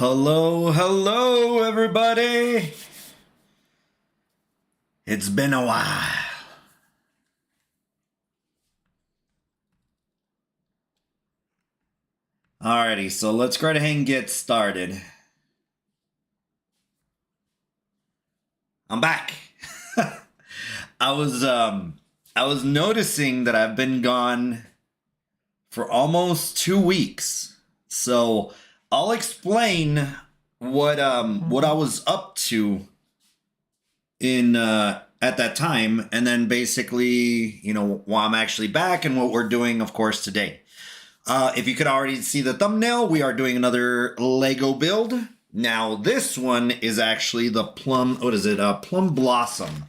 Hello, hello, everybody. It's been a while. Alrighty, so let's go ahead and get started. I'm back. I was noticing that I've been gone for almost 2 weeks. So I'll explain what I was up to in at that time, and then basically, why I'm actually back and what we're doing, of course, today. If you could already see the thumbnail, we are doing another Lego build. Now, this one is actually the Plum Blossom.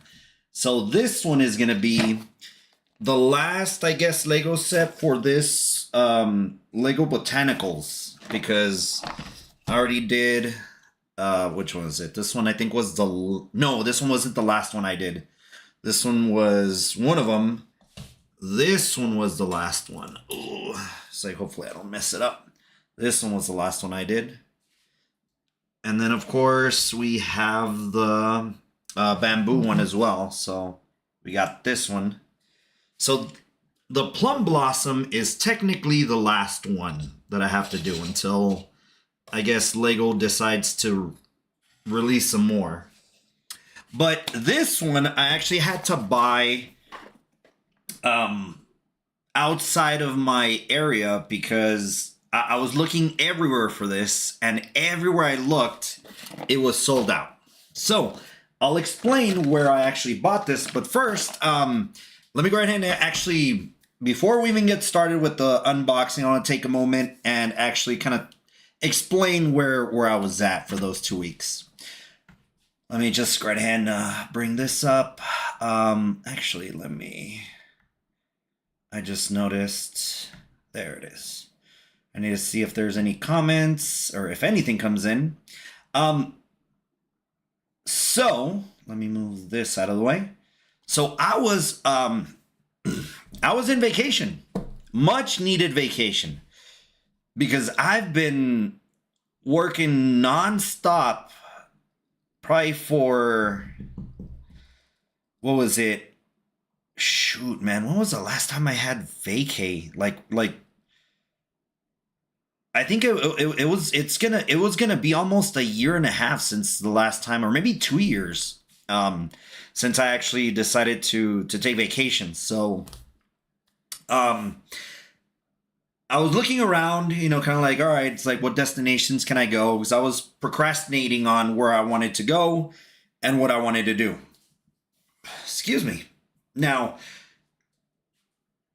So this one is going to be the last, I guess, Lego set for this Lego Botanicals, because I already did, which one is it? This one I think was no, this one wasn't the last one I did. This one was one of them. This one was the last one. Ooh, so hopefully I don't mess it up. This one was the last one I did. And then, of course, we have the bamboo one as well. So we got this one. So the Plum Blossom is technically the last one that I have to do until, I guess, Lego decides to release some more. But this one I actually had to buy outside of my area, because I was looking everywhere for this, and everywhere I looked, it was sold out. So I'll explain where I actually bought this, but first, let me go ahead and actually, before we even get started with the unboxing, I want to take a moment and actually kind of explain where I was at for those 2 weeks. Let me just go ahead and bring this up. Actually, I just noticed, there it is. I need to see if there's any comments or if anything comes in. So let me move this out of the way. So I was in vacation, much needed vacation, because I've been working nonstop, probably for, what was it? Shoot, man, when was the last time I had vacay? Like I think it was gonna be almost a year and a half since the last time, or maybe 2 years, since I actually decided to take vacation. So I was looking around, kind of like, all right, it's like, what destinations can I go? Because I was procrastinating on where I wanted to go and what I wanted to do. Excuse me. Now,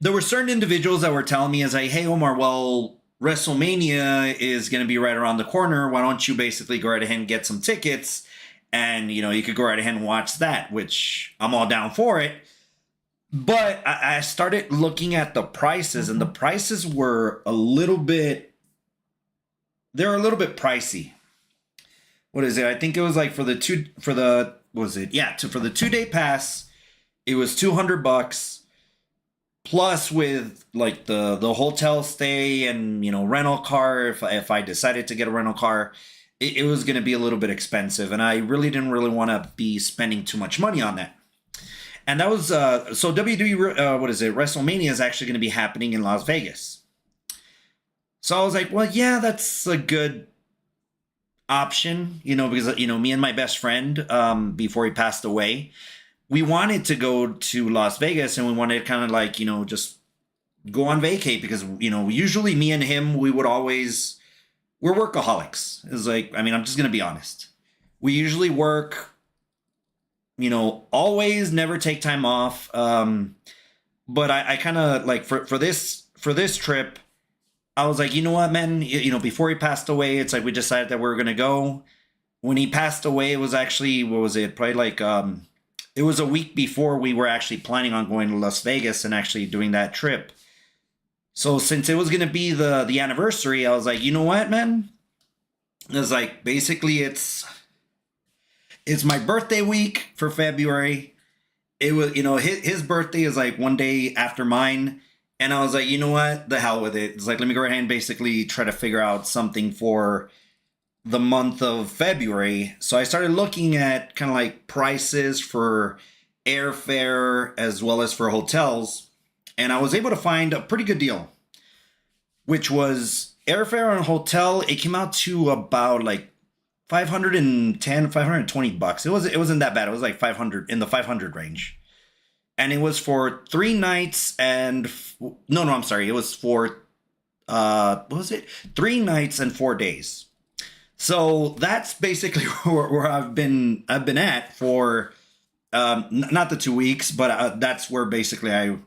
there were certain individuals that were telling me, as like, hey, Omar, well, WrestleMania is going to be right around the corner. Why don't you basically go right ahead and get some tickets, and, you could go right ahead and watch that, which I'm all down for it. But I started looking at the prices, and the prices were a little bit pricey. What is it? I think it was like for the 2-day pass, it was $200, plus with like the hotel stay and, rental car. If I decided to get a rental car, it was going to be a little bit expensive, and I really didn't want to be spending too much money on that. And that was so WWE. WrestleMania is actually going to be happening in Las Vegas. So I was like, well, yeah, that's a good option, because me and my best friend, before he passed away, we wanted to go to Las Vegas, and we wanted to kind of like, just go on vacay, because, usually me and him, we're workaholics. It's like, I'm just going to be honest. We usually work, always, never take time off. But I kind of like for this trip, I was like, you know what, man, before he passed away, it's like we decided that we were going to go. When he passed away, it was actually, what was it? Probably like, it was a week before we were actually planning on going to Las Vegas and actually doing that trip. So since it was going to be the anniversary, I was like, you know what, man? It was like, basically it's my birthday week for February. It was, his birthday is like one day after mine. And I was like, you know what? The hell with it. It's like, let me go ahead and basically try to figure out something for the month of February. So I started looking at kind of like prices for airfare as well as for hotels. And I was able to find a pretty good deal, which was airfare and hotel. It came out to about like 510, 520 bucks. It wasn't that bad. It was like 500, in the 500 range. And it was for 3 nights and no, I'm sorry. It was for what was it? 3 nights and 4 days. So that's basically where I've been at for not the 2 weeks, but that's where basically I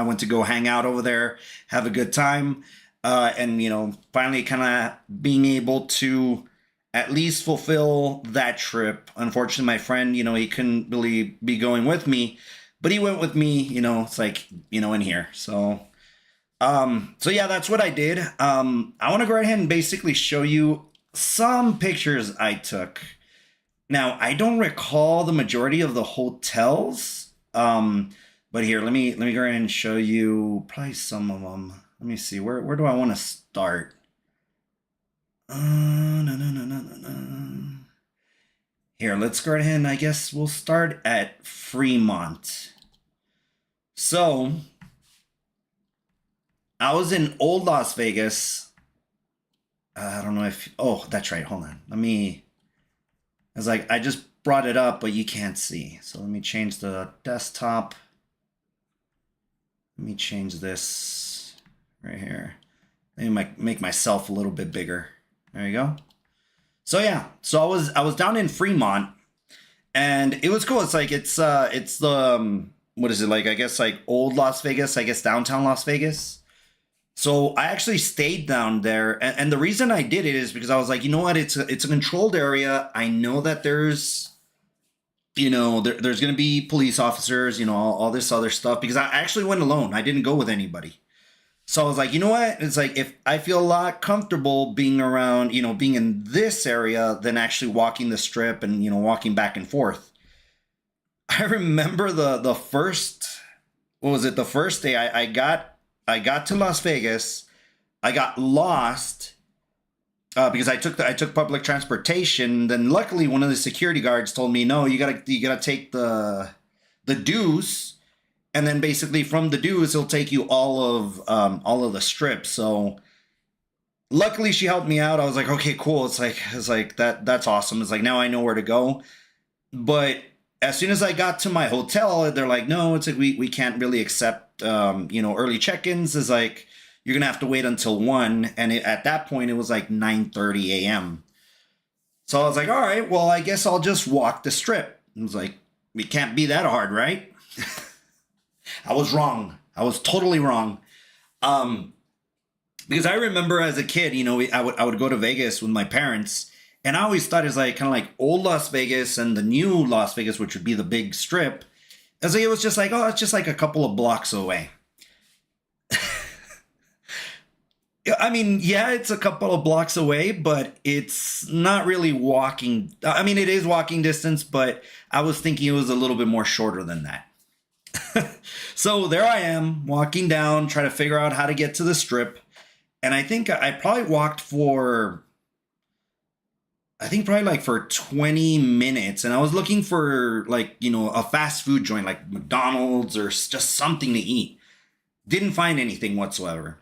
went to go hang out over there, have a good time, and finally kind of being able to at least fulfill that trip. Unfortunately, my friend, he couldn't really be going with me, but he went with me. It's like in here. So yeah, that's what I did. I want to go ahead and basically show you some pictures I took. Now, I don't recall the majority of the hotels, but here, let me go ahead and show you probably some of them. Let me see, where do I want to start? No. Here, let's go ahead and I guess we'll start at Fremont. So, I was in Old Las Vegas. I don't know if, oh, that's right. Hold on. I was like, I just brought it up, but you can't see. So let me change the desktop. Let me change this right here. Maybe make myself a little bit bigger. There you go. So yeah, so I was down in Fremont, and it was cool. It's like it's the what is it like? I guess like old Las Vegas. I guess downtown Las Vegas. So I actually stayed down there, and the reason I did it is because I was like, you know what, it's a controlled area. I know that there's there's going to be police officers, all this other stuff, because I actually went alone. I didn't go with anybody. So I was like, you know what? It's like if I feel a lot comfortable being around, being in this area than actually walking the strip and, walking back and forth. I remember the first, what was it? The first day I got to Las Vegas. I got lost because I took public transportation. Then luckily one of the security guards told me, no, you gotta take the dues. And then basically from the dues, he'll take you all of the strips. So luckily she helped me out. I was like, okay, cool. It's like that's awesome. It's like now I know where to go. But as soon as I got to my hotel, they're like, no, it's like we can't really accept early check-ins. Is like you're gonna have to wait until 1. And at that point it was like 9:30 a.m. So I was like, all right, well, I guess I'll just walk the strip. I was like, it can't be that hard, right? I was wrong. I was totally wrong. Because I remember as a kid, I would go to Vegas with my parents, and I always thought it's like kind of like old Las Vegas and the new Las Vegas, which would be the big strip. As like, it was just like, oh, it's just like a couple of blocks away. I mean, yeah, it's a couple of blocks away, but it's not really walking. I mean, it is walking distance, but I was thinking it was a little bit more shorter than that. So there I am walking down, trying to figure out how to get to the strip. And I think I probably walked for, probably like for 20 minutes. And I was looking for like, a fast food joint like McDonald's or just something to eat. Didn't find anything whatsoever.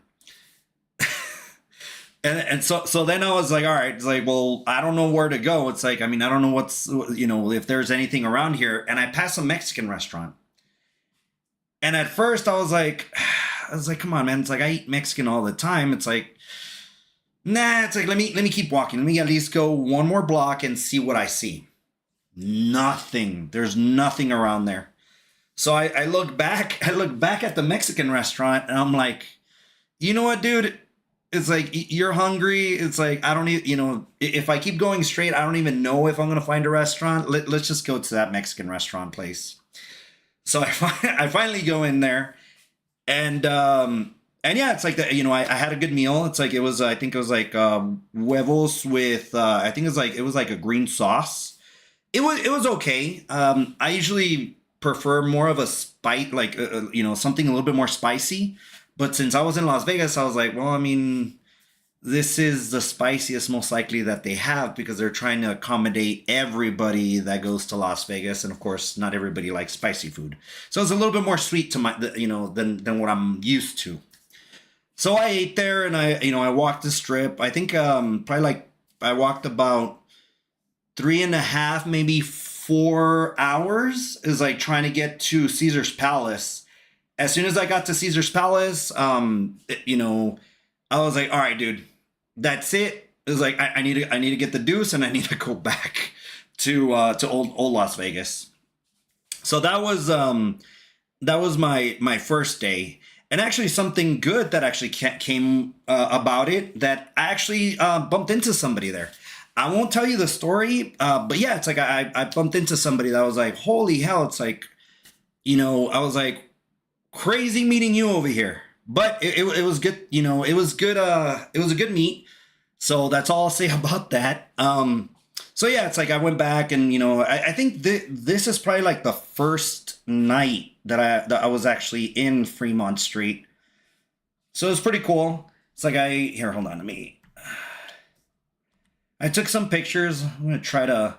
And so then I was like, all right, it's like, well, I don't know where to go. It's like, I mean, I don't know what's, if there's anything around here. And I passed a Mexican restaurant. And at first I was like, come on, man. It's like, I eat Mexican all the time. It's like, nah, it's like, let me keep walking. Let me at least go one more block and see what I see. Nothing. There's nothing around there. So I look back at the Mexican restaurant, and I'm like, you know what, dude? It's like, you're hungry. It's like, I don't even, if I keep going straight, I don't even know if I'm going to find a restaurant. Let's just go to that Mexican restaurant place. So I finally go in there, and yeah, it's like that. I had a good meal. It's like I think it was like huevos with I think it was like a green sauce. It was okay. I usually prefer more of a spice, like something a little bit more spicy. But since I was in Las Vegas, I was like, well, I mean, this is the spiciest most likely that they have because they're trying to accommodate everybody that goes to Las Vegas, and of course not everybody likes spicy food, so it's a little bit more sweet to my, you know, than what I'm used to. So I ate there, and I walked the strip. I think probably like I walked about 3.5, maybe 4 hours, is like trying to get to Caesar's Palace. As soon as I got to Caesar's Palace, I was like, all right, dude, that's it. It was like I need to get the deuce, and I need to go back to old Las Vegas. So that was my first day, and actually something good that actually came about it, that I actually bumped into somebody there. I won't tell you the story, but yeah, it's like I bumped into somebody that was like, holy hell, it's like, I was like, crazy meeting you over here. But it was good, it was good, it was a good meet. So that's all I'll say about that. So yeah, it's like I went back, and I think this is probably like the first night that I was actually in Fremont Street. So it's pretty cool. It's like here, hold on, I took some pictures. I'm gonna try to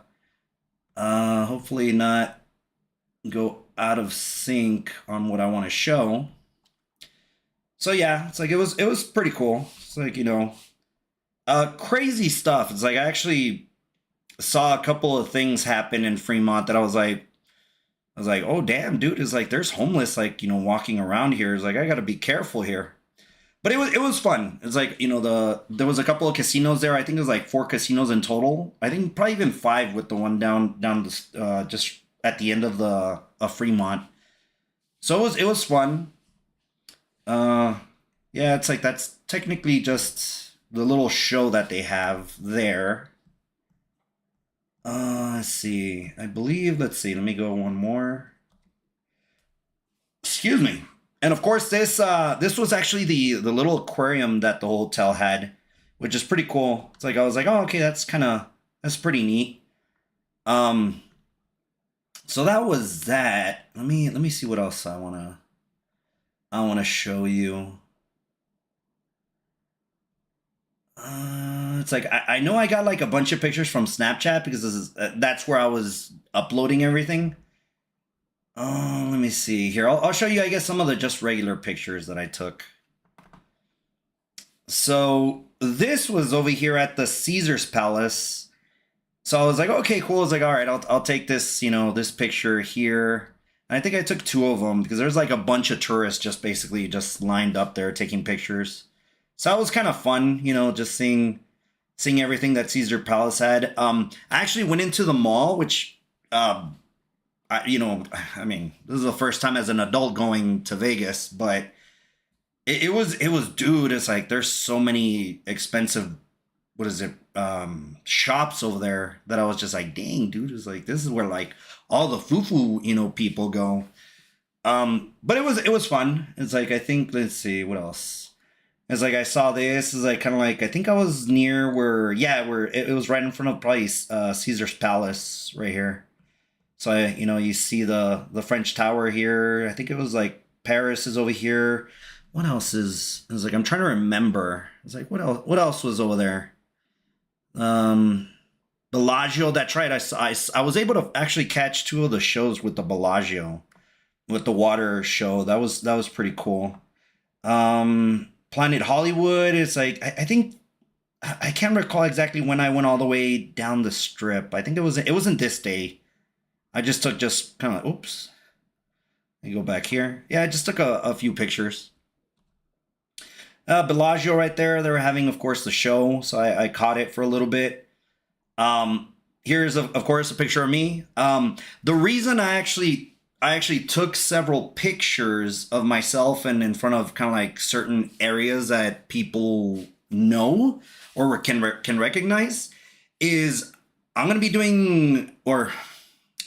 hopefully not go out of sync on what I want to show. So yeah, it's like it was pretty cool. It's like, crazy stuff. It's like I actually saw a couple of things happen in Fremont that I was like, oh damn, dude, it's like there's homeless like, walking around here. It's like I gotta be careful here. But it was fun. It's like, there was a couple of casinos there. I think it was like 4 casinos in total. I think probably even 5 with the one down just at the end of the Fremont. So it was fun. Yeah, it's like that's technically just the little show that they have there. Let's see. Let's see. Let me go one more. Excuse me. And of course, this was actually the little aquarium that the hotel had, which is pretty cool. It's like I was like, oh, okay, that's pretty neat. So that was that. Let me see what else I wanna show you. It's like I know I got like a bunch of pictures from Snapchat because that's where I was uploading everything. Let me see here. I'll show you, I guess, some of the just regular pictures that I took. So this was over here at the Caesar's Palace. So I was like, okay, cool. I was like, all right, I'll take this, this picture here. And I think I took 2 of them because there's like a bunch of tourists just basically just lined up there taking pictures. So that was kind of fun, just seeing everything that Caesar Palace had. I actually went into the mall, which, I mean, this is the first time as an adult going to Vegas, but it was, dude, it's like, there's so many expensive, shops over there that I was just like, dang, dude, it's like, this is where like all the foo-foo, people go. But it was fun. It's like, I think, let's see, what else? It's like I saw this. Is like kind of like I think I was near where it was right in front of probably Caesar's Palace right here. So you see the French Tower here. I think it was like Paris is over here. What else is? It's like I'm trying to remember. It's like what else? What else was over there? Bellagio. That's right. I was able to actually catch 2 of the shows with the Bellagio, with the water show. That was pretty cool. Planet Hollywood is like I think I can't recall exactly when I went all the way down the strip. I think it wasn't this day. I just took kind of oops. Let me go back here. Yeah, I just took a few pictures. Bellagio right there. They were having, of course, the show, so I caught it for a little bit. Here's of course a picture of me. The reason I actually took several pictures of myself and in front of kind of like certain areas that people know or can recognize is I'm going to be doing, or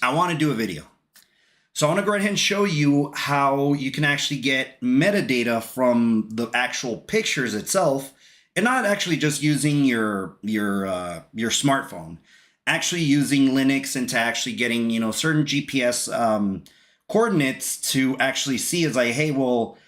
I want to do a video. So I want to go ahead and show you how you can actually get metadata from the actual pictures itself, and not actually just using your smartphone, actually using Linux into actually getting, certain GPS coordinates to actually see is like, hey, well,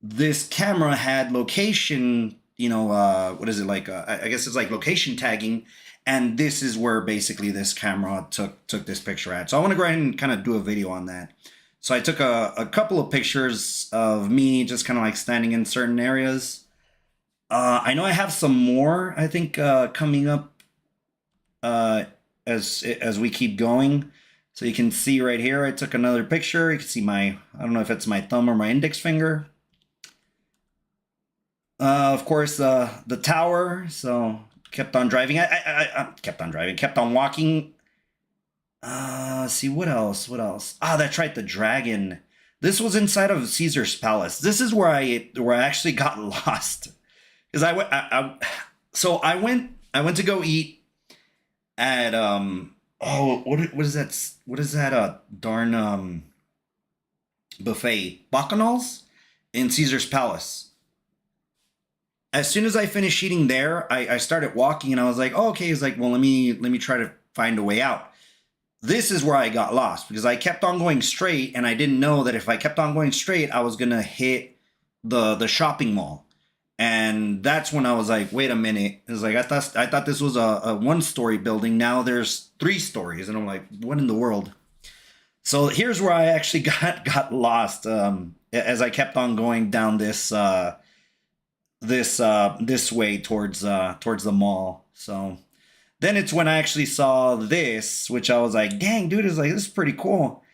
this camera had location what is it like? I guess it's like location tagging. And this is where basically this camera took this picture at. So I want to go ahead and kind of do a video on that. So I took a couple of pictures of me just kind of like standing in certain areas. I know I have some more, I think, coming up as we keep going. So you can see right here, I took another picture. You can see I don't know if it's my thumb or my index finger. Of course, the tower. So kept on driving. I kept on driving, kept on walking. See what else? What else? Ah, that's right, the dragon. This was inside of Caesar's palace. This is where I actually got lost because I went to go eat at what is that? What is that? Darn buffet, bacchanals in Caesar's palace. As soon as I finished eating there, I started walking and I was like, oh, okay. It's like, well, let me try to find a way out. This is where I got lost because I kept on going straight and I didn't know that if I kept on going straight, I was going to hit the shopping mall. And that's when I was like, wait a minute. It was like, I thought this was a one-story building. Now there's 3 stories. And I'm like, what in the world? So here's where I actually got lost as I kept on going down this way towards the mall. So then it's when I actually saw this, which I was like, dang, dude, is like, this is pretty cool.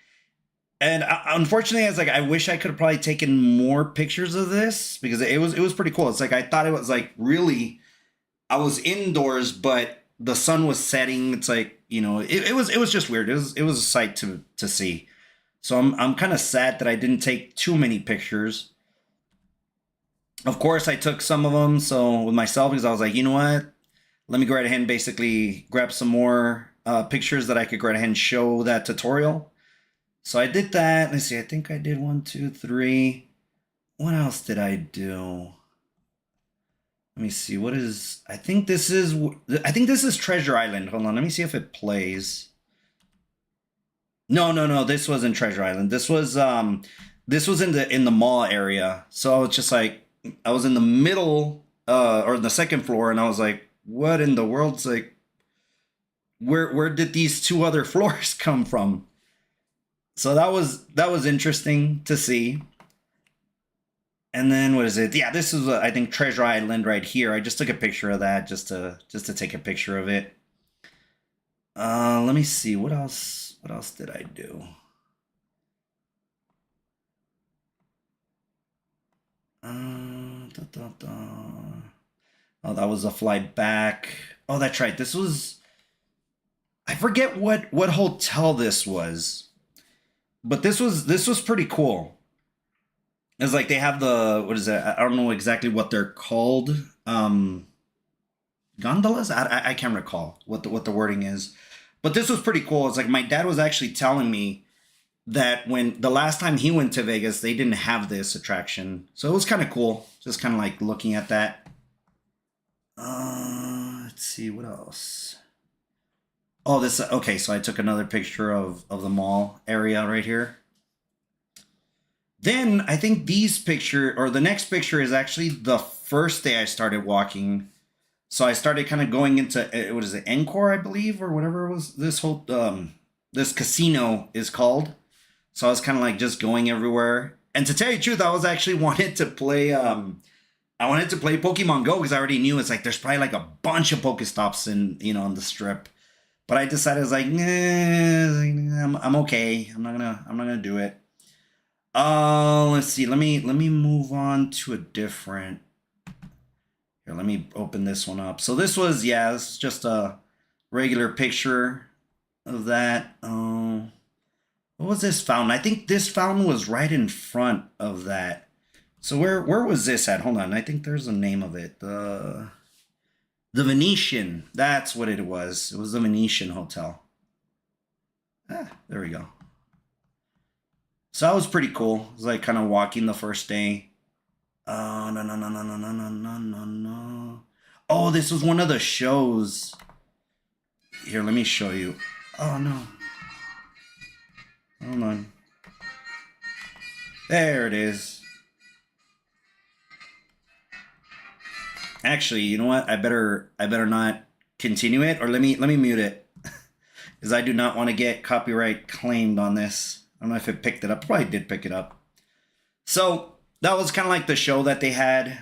And unfortunately, I was like, I wish I could have probably taken more pictures of this because it was pretty cool. It's like I thought it was like really, I was indoors, but the sun was setting. It's like, it was just weird. It was a sight to see. So I'm kind of sad that I didn't take too many pictures. Of course, I took some of them. So with myself, because I was like, you know what? Let me go right ahead and basically grab some more pictures that I could go right ahead and show that tutorial. So I did that. Let's see. I think I did 1, 2, 3. What else did I do? Let me see. I think this is Treasure Island. Hold on. Let me see if it plays. No. This wasn't Treasure Island. This was in the mall area. So it's just like I was in the middle or the second floor, and I was like, what in the world? It's like, where did these 2 other floors come from? So that was interesting to see. And then what is it? Yeah, this is I think Treasure Island right here. I just took a picture of that just to take a picture of it. Let me see what else did I do? Oh, that was a flight back. Oh, that's right. This was, I forget what hotel this was, but this was pretty cool. It's like they have what is that? I don't know exactly what they're called. Gondolas? I can't recall what the wording is, but this was pretty cool. It's like my dad was actually telling me that when the last time he went to Vegas, they didn't have this attraction. So it was kind of cool. Just kind of like looking at that. Let's see what else. Oh, this, okay. So I took another picture of the mall area right here. Then I think the next picture is actually the first day I started walking. So I started kind of going into, what is it, Encore, I believe, or whatever it was. This whole, this casino is called. So I was kind of like just going everywhere. And to tell you the truth, I was actually wanted to play Pokemon Go because I already knew it's like there's probably like a bunch of Pokestops on the strip. But I decided I was like, nah, I'm okay. I'm not gonna do it. Let's see. Let me move on to a different. Here, let me open this one up. So this was just a regular picture of that. What was this fountain? I think this fountain was right in front of that. So where was this at? Hold on. I think there's a name of it. The Venetian. That's what it was. It was the Venetian Hotel. There we go. So that was pretty cool. It was like kind of walking the first day. Oh, no. Oh, this was one of the shows. Here, let me show you. Oh, no. Hold on. There it is. Actually, you know what? I better not continue it, or let me mute it because I do not want to get copyright claimed on this. I don't know if it picked it up. Probably did pick it up. So that was kind of like the show that they had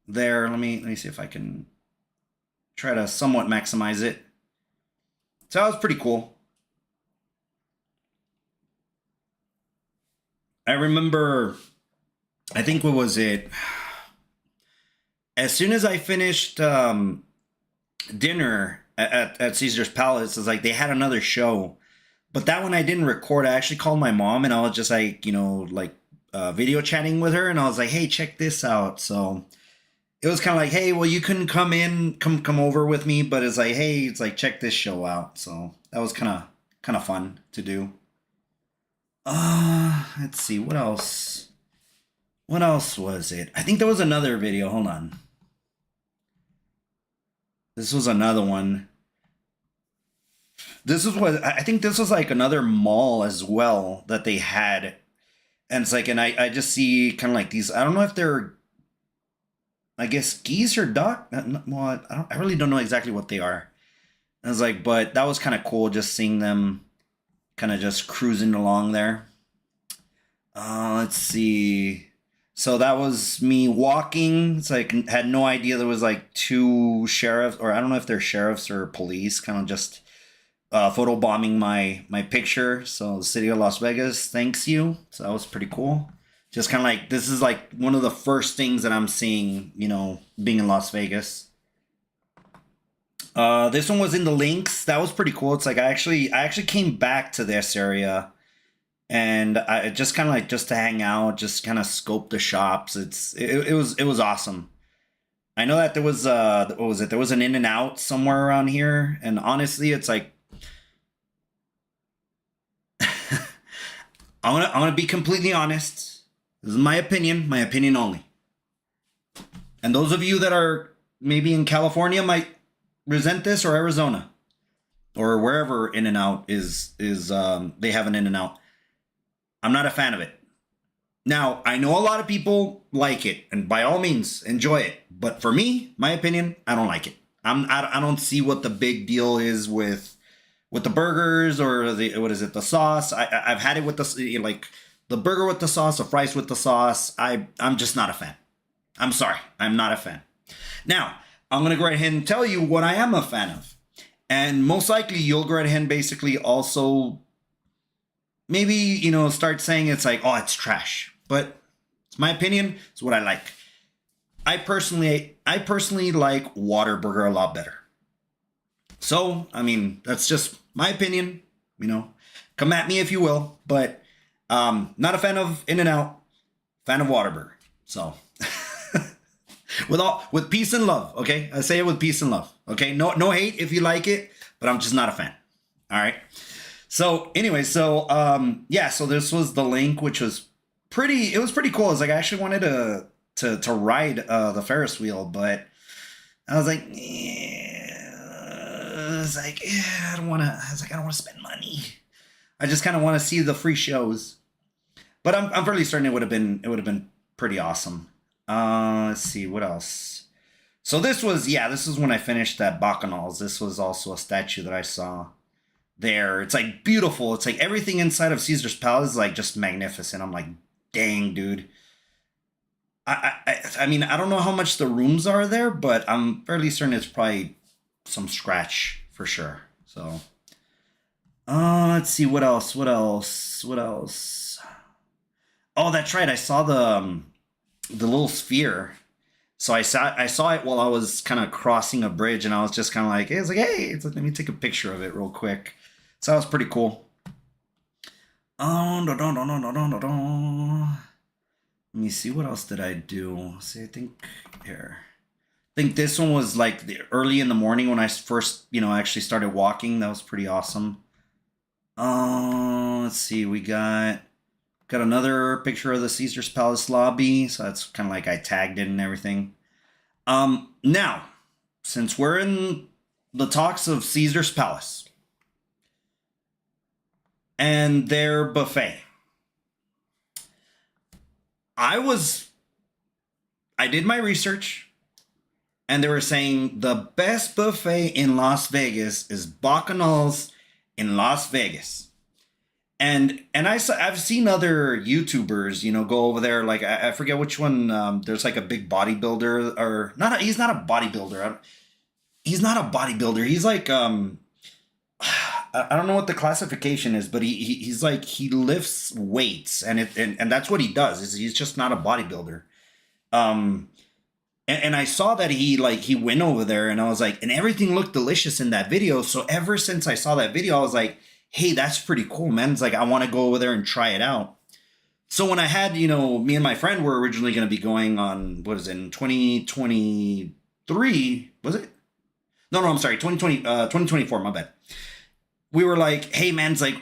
there. Let me see if I can try to somewhat maximize it. So that was pretty cool. I remember, I think, what was it? As soon as I finished dinner at Caesar's Palace, it's like they had another show, but that one I didn't record. I actually called my mom and I was just like, like video chatting with her, and I was like, hey, check this out. So it was kind of like, hey, well, you couldn't come over with me, but it's like, hey, it's like, check this show out. So that was kind of fun to do. Let's see, what else? What else was it? I think there was another video. Hold on. This was another one. This is what I think this was like another mall as well that they had. And it's like, and I just see kind of like these, I don't know if they're, I guess, geese or duck. Well, I really don't know exactly what they are. I was like, but that was kind of cool just seeing them kind of just cruising along there. Let's see. So that was me walking. It's like, had no idea there was like two sheriffs, or I don't know if they're sheriffs or police, kind of just photo bombing my picture. So the city of Las Vegas thanks you. So that was pretty cool. Just kind of like, this is like one of the first things that I'm seeing, being in Las Vegas. This one was in the links. That was pretty cool. It's like I actually came back to this area, and I just kind of like, just to hang out, just kind of scope the shops. It was awesome. I know that there was what was it? There was an In and Out somewhere around here, and honestly, it's like I want to be completely honest. This is my opinion only. And those of you that are maybe in California might resent this, or Arizona, or wherever In and Out is they have an In and Out. I'm not a fan of it. Now, I know a lot of people like it, and by all means, enjoy it. But for me, my opinion, I don't like it. I don't see what the big deal is with the burgers, or what is it, the sauce. I've had it with like the burger with the sauce, the fries with the sauce. I'm just not a fan. I'm sorry, I'm not a fan. Now, I'm gonna go right ahead and tell you what I am a fan of, and most likely you'll go right ahead and basically also maybe start saying it's like, oh, it's trash, but it's my opinion. It's what I like. I personally like Whataburger a lot better. So, I mean, that's just my opinion. Come at me if you will, but not a fan of In and Out, fan of Whataburger. So, with peace and love, okay? I say it with peace and love, okay? No hate if you like it, but I'm just not a fan. All right. So anyway, yeah, so this was the link, which was pretty. It was pretty cool. It's like I actually wanted to ride the Ferris wheel, but I was like, it's like, I don't want to. I was like, I don't want to spend money. I just kind of want to see the free shows. But I'm fairly certain it would have been pretty awesome. Let's see what else. So this is when I finished that Bacchanals. This was also a statue that I saw there. It's like beautiful. It's like everything inside of Caesar's Palace is like just magnificent. I'm like, dang, dude. I mean, I don't know how much the rooms are there, but I'm fairly certain it's probably some scratch for sure. So, let's see what else. What else? What else? Oh, that's right. I saw the little sphere. So I saw it while I was kind of crossing a bridge, and I was just kind of like, it's like, let me take a picture of it real quick. So that was pretty cool. Oh, no, no, no, no, no, no, no, no. Let me see, what else did I do? See, I think here. I think this one was like early in the morning when I first, actually started walking. That was pretty awesome. Let's see, we got another picture of the Caesar's Palace lobby. So that's kind of like I tagged it and everything. Now, since we're in the talks of Caesar's Palace and their buffet, I did my research. and they were saying the best buffet in Las Vegas is Bacchanals in Las Vegas. And I've seen other YouTubers, go over there. Like I forget which one. There's like a big bodybuilder, or not. He's not a bodybuilder. He's not a bodybuilder. He's like I don't know what the classification is, but he's like he lifts weights, and that's what he does. Is he's just not a bodybuilder. Um, and I saw that he went over there, and I was like, and everything looked delicious in that video. So ever since I saw that video, I was like, hey, that's pretty cool, man. It's like I want to go over there and try it out. So when I had, me and my friend were originally going to be going on, what is it, in 2023, was it? No, I'm sorry, 2024, my bad. We were like, hey, man, it's like,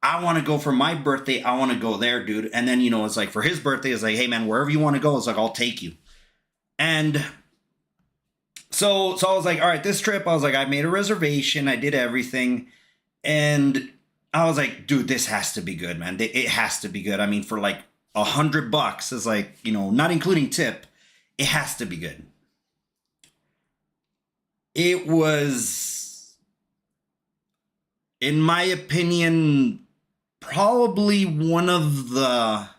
I want to go for my birthday. I want to go there, dude. And then, it's like for his birthday, it's like, hey, man, wherever you want to go, it's like, I'll take you. And so I was like, all right, this trip, I was like, I made a reservation. I did everything. And I was like, dude, this has to be good, man. It has to be good. I mean, for like $100 is like, not including tip, it has to be good. It was, in my opinion, probably one of the,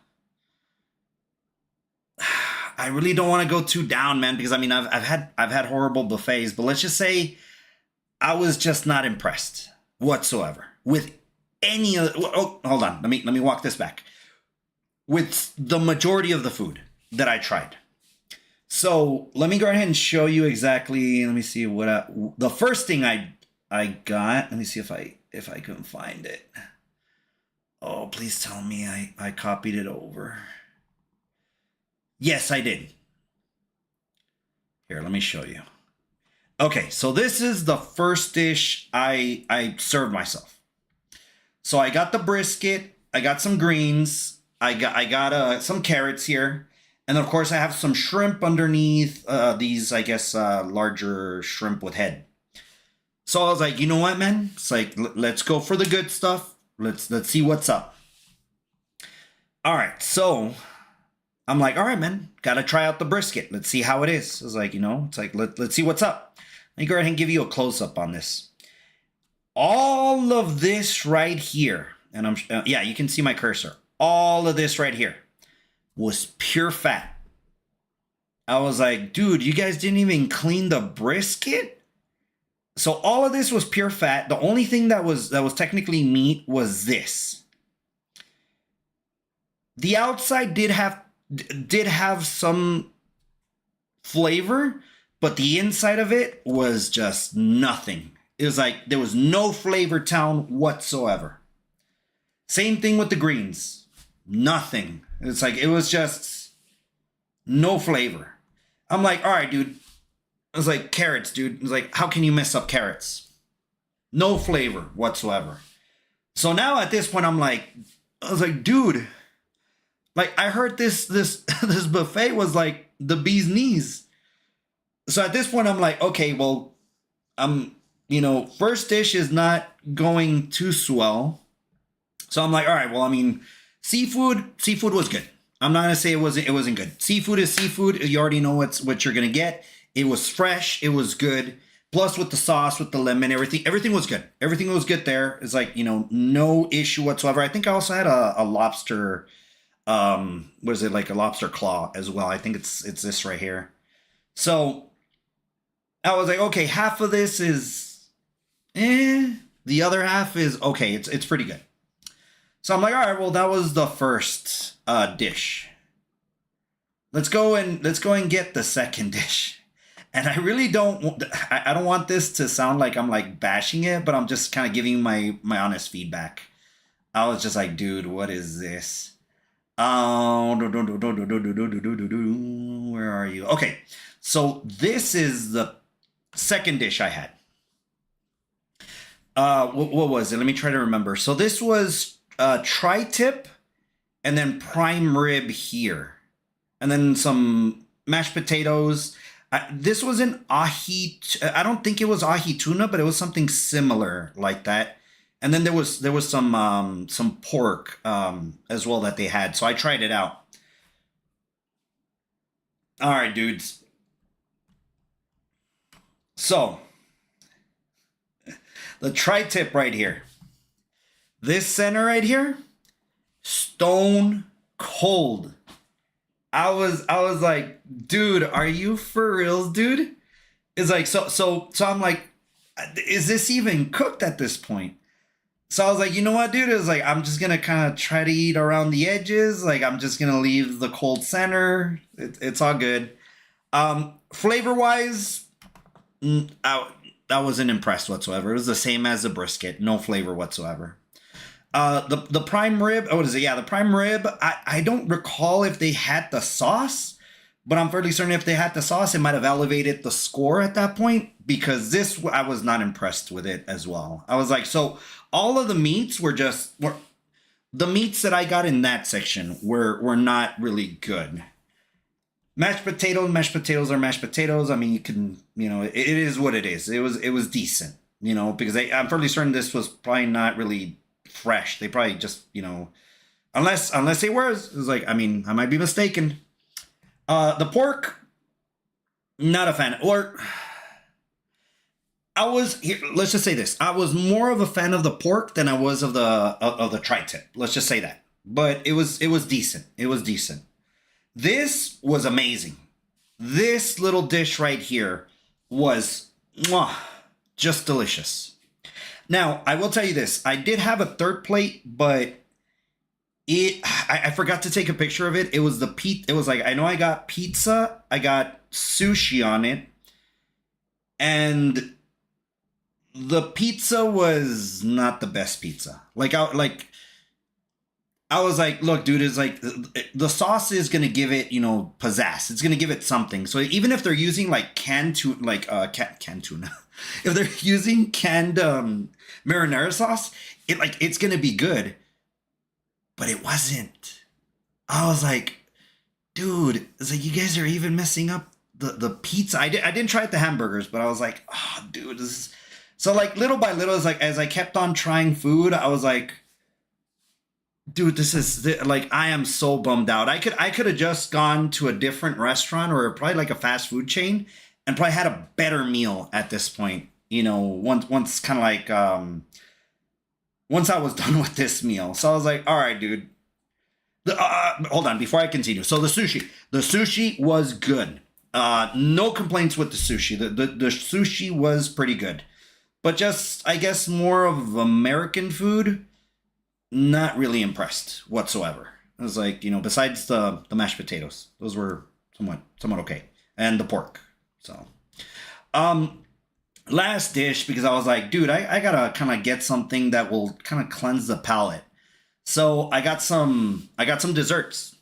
I really don't want to go too down, man, because I mean, I've had horrible buffets, but let's just say I was just not impressed whatsoever with any of, oh, hold on, let me walk this back, with the majority of the food that I tried. So let me go ahead and show you exactly. Let me see what the first thing I got. Let me see if I can find it. Oh, please tell me I copied it over. Yes, I did. Here, let me show you. Okay, so this is the first dish I served myself. So I got the brisket. I got some greens. I got some carrots here. And of course, I have some shrimp underneath these, I guess, larger shrimp with head. So I was like, you know what, man? It's like, let's go for the good stuff. Let's see what's up. All right, so I'm like, all right, man, gotta try out the brisket. Let's see how it is. I was like, it's like, let's see what's up. Let me go ahead and give you a close-up on this. All of this right here, and yeah, you can see my cursor. All of this right here was pure fat. I was like, dude, you guys didn't even clean the brisket? So all of this was pure fat. The only thing that was technically meat was this. The outside did have some flavor, but the inside of it was just nothing. It was like there was no flavor town whatsoever. Same thing with the greens. Nothing. It's like, it was just no flavor. I'm like, all right, dude. I was like, carrots, dude. I was like, how can you mess up carrots? No flavor whatsoever. So now at this point, I was like, dude, like I heard this this buffet was like the bee's knees. So at this point, I'm like, okay, well, first dish is not going too swell. So I'm like, all right, well, I mean, seafood was good. I'm not gonna say it wasn't good. Seafood is seafood. You already know what you're gonna get. It was fresh. It was good. Plus with the sauce, with the lemon, everything was good. Everything was good there. It's like, no issue whatsoever. I think I also had a lobster, what is it, like a lobster claw as well. I think it's this right here. So I was like, okay, half of this is the other half is okay. It's pretty good. So I'm like, all right, well, that was the first dish. Let's go and get the second dish. And I really I don't want this to sound like I'm like bashing it, but I'm just kind of giving you my honest feedback. I was just like, dude, what is this? Where are you? Okay, so this is the second dish I had. What was it? Let me try to remember. So this was tri-tip and then prime rib here. And then some mashed potatoes. This was an ahi. I don't think it was ahi tuna, but it was something similar like that. And then there was some pork as well that they had. So I tried it out. All right, dudes. So the tri-tip right here. This center right here, stone cold. I was like, dude, are you for reals, dude? It's like so I'm like, is this even cooked at this point? So I was like, you know what, dude? It was like, I'm just gonna kind of try to eat around the edges. Like I'm just gonna leave the cold center. It's all good. Flavor wise, I wasn't impressed whatsoever. It was the same as the brisket, no flavor whatsoever. The prime rib. Oh, what is it? Yeah, the prime rib. I don't recall if they had the sauce, but I'm fairly certain if they had the sauce, it might have elevated the score at that point because this I was not impressed with it as well. I was like, so all of the meats were the meats that I got in that section were not really good. Mashed potatoes are mashed potatoes. I mean, you can, it is what it is. It was decent, because I'm fairly certain this was probably not really fresh. They probably just, unless they were, it was like, I mean, I might be mistaken. The pork, not a fan. Or I was here. Let's just say this: I was more of a fan of the pork than I was of the tri-tip. Let's just say that. But it was decent. It was decent. This was amazing. This little dish right here was just delicious. Now, I will tell you this. I did have a third plate, but I forgot to take a picture of it. It was it was like, I know I got pizza, I got sushi on it, and the pizza was not the best pizza. I was like, look, dude, it's like the sauce is gonna give it, pizzazz. It's gonna give it something. So even if they're using like canned tuna, if they're using canned marinara sauce, it's gonna be good. But it wasn't. I was like, dude, it's like you guys are even messing up the pizza. I didn't try the hamburgers, but I was like, oh, dude, this is... So like little by little, as I kept on trying food, I was like, dude, this is like, I am so bummed out. I could have just gone to a different restaurant or probably like a fast food chain and probably had a better meal at this point. Once kind of like once I was done with this meal. So I was like, all right, dude. Hold on, before I continue. So the sushi was good. No complaints with the sushi. The sushi was pretty good. But just, I guess, more of American food, not really impressed whatsoever. It was like, besides the mashed potatoes, those were somewhat okay. And the pork. So, last dish, because I was like, dude, I gotta kind of get something that will kind of cleanse the palate. So I got some desserts.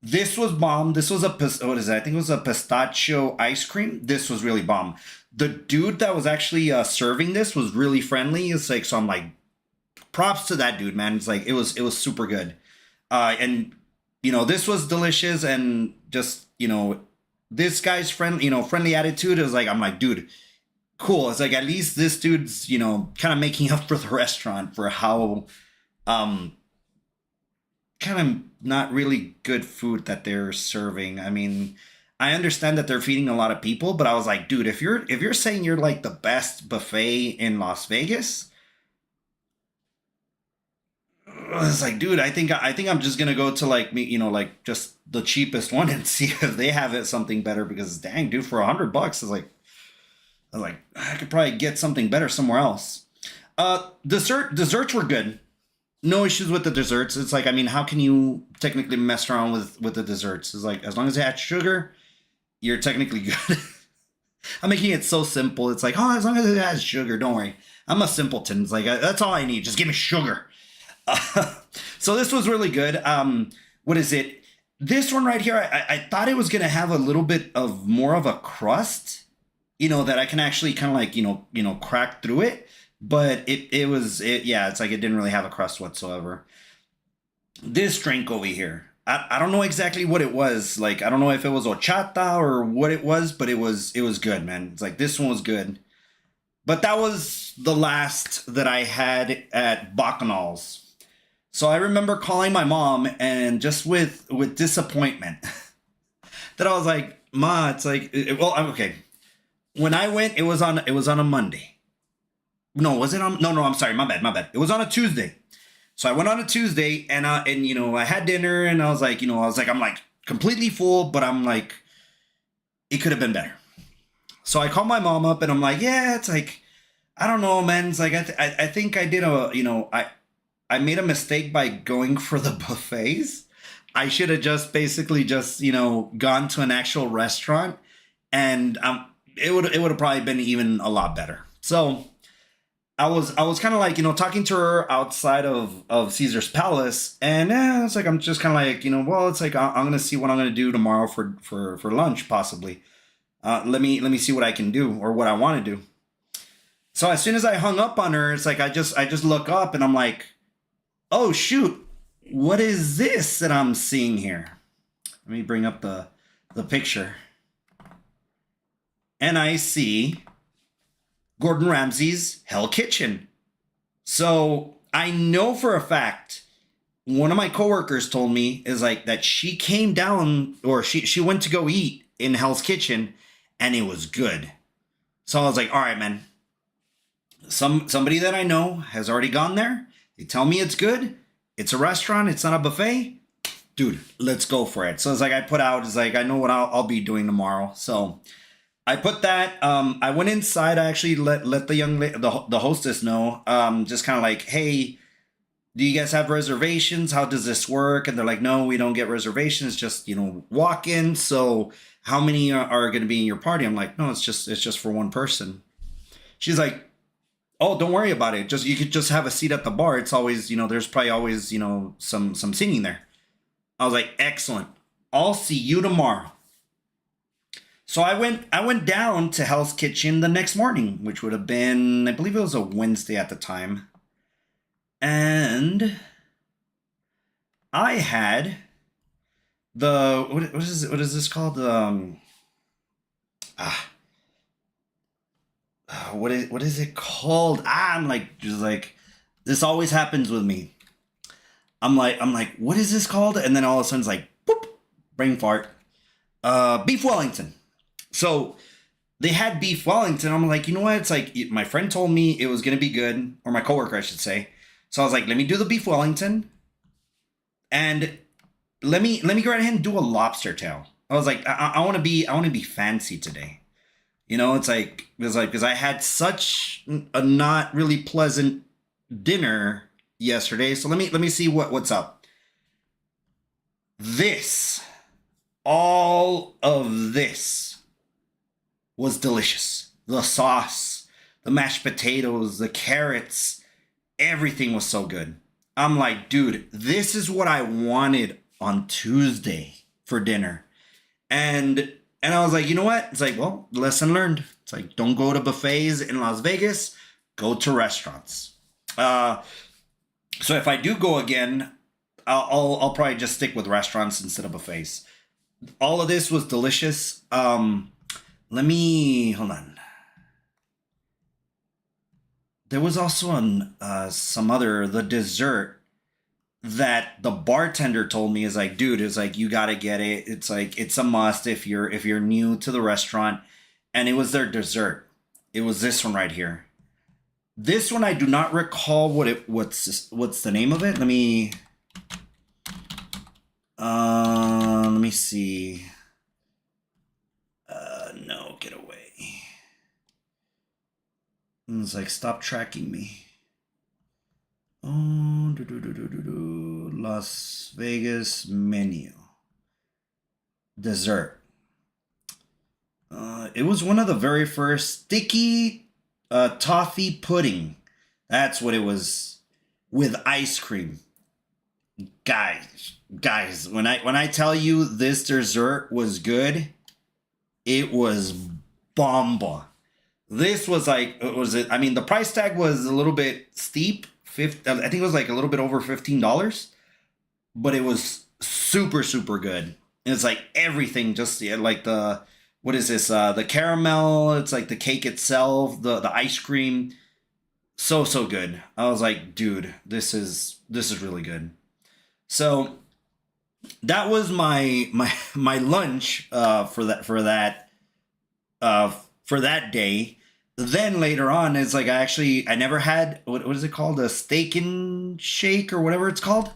This was bomb. This was what is it? I think it was a pistachio ice cream. This was really bomb. The dude that was actually serving this was really friendly. It's like, so I'm like, props to that dude, man. It's like, it was super good. And this was delicious, and just, this guy's friendly attitude is like, I'm like, dude, cool. It's like, at least this dude's, kind of making up for the restaurant for how, kind of not really good food that they're serving. I mean, I understand that they're feeding a lot of people, but I was like, dude, if you're saying you're like the best buffet in Las Vegas, it's like, dude, I think I'm just gonna go to like like just the cheapest one and see if they have it something better, because dang, dude, for $100, I could probably get something better somewhere else. Desserts were good. No issues with the desserts. It's like, I mean, how can you technically mess around with the desserts? It's like, as long as it had sugar, you're technically good. I'm making it so simple. It's like, oh, as long as it has sugar, don't worry. I'm a simpleton. It's like, that's all I need. Just give me sugar. So this was really good. What is it? This one right here, I thought it was going to have a little bit of more of a crust, that I can actually kind of like, crack through it. But it's like it didn't really have a crust whatsoever. This drink over here, I don't know exactly what it was. Like, I don't know if it was horchata or what it was, but it was good, man. It's like, this one was good. But that was the last that I had at Bacchanal's. So I remember calling my mom, and just with disappointment that I was like, Ma, it's like, well, okay. when I went, it was on a Monday. No, was it on? No, I'm sorry, my bad. It was on a Tuesday. So I went on a Tuesday, and I had dinner, and I'm like completely full, but I'm like, it could have been better. So I called my mom up, and I'm like, yeah, it's like, I don't know, man. It's like I think I did I made a mistake by going for the buffets. I should have just basically just gone to an actual restaurant, and it would have probably been even a lot better. So I was kind of like talking to her outside of Caesar's Palace, and it's like I'm just kind of like well, it's like I'm gonna see what I'm gonna do tomorrow for lunch possibly. Let me see what I can do or what I want to do. So as soon as I hung up on her, it's like I just look up and I'm like, oh shoot, what is this that I'm seeing here? Let me bring up the picture, and I see Gordon Ramsay's Hell Kitchen. So I know for a fact, one of my coworkers told me is like that she came down or she went to go eat in Hell's Kitchen, and it was good. So I was like, all right, man. Somebody that I know has already gone there. They tell me it's good. It's a restaurant. It's not a buffet. Dude, let's go for it. So it's like I put out. It's like I know what I'll be doing tomorrow. So I put that. I went inside. I actually let the young the hostess know. Just kind of like, hey, do you guys have reservations? How does this work? And they're like, no, we don't get reservations. Just walk in. So how many are going to be in your party? I'm like, no, it's just for one person. She's like, oh, don't worry about it. You could just have a seat at the bar. It's always there's probably always some singing there. I was like, excellent. I'll see you tomorrow. So I went down to Hell's Kitchen the next morning, which would have been, I believe it was a Wednesday at the time. And I had what is this called? What is it called? I'm like, just like, this always happens with me. I'm like, what is this called? And then all of a sudden it's like, boop, brain fart. Beef Wellington. So they had beef Wellington. I'm like, you know what? It's like my friend told me it was gonna be good, or my coworker, I should say. So I was like, let me do the beef Wellington, and let me go right ahead and do a lobster tail. I was like, I want to be fancy today. It's like because I had such a not really pleasant dinner yesterday. So let me see what's up. All of this was delicious. The sauce, the mashed potatoes, the carrots, everything was so good. I'm like, dude, this is what I wanted on Tuesday for dinner. And I was like, you know what? It's like, well, lesson learned. It's like, don't go to buffets in Las Vegas. Go to restaurants. So if I do go again, I'll probably just stick with restaurants instead of buffets. All of this was delicious. Let me hold on. There was also the dessert that the bartender told me is like, dude, is like, you gotta get it. It's like, it's a must if you're new to the restaurant. And it was their dessert. It was this one right here. This one I do not recall what's the name of it. Let me see. No, get away. It's like, stop tracking me. Oh, Las Vegas menu. Dessert. It was one of the very first sticky toffee pudding. That's what it was, with ice cream. Guys, when I tell you this dessert was good, it was bomba. This was like, I mean, the price tag was a little bit steep. I think it was like a little bit over $15, but it was super, super good. And it's like everything, just like what is this? The caramel. It's like the cake itself, the ice cream. So good. I was like, dude, this is really good. So that was my lunch for that for that day. Then later on, it's like I never had what is it called, a steak and shake or whatever it's called,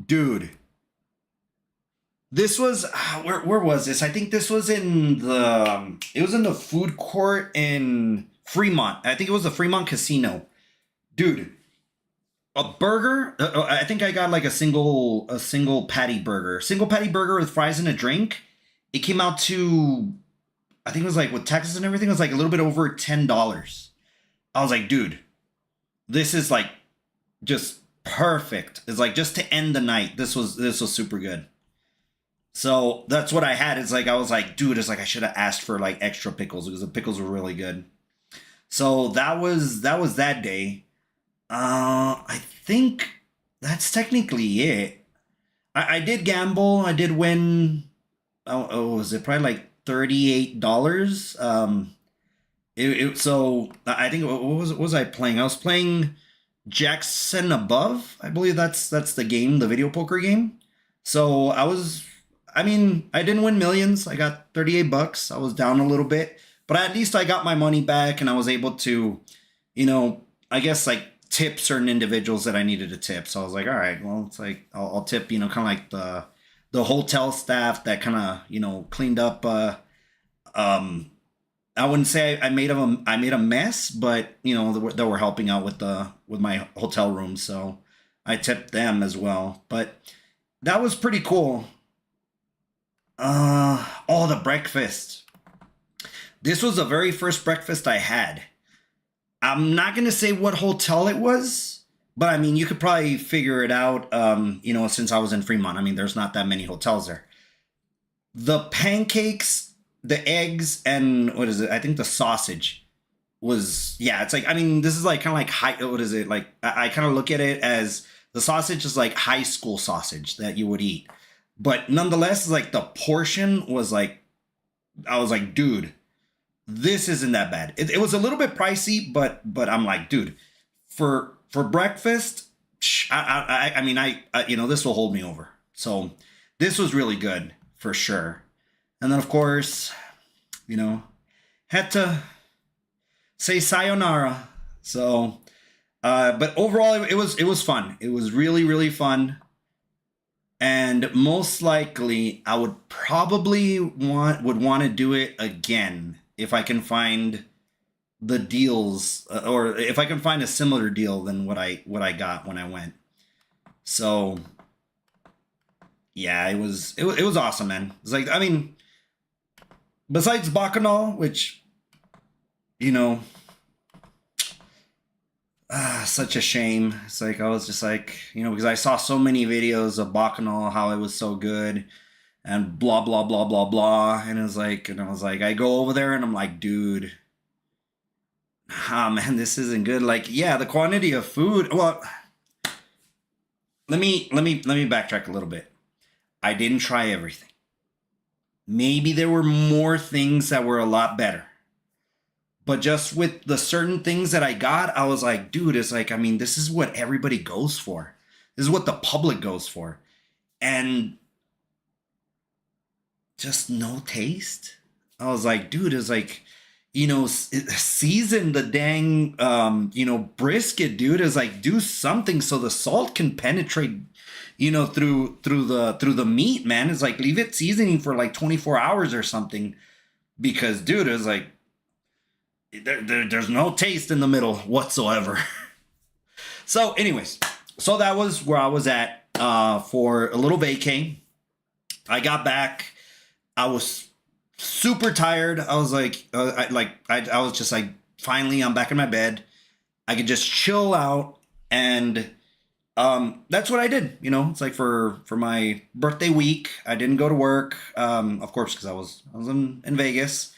dude. This was where was this? I think this was in the it was in the food court in Fremont. I think it was the Fremont Casino, dude. A burger. I think I got like a single patty burger, with fries and a drink. It came out to, I think it was like with taxes and everything, it was like a little bit over $10. I was like, dude, this is like just perfect. It's like just to end the night. This was super good. So that's what I had. It's like I was like, dude, it's like I should have asked for like extra pickles because the pickles were really good. So that was that day. I think that's technically it. I did gamble. I did win. Was it probably like $38? So I think what was I playing? I was playing Jackson Above. I believe that's the game, the video poker game. So I didn't win millions. I got $38. I was down a little bit, but at least I got my money back and I was able to, I guess like tip certain individuals that I needed to tip. So I was like, all right, well, it's like I'll tip, kind of like the hotel staff that kind of, cleaned up. I wouldn't say I made a mess, but they were helping out with my hotel room, so I tipped them as well. But that was pretty cool. The breakfast. This was the very first breakfast I had. I'm not going to say what hotel it was, but you could probably figure it out, since I was in Fremont. There's not that many hotels there. The pancakes, the eggs, and what is it? I think the sausage was, it's like, this is like kind of like high, what is it? Like, I kind of look at it as the sausage is like high school sausage that you would eat. But nonetheless, it's like the portion was like, I was like, dude, this isn't that bad. It was a little bit pricey, but I'm like, dude, for breakfast, this will hold me over. So this was really good for sure. And then of course, had to say sayonara. So, but overall, it was fun. It was really, really fun. And most likely, I would probably want to do it again if I can find the deals, or if I can find a similar deal than what I got when I went. So, yeah, it was awesome, man. It's like, besides Bacchanal, which, such a shame. It's like I was just like, because I saw so many videos of Bacchanal, how it was so good, and blah blah blah blah blah, and I was like, I go over there and I'm like, dude, man, this isn't good. Like, yeah, the quantity of food. Well, let me backtrack a little bit. I didn't try everything. Maybe there were more things that were a lot better. But just with the certain things that I got, I was like, dude, it's like, this is what everybody goes for. This is what the public goes for. And just no taste. I was like, dude, it's like, season the dang, brisket, dude. Is like, do something so the salt can penetrate, through the meat, man. It's like, leave it seasoning for like 24 hours or something. Because, dude, it's like, there's no taste in the middle whatsoever. So anyways, so that was where I was at for a little vacay. I got back. I was super tired. I was like, I was just like, finally, I'm back in my bed. I could just chill out. And that's what I did. It's like for my birthday week, I didn't go to work. Of course, because I was in Vegas.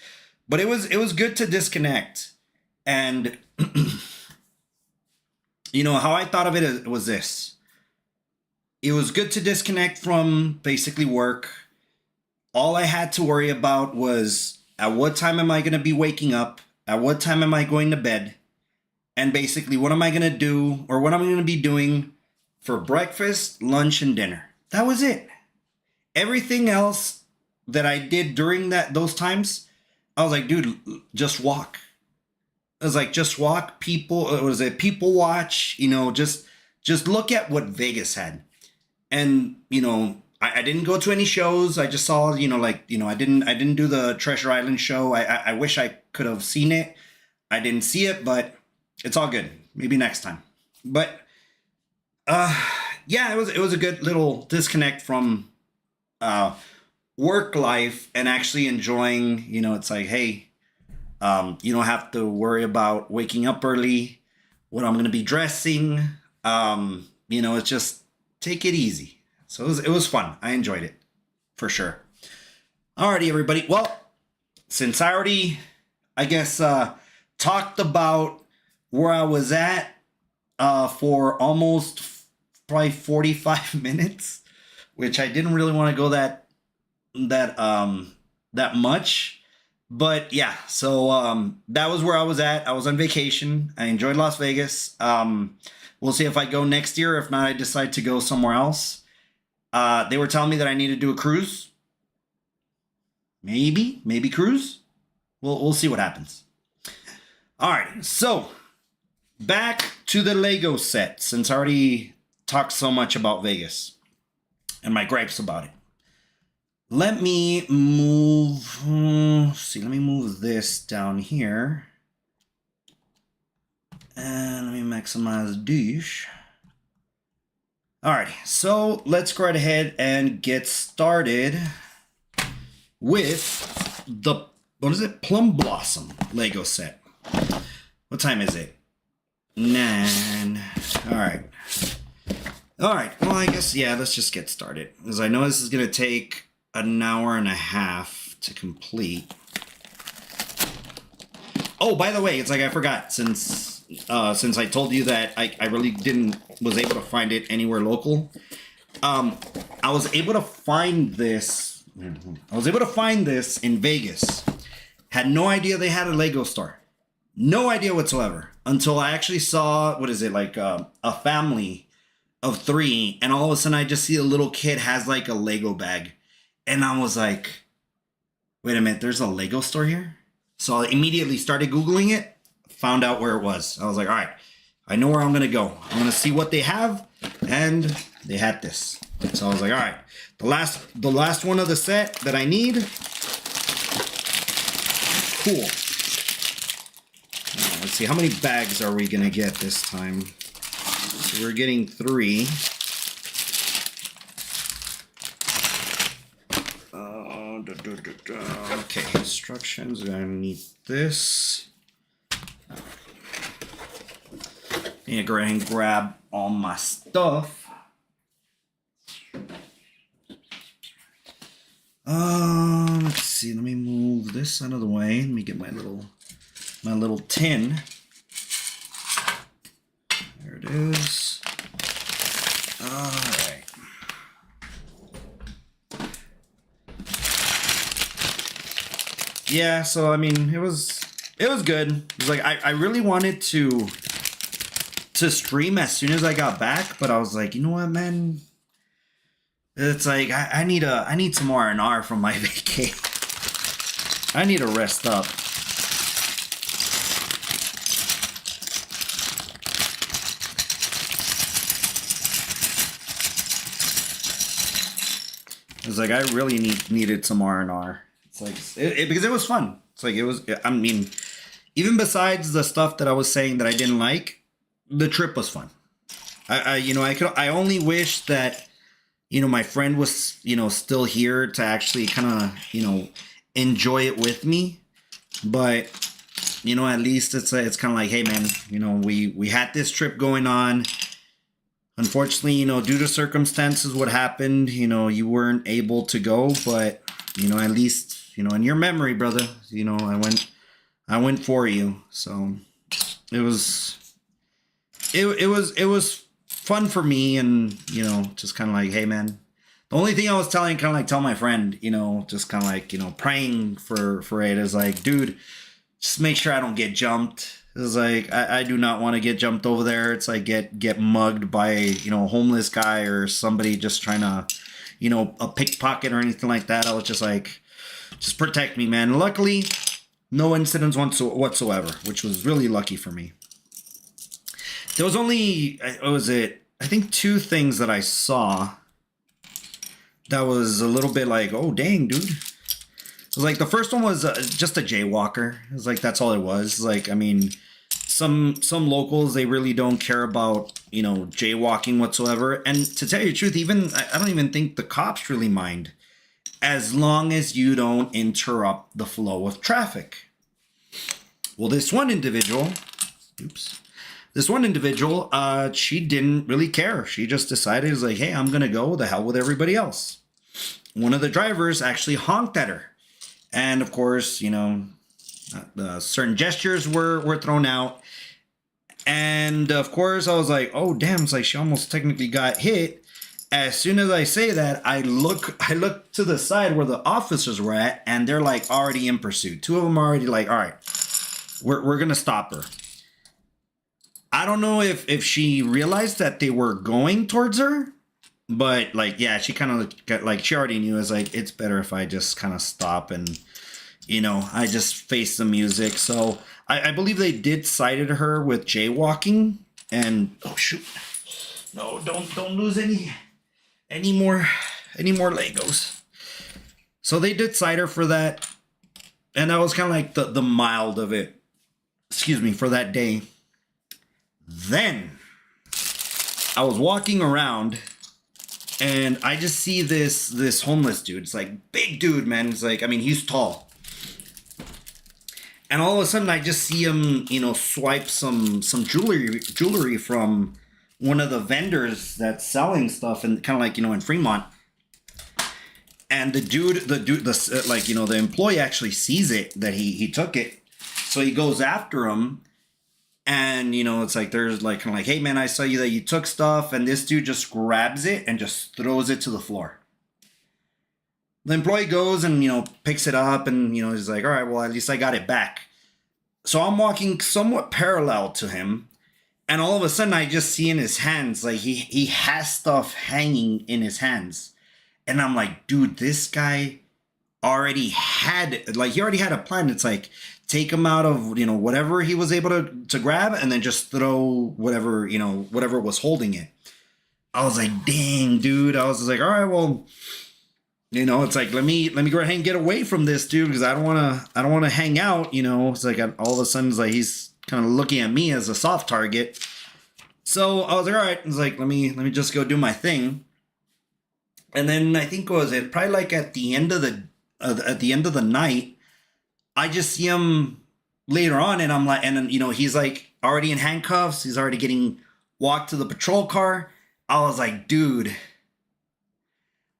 But it was good to disconnect. And, how I thought of it was this. It was good to disconnect from basically work. All I had to worry about was at what time am I going to be waking up? At what time am I going to bed? And basically, what am I going to do, or what I'm going to be doing for breakfast, lunch, and dinner? That was it. Everything else that I did during those times, I was like, dude, just walk. I was like, just walk. People, what was it? People watch. You know, just look at what Vegas had. And you know, I didn't go to any shows. I just saw, you know, like, you know, I didn't do the Treasure Island show. I wish I could have seen it. I didn't see it, but it's all good. Maybe next time. But yeah, it was a good little disconnect from work life and actually enjoying, you know, it's like, hey, you don't have to worry about waking up early, what I'm going to be dressing. You know, it's just take it easy. So it was fun. I enjoyed it for sure. Alrighty, everybody. Well, since I already, I guess, talked about where I was at for almost probably 45 minutes, which I didn't really want to go that much. But yeah, so that was where I was at. I was on vacation. I enjoyed Las Vegas. We'll see if I go next year. If not, I decide to go somewhere else. They were telling me that I need to do a cruise. Maybe cruise. We'll see what happens. All right, so back to the Lego set, since I already talked so much about Vegas and my gripes about it. Let me move, let me move this down here. And let me maximize dish. Alrighty, so let's go right ahead and get started with the, what is it? Plum Blossom Lego set. What time is it? 9. Alright. Alright, well, I guess, yeah, let's just get started. Because I know this is going to take an hour and a half to complete. Oh, by the way, it's like I forgot, since I told you that I really was able to find it anywhere local. I was able to find this. I was able to find this in Vegas. Had no idea they had a Lego store. No idea whatsoever. Until I actually saw, what is it, like a family of 3. And all of a sudden I just see a little kid has like a Lego bag. And I was like, wait a minute, there's a Lego store here? So I immediately started Googling it. Found out where it was. I was like, all right, I know where I'm going to go. I'm going to see what they have. And they had this. So I was like, all right, the last one of the set that I need. Cool. Let's see, how many bags are we going to get this time? So we're getting 3. Okay, instructions. I need this. Need to go ahead and grab all my stuff. Let's see. Let me move this out of the way. Let me get my little tin. There it is. All right. Yeah. So I mean, it was good. It was like I really wanted to stream as soon as I got back, but I was like, you know what, man? It's like I need some R&R from my vacay. I need to rest up. It's like I really needed some R&R. It's like because it was fun. It's like it was. I mean, even besides the stuff that I was saying that I didn't like, the trip was fun. I only wish that, you know, my friend was, you know, still here to actually kind of, you know, enjoy it with me. But, you know, at least it's kind of like, hey man, you know, we had this trip going on. Unfortunately, you know, due to circumstances, what happened, you know, you weren't able to go, but, you know, at least, you know, in your memory, brother, you know, I went for you. So it was fun for me, and, you know, just kind of like, hey man, the only thing I was tell my friend, you know, just kind of like, you know, praying for it is like, dude, just make sure I don't get jumped. It's like, I do not want to get jumped over there. It's like get mugged by, you know, a homeless guy or somebody just trying to, you know, a pickpocket or anything like that. I was just like, just protect me, man. Luckily, No incidents whatsoever, which was really lucky for me. There was only, what was it? I think 2 things that I saw that was a little bit like, oh, dang, dude. It was like the first one was just a jaywalker. It was like, that's all it was. Like, I mean, some locals, they really don't care about, you know, jaywalking whatsoever. And to tell you the truth, even I don't even think the cops really mind, as long as you don't interrupt the flow of traffic. Well, this one individual, she didn't really care. She just decided, was like, hey, I'm gonna go the hell with everybody else. One of the drivers actually honked at her, and of course, you know, certain gestures were thrown out. And of course, I was like, oh damn, it's like she almost technically got hit. As soon as I say that, I look to the side where the officers were at, and they're like already in pursuit. 2 of them are already like, all right, we're gonna stop her. I don't know if she realized that they were going towards her, but like, yeah, she kind of got, like, she already knew. It's like, it's better if I just kind of stop and, you know, I just face the music. So I believe they did cited her with jaywalking. And oh shoot, no, don't lose any more Legos. So they did cite her for that, and that was kind of like the mild of it. Excuse me, for that day. Then I was walking around, and I just see this homeless dude. It's like, big dude, man. It's like, I mean, he's tall. And all of a sudden, I just see him, you know, swipe some jewelry from one of the vendors that's selling stuff, and kind of like, you know, in Fremont. And the like, you know, the employee actually sees it, that he took it, so he goes after him. And, you know, it's like, there's like, kind of like, hey man, I saw you that you took stuff, and this dude just grabs it and just throws it to the floor. The employee goes and, you know, picks it up, and, you know, he's like, all right, well, at least I got it back. So I'm walking somewhat parallel to him, and all of a sudden I just see in his hands, like, he has stuff hanging in his hands. And I'm like, dude, this guy already had a plan. It's like, take him out of, you know, whatever he was able to grab, and then just throw whatever, you know, whatever was holding it. I was like, dang, dude. I was like, all right, well, you know, it's like, let me go ahead and get away from this dude, because I don't want to hang out, you know. It's like, all of a sudden, it's like he's kind of looking at me as a soft target. So I was like, all right. It's like, let me just go do my thing. And then I think, was it probably like at the end of the night, I just see him later on, and I'm like, and then, you know, he's like already in handcuffs. He's already getting walked to the patrol car. I was like, dude,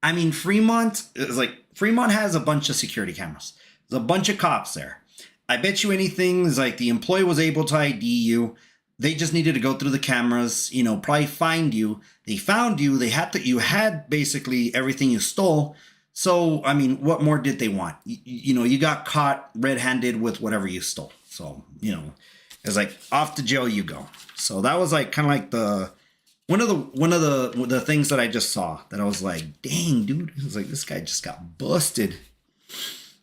I mean, Fremont has a bunch of security cameras. There's a bunch of cops there. I bet you anything is like, the employee was able to ID you. They just needed to go through the cameras, you know, probably find you. They found you. You had basically everything you stole. So, I mean, what more did they want? You know, you got caught red-handed with whatever you stole. So, you know, it's like, off to jail you go. So that was like kind of like one of the things that I just saw, that I was like, dang, dude. It was like, this guy just got busted.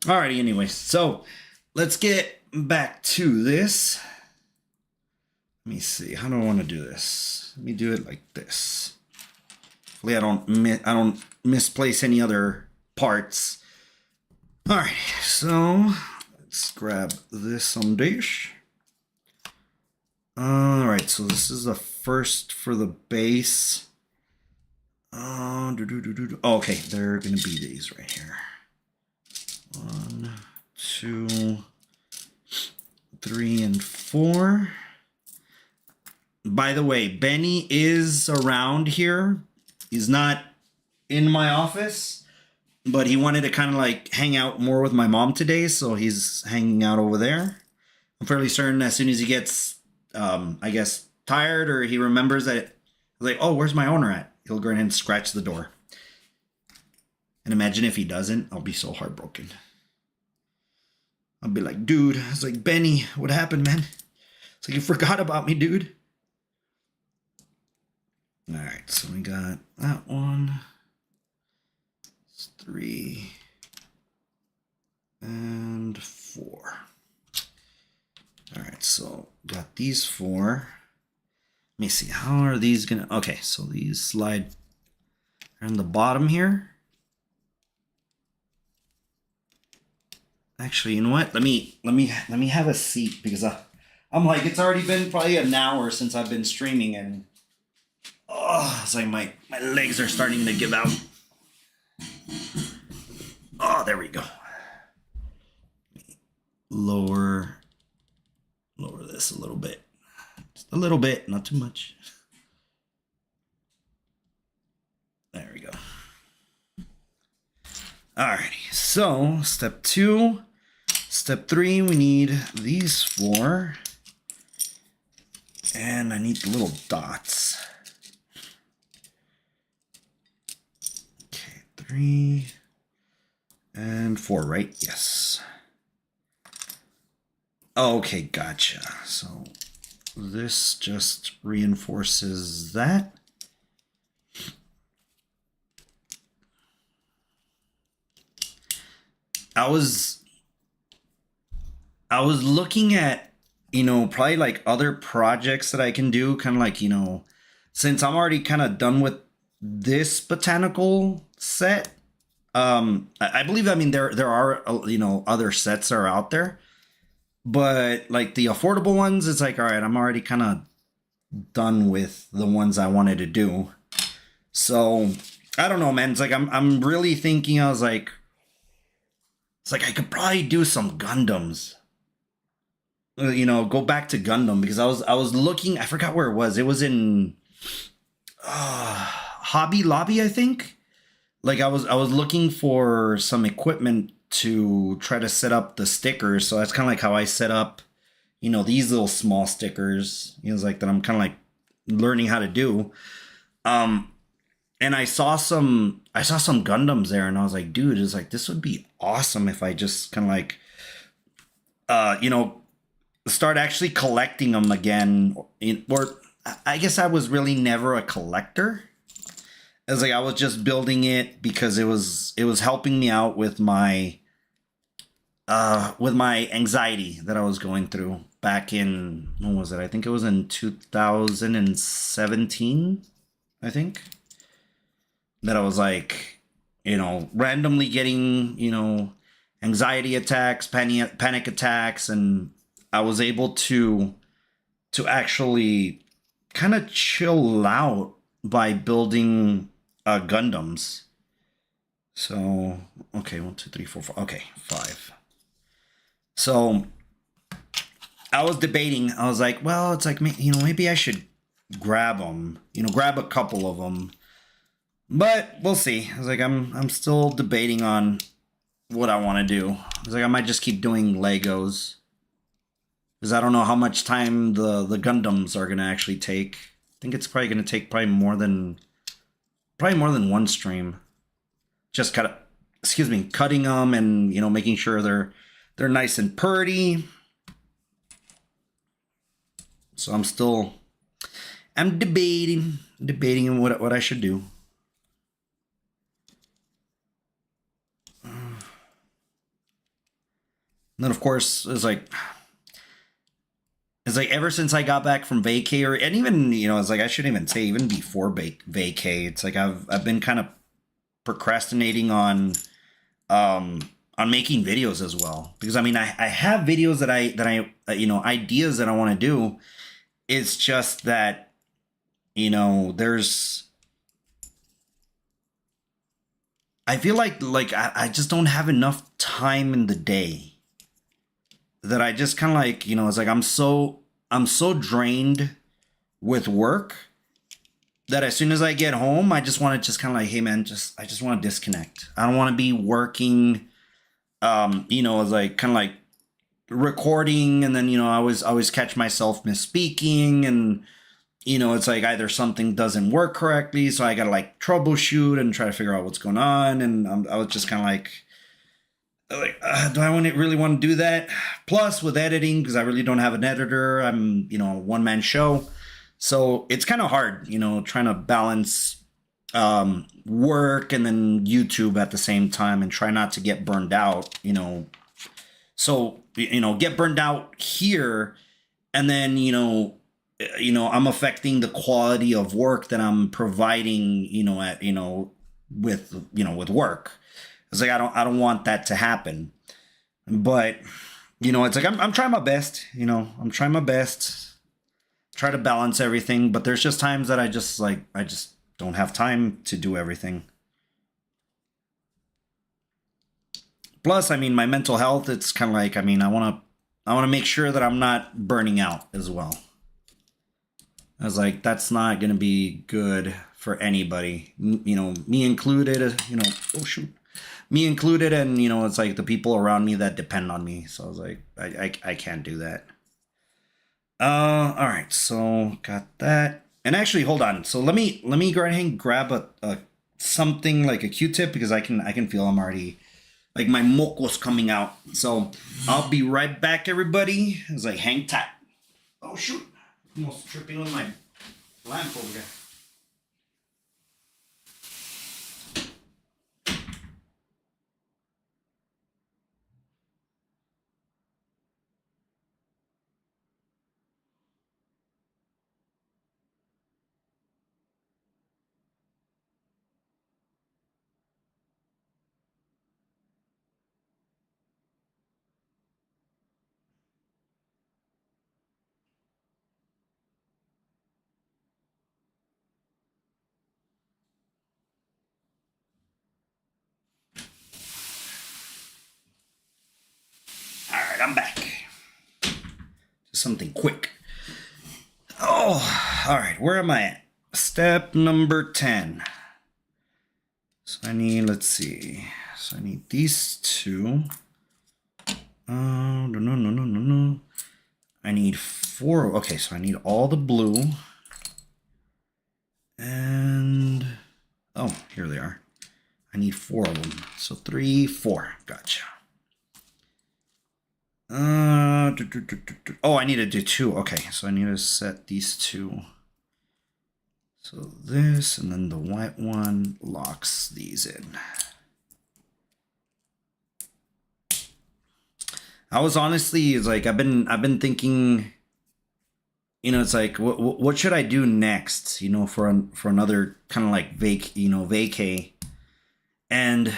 Alrighty, anyway. So let's get back to this. Let me see. How do I want to do this? Let me do it like this. Hopefully I don't misplace any other parts. All right, so let's grab this on dish. All right, so this is the first for the base. Okay, they're gonna be these right here. 1, 2, 3, and 4. By the way, Benny is around here. He's not in my office, but he wanted to kind of like hang out more with my mom today, so he's hanging out over there. I'm fairly certain as soon as he gets, I guess, tired, or he remembers that, like, oh, where's my owner at? He'll go ahead and scratch the door. And imagine if he doesn't, I'll be so heartbroken. I'll be like, dude, it's like, Benny, what happened, man? It's like, you forgot about me, dude. All right, so we got that one. It's 3 and 4. so got these 4. Let me see, how are these gonna, okay, so these slide on the bottom here. Actually, you know what? Let me have a seat, because I'm like, it's already been probably an hour since I've been streaming, and it's like my legs are starting to give out. Oh, there we go. Lower this a little bit. Just a little bit, not too much. There we go. Alrighty, so step 2. Step 3, we need these 4. And I need the little dots. Okay, 3 and 4, right? Yes. Okay, gotcha. So this just reinforces that. I was looking at, probably like other projects that I can do, kind of like, since I'm already kind of done with this botanical set. I believe, I mean, there are, other sets that are out there, but like the affordable ones, it's like, all right, I'm already kind of done with the ones I wanted to do. So I don't know, man. It's like, I'm really thinking, I was like, it's like I could probably do some Gundams. Go back to Gundam, because I was looking, I forgot where it was. It was in Hobby Lobby, I think. Like I was looking for some equipment to try to set up the stickers. So that's kind of like how I set up, these little small stickers. It's like that I'm kind of like learning how to do. And I saw some Gundams there, and I was like, dude, it's like, this would be awesome if I just kind of like, start actually collecting them again. Or I guess I was really never a collector. It was like I was just building it because it was helping me out with my anxiety that I was going through back in, when was it? I think it was in 2017, I think. That I was like, randomly getting, anxiety attacks, panic attacks, and I was able to actually kind of chill out by building Gundams. So, okay, 1, 2, 3, 4, 5. Okay, 5. So I was debating. I was like, well, it's like, maybe I should grab them, grab a couple of them. But we'll see. I was like, I'm still debating on what I want to do. I was like, I might just keep doing Legos, because I don't know how much time the Gundams are gonna actually take. I think it's probably gonna take more than one stream. Just cutting them and making sure they're nice and pretty. So I'm debating what I should do. And then, of course, it's like ever since I got back from vacay, and even, it's like, I shouldn't even say even before vacay, it's like I've been kind of procrastinating on making videos as well. Because I mean, I have videos that I ideas that I want to do. It's just that, I feel like I just don't have enough time in the day. That I just kind of like, it's like I'm so drained with work that as soon as I get home, I just want to just kind of like, hey man, I just want to disconnect. I don't want to be working, it's like kind of like recording, and then, I always catch myself misspeaking, and, it's like either something doesn't work correctly, so I got to like troubleshoot and try to figure out what's going on. And I was just kind of like, do I really want to do that? Plus with editing, because I really don't have an editor, I'm, a one-man show. So it's kind of hard, trying to balance work and then YouTube at the same time, and try not to get burned out, So, get burned out here and then I'm affecting the quality of work that I'm providing, at with with work. It's like I don't want that to happen. But it's like I'm trying my best. I'm trying my best, try to balance everything. But there's just times that I just don't have time to do everything. Plus, I mean, my mental health. It's kind of like, I mean, I want to make sure that I'm not burning out as well. I was like, that's not going to be good for anybody, me included. Oh shoot, me included, and it's like the people around me that depend on me. So I was like, I can't do that. All right, so got that. And actually, hold on. So let me go ahead and grab a something like a Q-tip, because I can feel I'm already, like, my moco's coming out. So I'll be right back, everybody. It's like, hang tight. Oh shoot, almost tripping on my lamp over there. All right, I'm back. Just something quick. Oh, all right. Where am I at? Step number 10. So I need, let's see. So I need these two. Oh, no. I need 4. Okay, so I need all the blue. And, oh, here they are. I need 4 of them. So 3, 4. Gotcha. Oh, I need to do 2. Okay, so I need to set these 2. So this, and then the white one locks these in. I was honestly, it's like, I've been thinking, it's like, what should I do next, for another kind of like vacay. And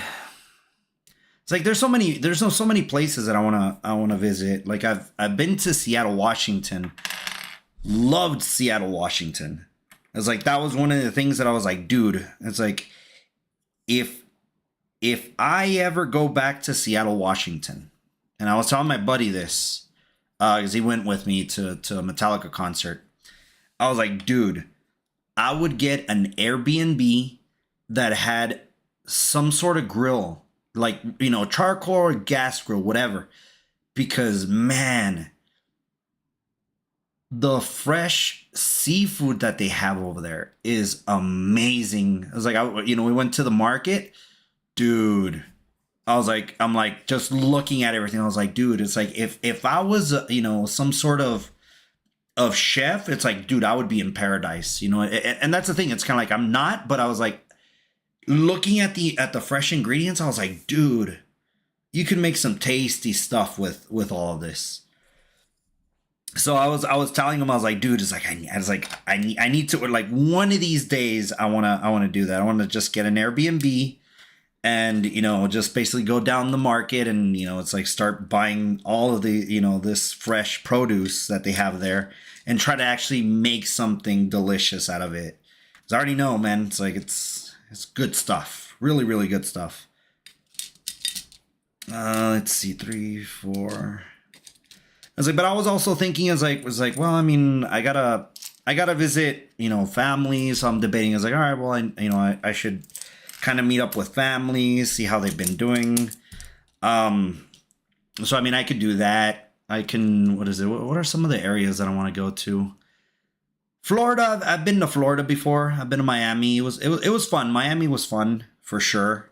it's like, there's so many places that I wanna visit. Like, I've been to Seattle, Washington. Loved Seattle, Washington. It's like, that was one of the things that I was like, dude, it's like, if I ever go back to Seattle, Washington, and I was telling my buddy this, because he went with me to a Metallica concert. I was like, dude, I would get an Airbnb that had some sort of grill, like, charcoal or gas grill, whatever. Because, man, the fresh seafood that they have over there is amazing. I was like, we went to the market, dude. I'm like, just looking at everything. I was like, dude, it's like, if I was, some sort of chef, it's like, dude, I would be in paradise, and that's the thing. It's kind of like, I'm not, but I was like, looking at the fresh ingredients, I was like, dude, you can make some tasty stuff with all of this. So I was telling him, I was like, dude, it's like, I need to, like, one of these days, I wanna do that. I want to just get an Airbnb, and just basically go down the market, and it's like, start buying all of the this fresh produce that they have there, and try to actually make something delicious out of it. Because I already know, man, it's like, it's good stuff, really, really good stuff. Let's see, 3, 4. I was like, but I was also thinking, was like, well, I mean, I gotta visit, families. So I'm debating. I was like, all right, well, I should kind of meet up with families, see how they've been doing. So I mean, I could do that. I can. What is it? What are some of the areas that I want to go to? Florida. I've been to Florida before. I've been to Miami. It was fun. Miami was fun for sure.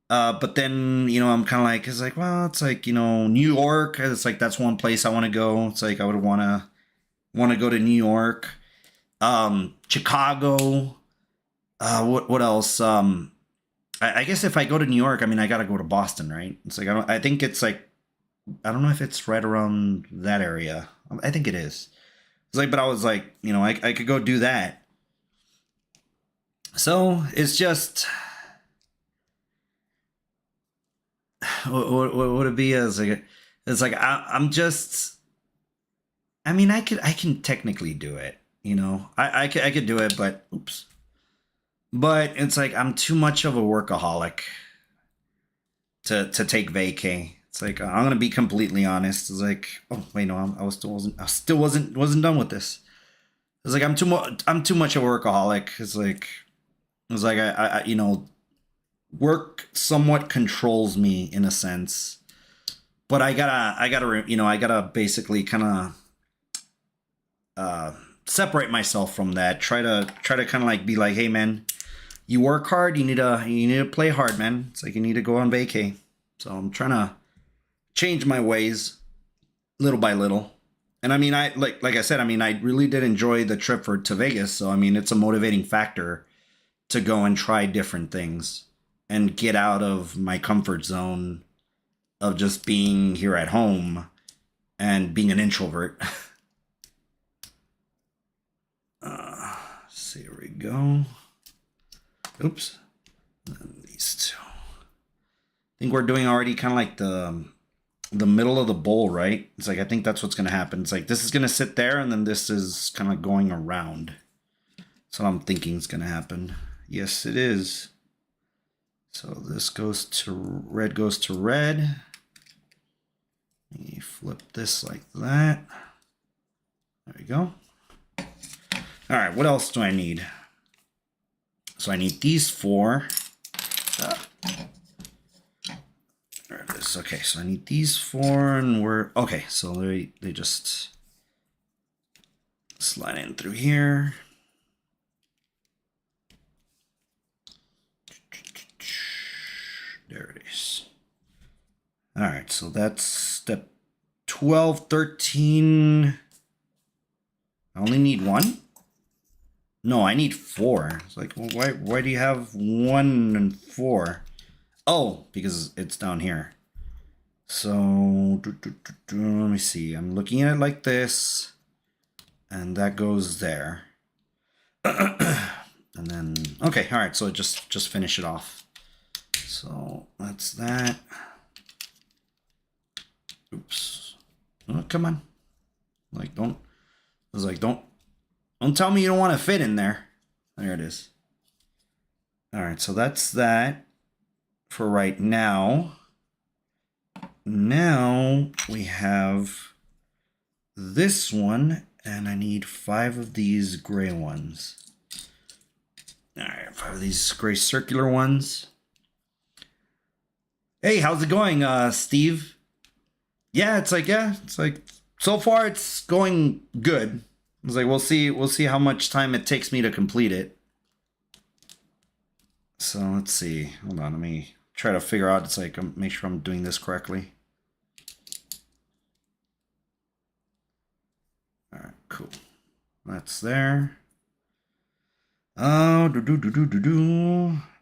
But then, I'm kind of like, it's like, well, it's like, New York. It's like, that's one place I want to go. It's like, I would want to go to New York, Chicago. What else? I guess if I go to New York, I mean, I gotta go to Boston, right? It's like, I think it's like, I don't know if it's right around that area. I think it is. It's like, but I was like, you know, I could go do that. So it's just, what would it be as like, it's like I'm just, I mean, I can technically do it, you know, I could do it, but oops. But it's like I'm too much of a workaholic to take vacay. It's like I'm gonna be completely honest. It's like, oh wait, no, I still wasn't done with this. It's like I'm too much of a workaholic. It's like you know, work somewhat controls me in a sense, but you know, I gotta basically kind of separate myself from that. Try to kind of like be like, hey man, you work hard, you need to play hard, man. It's like you need to go on vacay. So I'm trying to change my ways little by little. And I mean, I like I said, I mean, I really did enjoy the trip to Vegas. So I mean, it's a motivating factor to go and try different things and get out of my comfort zone of just being here at home and being an introvert. So here we go. Oops. And these two. I think we're doing already kind of like the middle of the bowl, right? It's like, I think that's what's going to happen. It's like this is going to sit there and then this is kind of going around. That's what I'm thinking is going to happen. Yes, it is. So this goes to red, goes to red. You flip this like that. There we go. All right, what else do I need? So I need these 4. There it is. Okay, so I need these 4, and we're okay. So they just slide in through here. There it is. All right, so that's step 12, 13. I only need 1. No, I need 4. It's like, well, why do you have 1 and 4? Oh, because it's down here. So let me see. I'm looking at it like this, and that goes there. And then okay, all right. So just finish it off. So that's that. Oops. Oh, come on. Like don't. I was like don't tell me you don't want to fit in there. There it is. All right, so that's that for right now. Now we have this one, and I need 5 of these gray ones. All right, 5 of these gray circular ones. Hey, how's it going, Steve? Yeah, it's like so far it's going good. It's like we'll see how much time it takes me to complete it. So let's see. Hold on, let me try to figure out. It's like make sure I'm doing this correctly. All right, cool. That's there. Oh,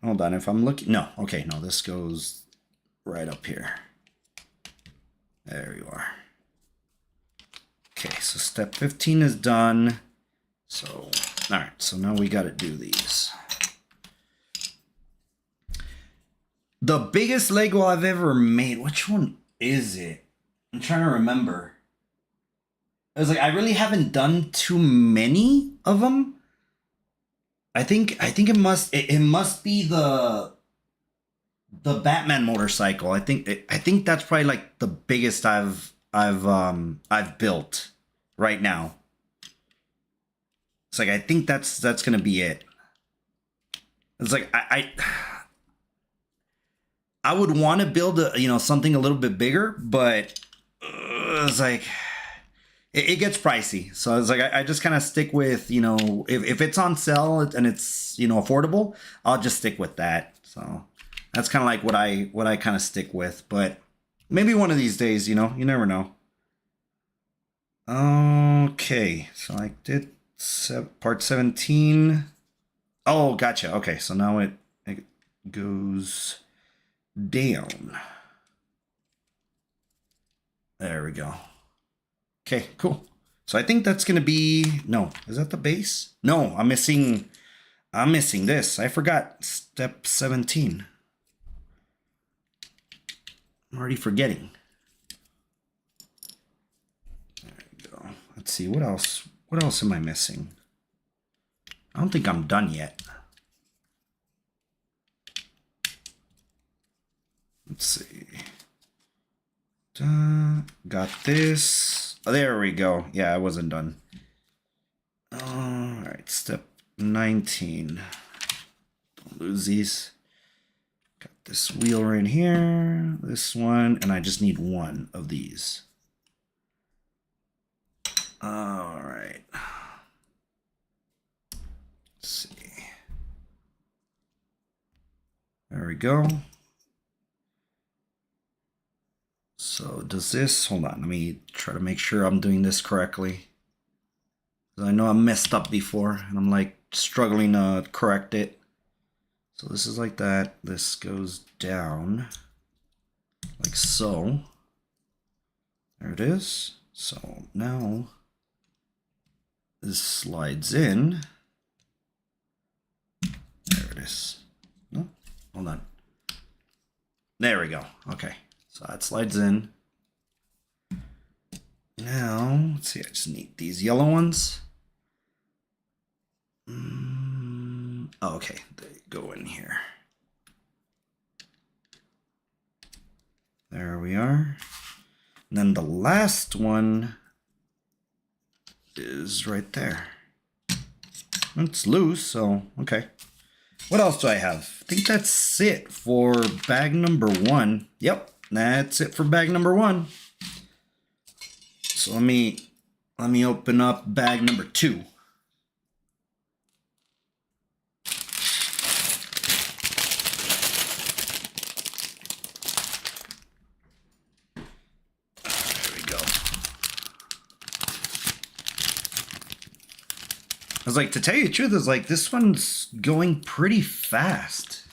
hold on. If I'm looking, no. Okay, no. This goes right up here. There you are. Okay, so step 15 is done. So, all right, so now we got to do these. The biggest Lego I've ever made, which one is it? I'm trying to remember. I was like, I really haven't done too many of them. I think it must be the Batman motorcycle. I think that's probably like the biggest I've built right now. It's like I think that's gonna be it. It's like I would want to build something a little bit bigger, but it's like it gets pricey. So it's like I just kind of stick with if it's on sale and it's affordable, I'll just stick with that. So that's kind of like what I kind of stick with. But maybe one of these days, you never know. Okay, so I did part 17. Oh, gotcha. Okay, so now it goes down. There we go. Okay, cool. So I think that's gonna be, no, is that the base? No, I'm missing this. I forgot step 17. I'm already forgetting. There we go. Let's see, what else? What else am I missing? I don't think I'm done yet. Let's see. Got this. Oh, there we go. Yeah, I wasn't done. All right, step 19. Don't lose these. Got this wheel right here, this one, and I just need one of these. All right. Let's see. There we go. So does this, hold on, let me try to make sure I'm doing this correctly. I know I messed up before and I'm like struggling to correct it. So this is like that. This goes down like so. There it is. So now this slides in. There it is. No, hold on. There we go. Okay. So that slides in. Now, let's see, I just need these yellow ones. Oh, okay, they go in here. There we are. And then the last one is right there. It's loose, so okay. What else do I have? I think that's it for bag number 1. Yep, that's it for bag number 1. So let me open up bag number 2. There we go. I was like, to tell you the truth, is like this one's going pretty fast.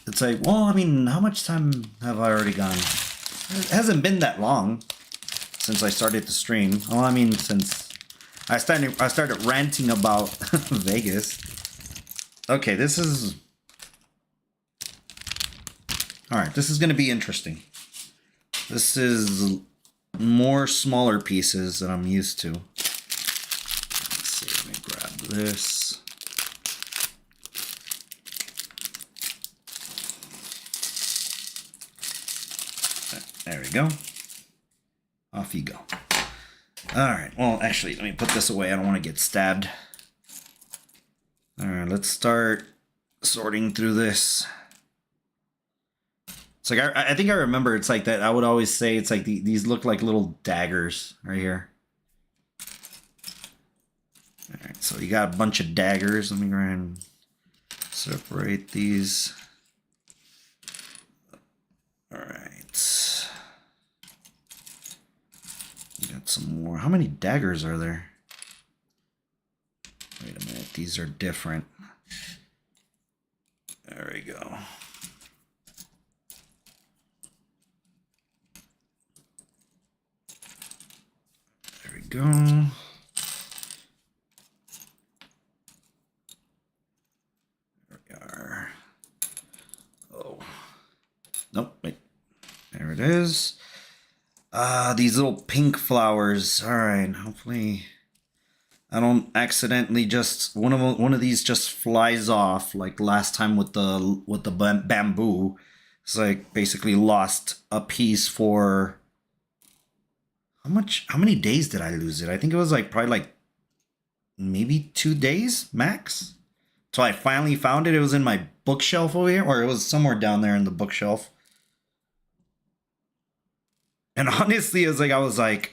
It's like, well, I mean, how much time have I already gone? It hasn't been that long since I started the stream. Well, I mean, since I started ranting about Vegas. Okay, this is... Alright, this is going to be interesting. This is more smaller pieces than I'm used to. Let's see, let me grab this. There we go. Off you go. Alright, well, actually, let me put this away. I don't want to get stabbed. Alright, let's start sorting through this. It's like, I think I remember, it's like that, I would always say, it's like, these look like little daggers right here. Alright, so you got a bunch of daggers. Let me go ahead and separate these. Alright. Got some more. How many daggers are there? Wait a minute. These are different. There we go. There we go. There we are. Oh. Nope. Wait. There it is. These little pink flowers. All right, hopefully I don't accidentally just one of these just flies off like last time with the bamboo. It's like basically lost a piece for how many days did I lose it? I think it was like probably like maybe 2 days max. So I finally found it. It was in my bookshelf over here, or it was somewhere down there in the bookshelf. And honestly, I was like,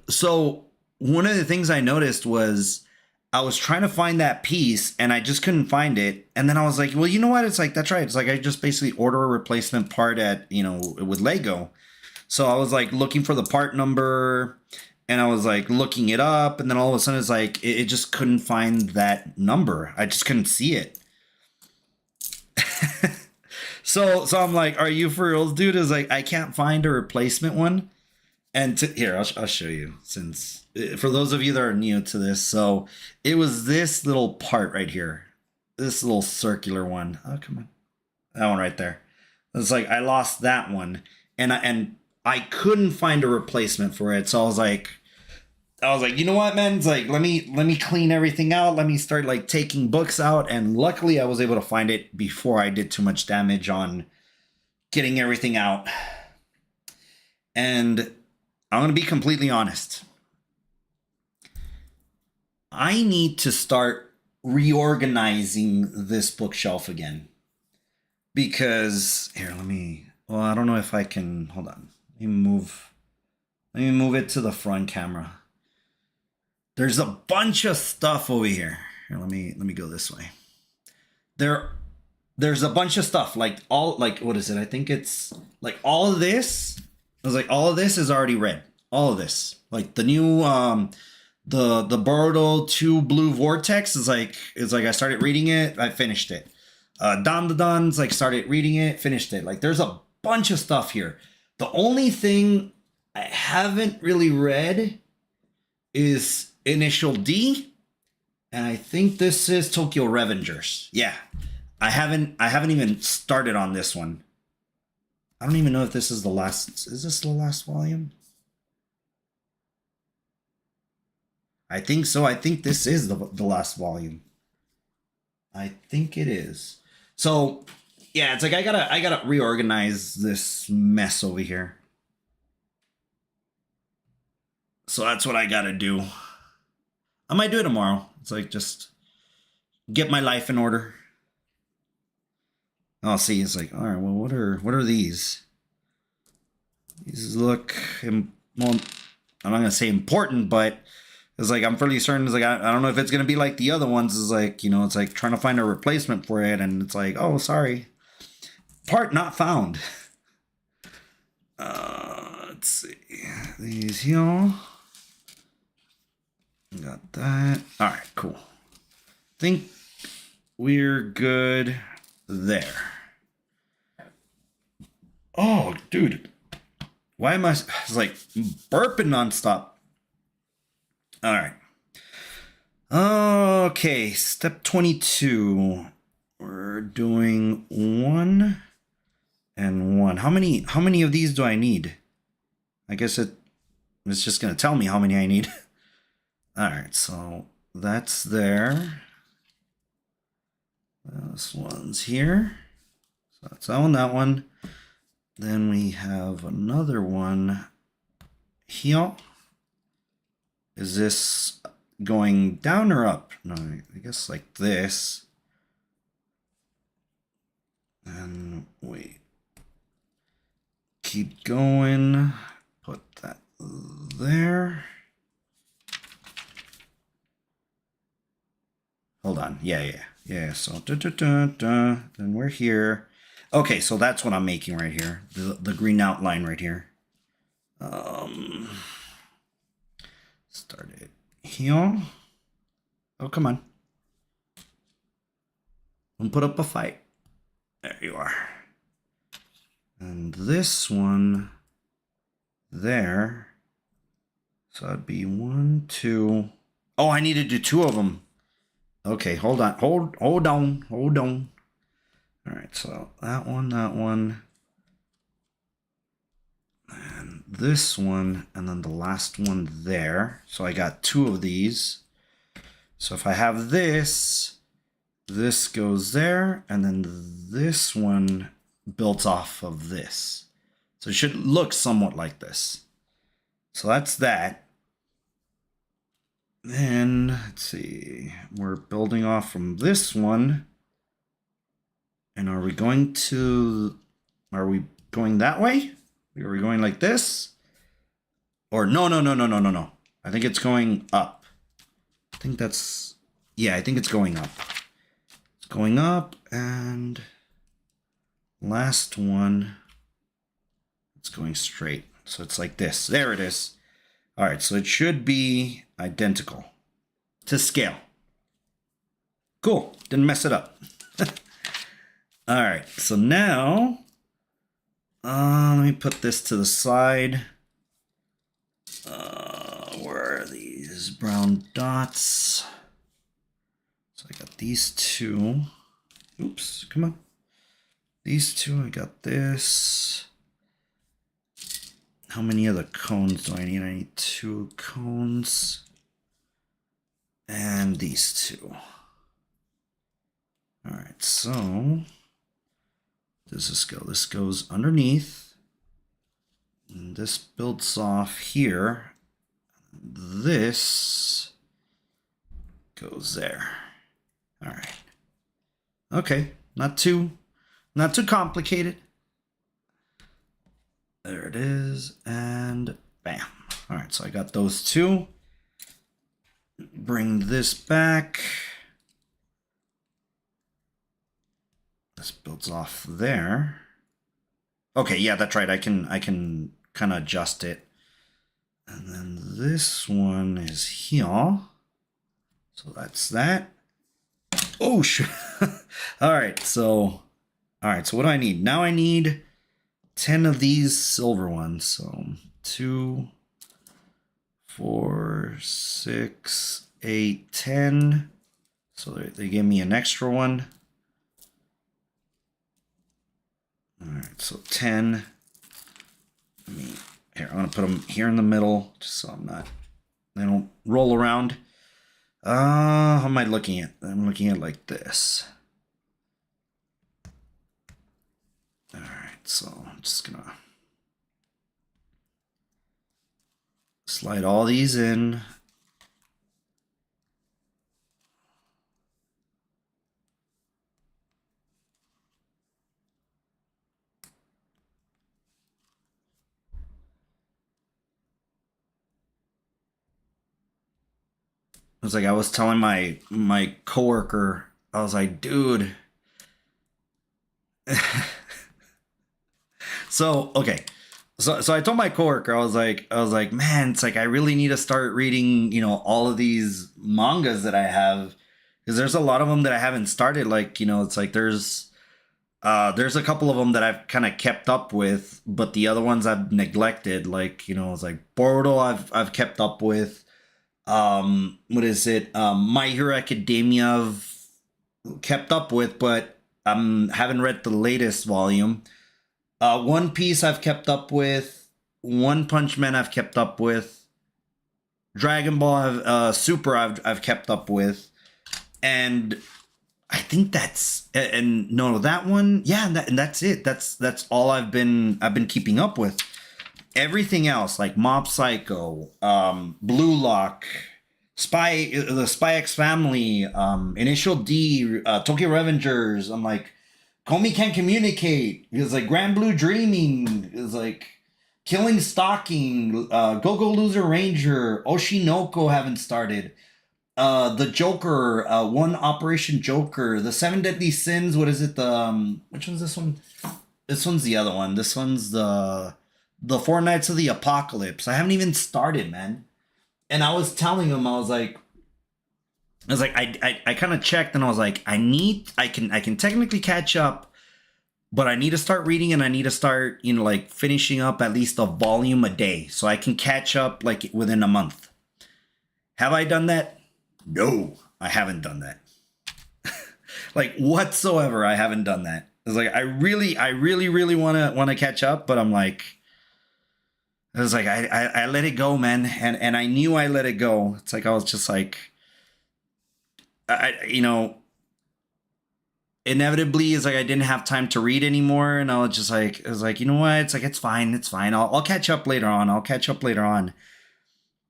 so one of the things I noticed was I was trying to find that piece and I just couldn't find it. And then I was like, well, you know what? It's like, that's right. It's like, I just basically order a replacement part at, with Lego. So I was like looking for the part number and I was like looking it up. And then all of a sudden it's like, it just couldn't find that number. I just couldn't see it. So I'm like, are you for real, dude? Is like, I can't find a replacement one. And here, I'll show you, since for those of you that are new to this. So it was this little part right here, this little circular one. Oh, come on, that one right there. It's like I lost that one, and I couldn't find a replacement for it. So I was like, you know what, man? It's like let me clean everything out. Let me start like taking books out, and luckily I was able to find it before I did too much damage on getting everything out. And I'm going to be completely honest. I need to start reorganizing this bookshelf again. Because here, well, I don't know if I can, hold on. Let me move it to the front camera. There's a bunch of stuff over here. Here, let me go this way. There's a bunch of stuff, like what is it? I think it's like all of this. I was like, all of this is already read. All of this, like the new the Boruto 2 Blue Vortex is like I started reading it, I finished it. Dan's like started reading it, finished it. Like there's a bunch of stuff here. The only thing I haven't really read is Initial D, and I think this is Tokyo Revengers. Yeah, I haven't even started on this one. I don't even know if this is the last. Is this the last volume? I think so. I think this is the last volume. I think it is. So yeah, it's like I gotta reorganize this mess over here. So that's what I gotta do. I might do it tomorrow. It's like just get my life in order. I'll see. It's like, all right, well, what are these? These look, well, I'm not gonna say important, but it's like I'm fairly certain. It's like I don't know if it's gonna be like the other ones. It's like, you know, it's like trying to find a replacement for it, and it's like, oh, sorry, part not found. Let's see these here. Got that. All right, cool. Think we're good there. Oh, dude. Why am I it's like burping nonstop? All right. Okay, step 22. We're doing 1 and 1. How many of these do I need? I guess it's just going to tell me how many I need. All right, so that's there. This one's here. So that's that one. Then we have another one here. Is this going down or up? No, I guess like this. And wait. Keep going. Put that there. Hold on. Yeah. So then we're here. Okay, so that's what I'm making right here. The green outline right here. Start it here. Oh, come on. Don't put up a fight. There you are. And this one there. So that'd be 1, 2. Oh, I need to do 2 of them. Okay, hold on. Hold on. All right, so that one, and this one, and then the last one there. So I got 2 of these. So if I have this goes there, and then this one built off of this. So it should look somewhat like this. So that's that. Then, let's see, we're building off from this one. And are we going that way? Are we going like this? Or no. I think it's going up. I think it's going up. It's going up, and last one, it's going straight. So it's like this. There it is. All right, so it should be identical to scale. Cool, didn't mess it up. All right, so now, let me put this to the side. Where are these brown dots? So I got these two. Oops, come on. These two, I got this. How many other cones do I need? I need 2 cones. And these 2. Alright, so does this go? This goes underneath. And this builds off here. This goes there. Alright. Okay, not too complicated. There it is, and bam. All right, so I got those 2. Bring this back. This builds off there. Okay, yeah, that's right. I can kind of adjust it. And then this one is here. So that's that. Oh, shit. All right, so what do I need? Now I need 10 of these silver ones. So 2, 4, 6, 8, 10. So they gave me an extra one. All right, so 10. Here, I'm gonna put them here in the middle, just so they don't roll around. How am I looking at? I'm looking at like this. All right, so I'm just gonna slide all these in. It was like I was telling my coworker, I was like, dude. So okay, so I told my coworker, I was like, man, it's like I really need to start reading, all of these mangas that I have, because there's a lot of them that I haven't started. Like, it's like there's a couple of them that I've kind of kept up with, but the other ones I've neglected. Like, it's like Boruto I've kept up with. What is it? My Hero Academia I've kept up with, but haven't read the latest volume. One Piece I've kept up with. One Punch Man I've kept up with. Dragon Ball Super I've kept up with, and I think that's that one. Yeah, and that's it. That's all I've been keeping up with. Everything else, like Mob Psycho, Blue Lock, the Spy X Family, Initial D, Tokyo Revengers. I'm like, Komi Can't Communicate. It's like Grand Blue Dreaming. It's like Killing Stalking, Go-Go Loser Ranger, Oshinoko haven't started. The Joker, One Operation Joker, The Seven Deadly Sins. What is it? Which one's this one? This one's the other one. This one's the Four Nights of the Apocalypse. I haven't even started, man. And I was telling him, I kind of checked, and I was like, I can technically catch up, but I need to start reading, and I need to start, like finishing up at least a volume a day, so I can catch up like within a month. Have I done that? No, I haven't done that. Like whatsoever, I haven't done that. It's like I really want to catch up, but I'm like, it was like I let it go, man, and I knew I let it go. It's like I was just like, inevitably, it's like I didn't have time to read anymore, and I was just like, it was like, you know what? It's like it's fine. I'll catch up later on.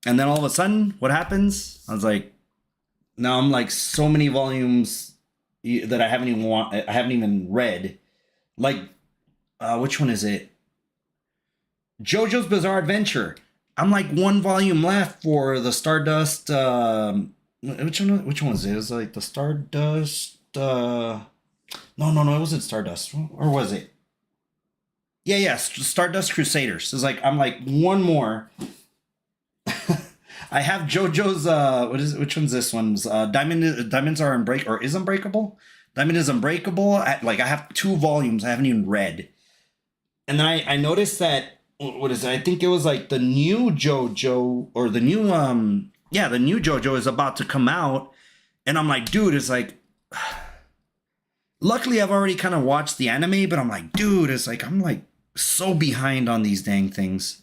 And then all of a sudden, what happens? I was like, now I'm like so many volumes that I haven't even read. Like, which one is it? JoJo's Bizarre Adventure. I'm like one volume left for the Stardust. Which one was it? It was like the Stardust. No, it wasn't Stardust. Or was it? Yeah, Stardust Crusaders. It's like I'm like one more. I have JoJo's. Which one's this one's? Diamonds are unbreakable. Diamond is Unbreakable. I have 2 volumes I haven't even read. And then I noticed that what is it? I think it was like the new JoJo or the new the new JoJo is about to come out, and I'm like, dude, it's like. Luckily, I've already kind of watched the anime, but I'm like, dude, it's like I'm like so behind on these dang things.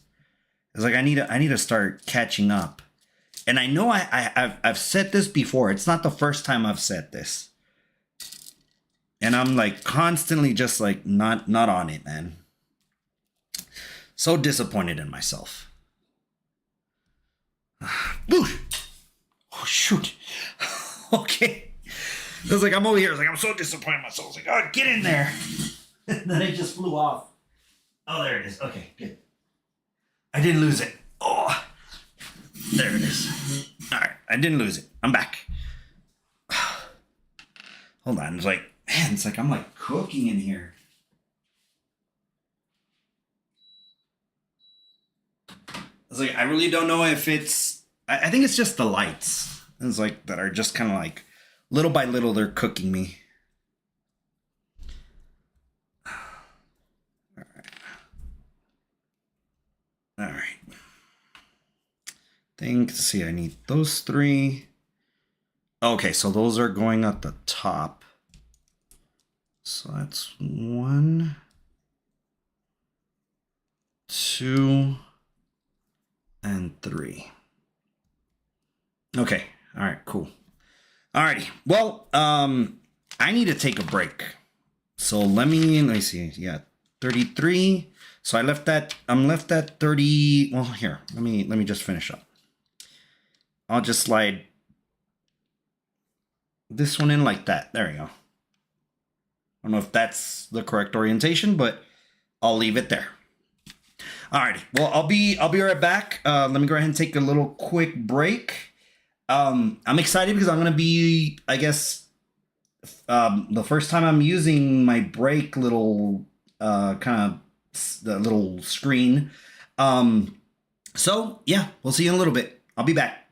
It's like I need to start catching up. And I know I've said this before. It's not the first time I've said this. And I'm like constantly just like not on it, man. So disappointed in myself. Oh shoot. Okay. It was like, I'm over here. I was like, I'm so disappointed in myself. I was like, oh, get in there. And then it just flew off. Oh, there it is. Okay, good. I didn't lose it. Oh, there it is. All right, I didn't lose it. I'm back. Hold on. It's like, man, it's like I'm like cooking in here. I was like, I really don't know if it's, I think it's just the lights. It's like that are just kind of like, little by little, they're cooking me. All right. Let's see, I need those 3. Okay, so those are going at the top. So that's 1, 2, and 3. Okay, all right, cool. Alrighty. Well, I need to take a break. So let me see. Yeah, 33. So I'm left at 30. Well, here, let me just finish up. I'll just slide this one in like that. There we go. I don't know if that's the correct orientation, but I'll leave it there. Alrighty. Well, I'll be right back. Let me go ahead and take a little quick break. I'm excited because I'm going to be, I guess, the first time I'm using my break little, kind of the little screen. So yeah, we'll see you in a little bit. I'll be back.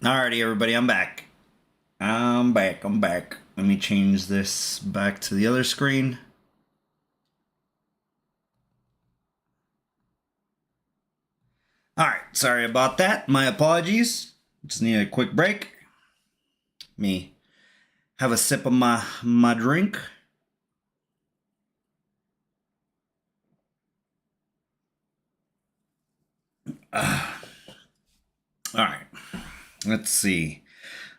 Alrighty, everybody, I'm back. I'm back. Let me change this back to the other screen. Alright, sorry about that. My apologies. Just need a quick break. Me have a sip of my drink. Alright, let's see.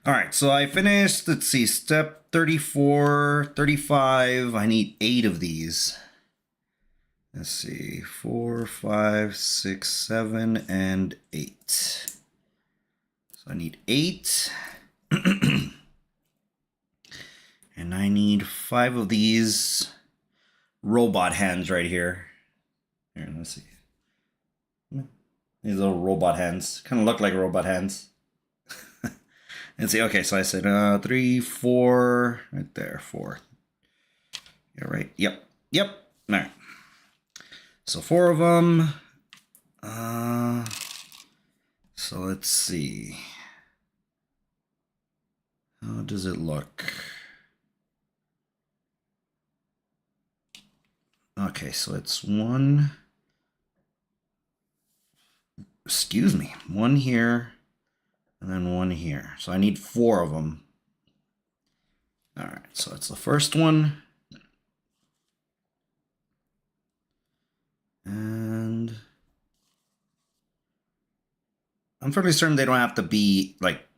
Alright, so I finished, let's see, step 34, 35. I need 8 of these. Let's see, 4, 5, 6, 7, and 8. So I need 8. And I need 5 of these robot hands right here. Here, let's see. These little robot hands. Kind of look like robot hands. And see, okay, so I said 3, 4, right there, 4. Yeah, right. Yep. All right. So 4 of them. So let's see. How does it look? Okay, so it's 1. Excuse me. 1 here. And then 1 here. So I need 4 of them. All right, so it's the first one. And I'm fairly certain they don't have to be like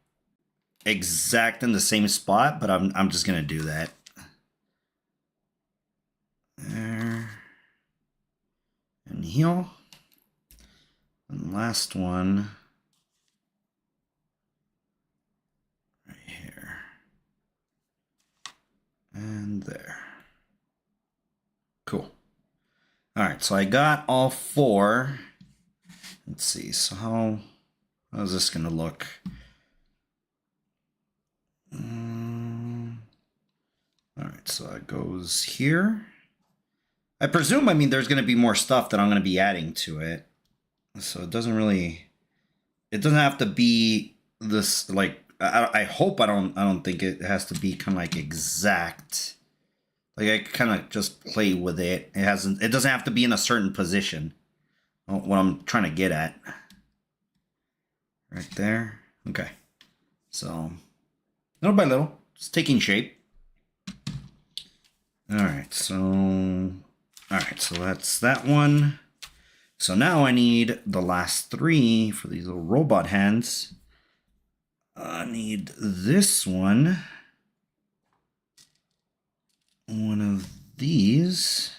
exact in the same spot, but I'm just gonna do that. There. And here. And last one. And there. Cool. All right, so I got all 4. Let's see, so how's this gonna look? All right, so it goes here. I presume, I mean, there's gonna be more stuff that I'm gonna be adding to it. So it doesn't have to be this, like, I hope I don't think it has to be kind of like exact. Like I kind of just play with it. It doesn't have to be in a certain position. What I'm trying to get at. Right there. Okay. So little by little, it's taking shape. All right. So that's that one. So now I need the last 3 for these little robot hands. I need this one. One of these.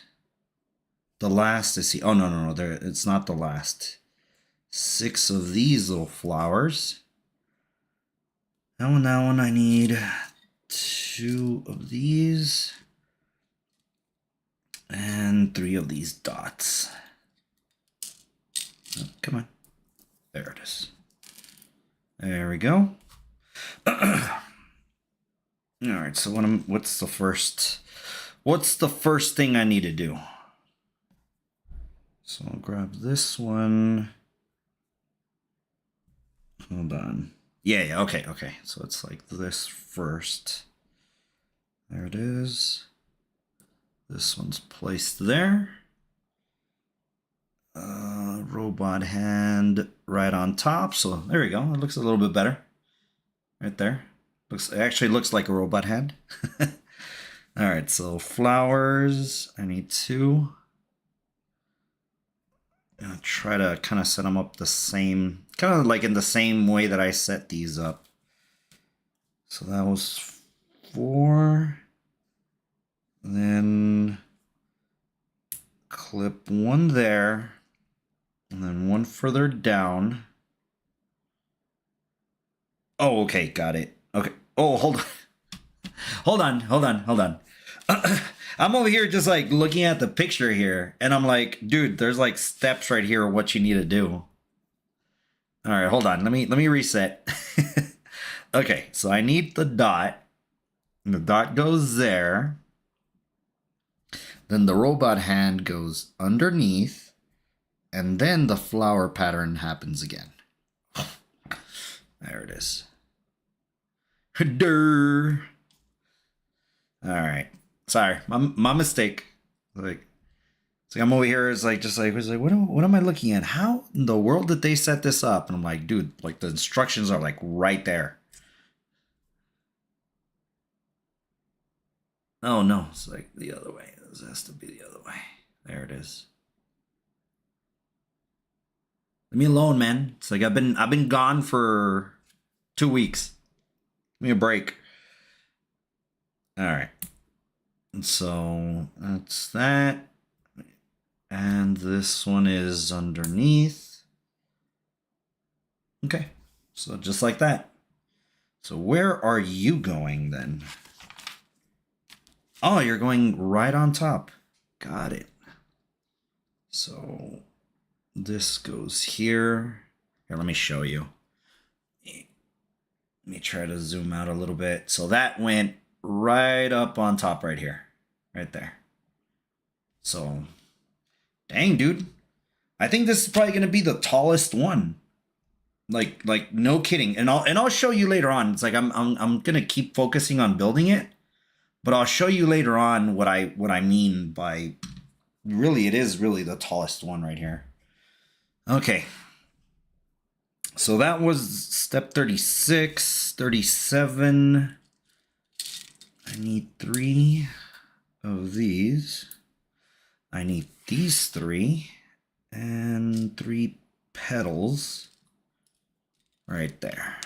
The last is see. Oh no! There, it's not the last. 6 of these little flowers. That one. I need 2 of these. And 3 of these dots. Oh, come on. There it is. There we go. All right, so what's the first thing I need to do? So I'll grab this one. Hold on. Yeah, okay. So it's like this first. There it is. This one's placed there. Robot hand right on top. So there we go. It looks a little bit better. Right there. It actually looks like a robot hand. All right, so flowers. I need 2. I'll try to kind of set them up the same, kind of like in the same way that I set these up. So that was 4. Then clip 1 there, and then 1 further down. Oh, okay, got it. Okay. Oh, hold on. I'm over here just like looking at the picture here, and I'm like, dude, there's like steps right here of what you need to do. All right, hold on. Let me reset. Okay, so I need the dot. And the dot goes there. Then the robot hand goes underneath, and then the flower pattern happens again. There it is. Durr. All right. Sorry, my mistake. Like, it's like I'm over here. It's like just like it's like what am I looking at? How in the world did they set this up? And I'm like, dude, like the instructions are like right there. Oh no, it's like the other way. This has to be the other way. There it is. Leave me alone, man. It's like I've been gone for 2 weeks. Give me a break. All right. And so that's that. And this one is underneath. Okay. So just like that. So where are you going then? Oh, you're going right on top. Got it. So this goes here. Here, let me show you. Let me try to zoom out a little bit. So that went right up on top right here. Right there. So, dang, dude. I think this is probably going to be the tallest one. Like no kidding. And I'll show you later on. It's like I'm going to keep focusing on building it. But I'll show you later on what I mean by really it is really the tallest one right here. Okay. So that was step 36, 37. I need 3 of these. I need these 3 and 3 petals right there.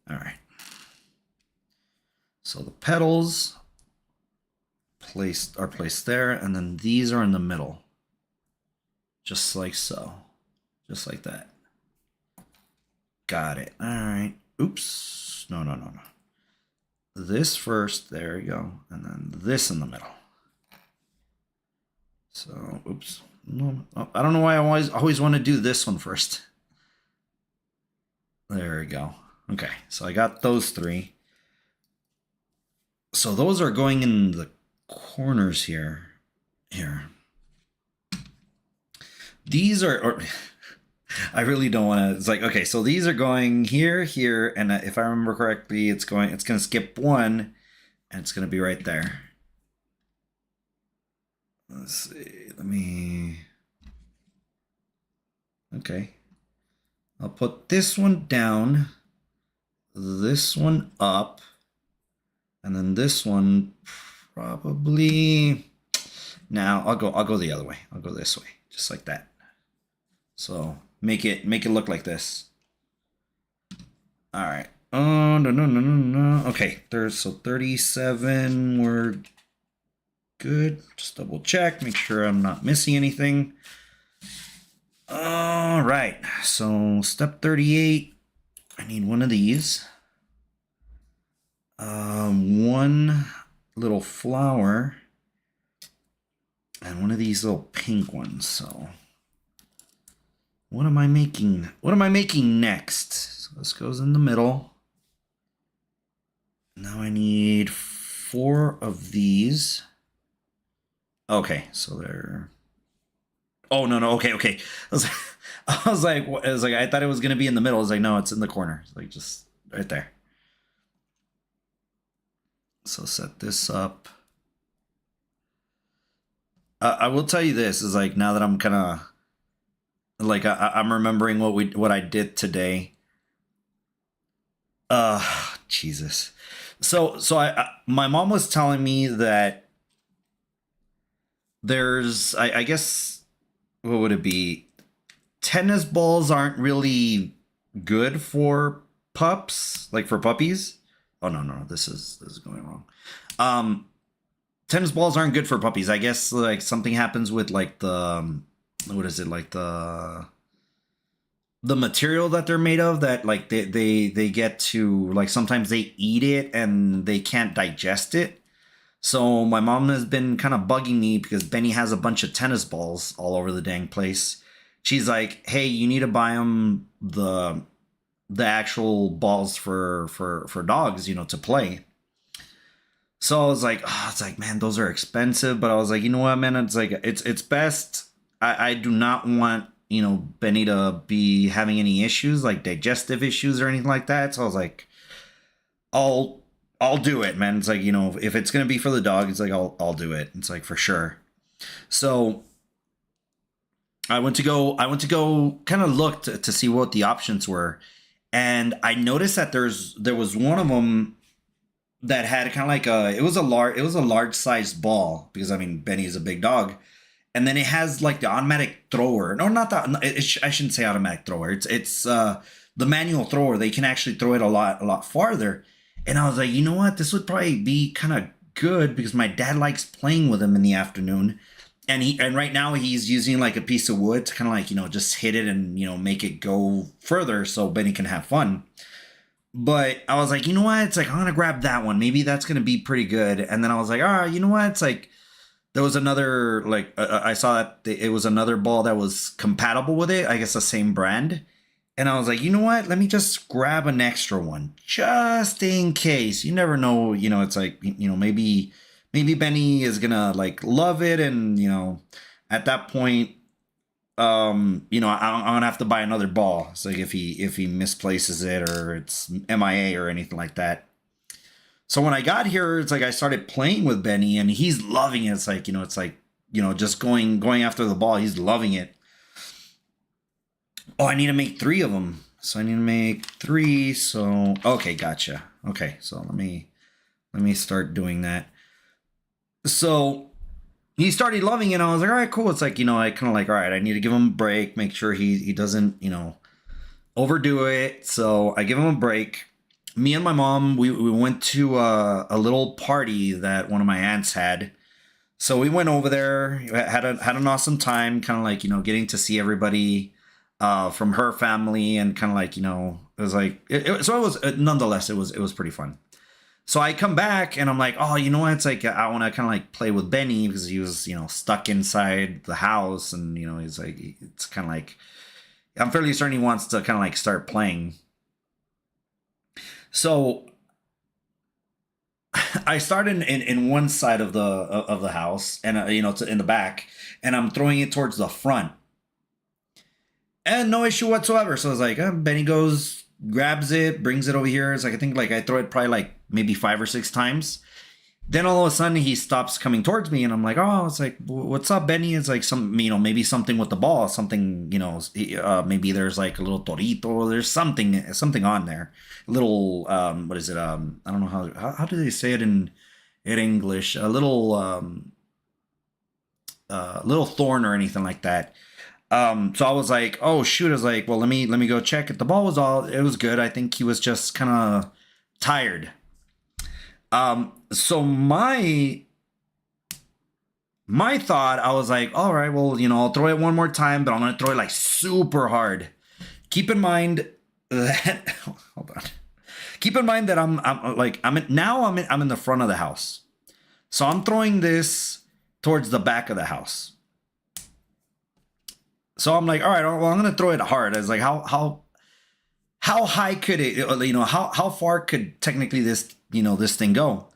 All right. So the petals are placed there, and then these are in the middle. Just like so. Just like that. Got it. All right. Oops. No. This first. There you go. And then this in the middle. So, oops. No, I don't know why I always want to do this one first. There we go. Okay. So I got those 3. So those are going in the corners here. Here. These are I really don't want to. It's like, okay, so these are going here, here, and if I remember correctly, it's going to skip 1, and it's going to be right there. Let's see. Let me. Okay. I'll put this one down, this one up, and then this one probably. Now I'll go the other way. I'll go this way, just like that. So make it look like this. All right. Oh no. Okay, so 37. We're good. Just double check, make sure I'm not missing anything. All right. So step 38. I need one of these. One little flower, and one of these little pink ones. So. What am I making? What am I making next? So this goes in the middle. Now I need 4 of these. Okay, so they're. Oh no! Okay. I was like, I thought it was gonna be in the middle. I was like, no, it's in the corner. It's like just right there. So set this up. I will tell you this is like now that I'm kind of. Like I'm remembering what I did today. Jesus. So my mom was telling me that there's I guess what would it be? Tennis balls aren't really good for pups, like for puppies. Oh no, this is going wrong. Tennis balls aren't good for puppies. I guess like something happens with like the what is it, like the material that they're made of, that like they get to, like sometimes they eat it and they can't digest it. So my mom has been kind of bugging me because Benny has a bunch of tennis balls all over the dang place. She's like, hey, you need to buy them the actual balls for dogs, to play. So I was like, man, those are expensive. But I was like, you know what, man, it's like it's best. I do not want, Benny to be having any issues, like digestive issues or anything like that. So I was like, I'll I'll do it, man. It's like, if it's gonna be for the dog, it's like I'll do it. It's like for sure. So I went to go kind of look to see what the options were, and I noticed that there was one of them that had kind of like a large sized ball, because I mean Benny is a big dog, and then it has like the automatic thrower. No, not that. I shouldn't say automatic thrower. It's the manual thrower. They can actually throw it a lot farther. And I was like, you know what? This would probably be kind of good because my dad likes playing with him in the afternoon, and right now he's using like a piece of wood to kind of like just hit it and make it go further so Benny can have fun. But I was like, you know what? It's like I'm gonna grab that one. Maybe that's gonna be pretty good. And then I was like, you know what? It's like there was another like I saw that it was another ball that was compatible with it. I guess the same brand. And I was like, you know what? Let me just grab an extra one just in case. You never know. It's like maybe Benny is gonna like love it, and at that point, I'm gonna have to buy another ball. So like if he misplaces it or it's MIA or anything like that. So when I got here, it's like I started playing with Benny, and he's loving it. It's like just going after the ball. He's loving it. Oh, I need to make three of them. So I need to make three. So okay, gotcha. Okay, so let me start doing that. So he started loving it. And I was like, all right, cool. It's like I kind of like, all right, I need to give him a break, make sure he doesn't overdo it. So I give him a break. Me and my mom, we went to a little party that one of my aunts had. So we went over there, had an awesome time, kind of like getting to see everybody from her family, and kind of like it was like so it was nonetheless it was pretty fun. So I come back and I'm like, oh, you know what? It's like I want to kind of like play with Benny because he was stuck inside the house, and he's like it's kind of like I'm fairly certain he wants to kind of like start playing. So I started in one side of the house, and in the back, and I'm throwing it towards the front, and no issue whatsoever. So it's like Benny goes, grabs it, brings it over here. It's like I think like I throw it probably like maybe 5 or 6 times. Then all of a sudden he stops coming towards me, and I'm like, oh, it's like, what's up, Benny? It's like maybe something with the ball, something, maybe there's like a little torito, there's something on there, a little, what is it? I don't know how do they say it in English? A little thorn or anything like that. So I was like, oh shoot, I was like, well, let me go check it. The ball it was good. I think he was just kind of tired. So my thought, I was like, all right, well, I'll throw it one more time, but I'm gonna throw it like super hard. Keep in mind that hold on. Keep in mind that I'm in the front of the house, so I'm throwing this towards the back of the house. So I'm like, all right, well, I'm gonna throw it hard. I was like, how high could it, how far could technically this thing go,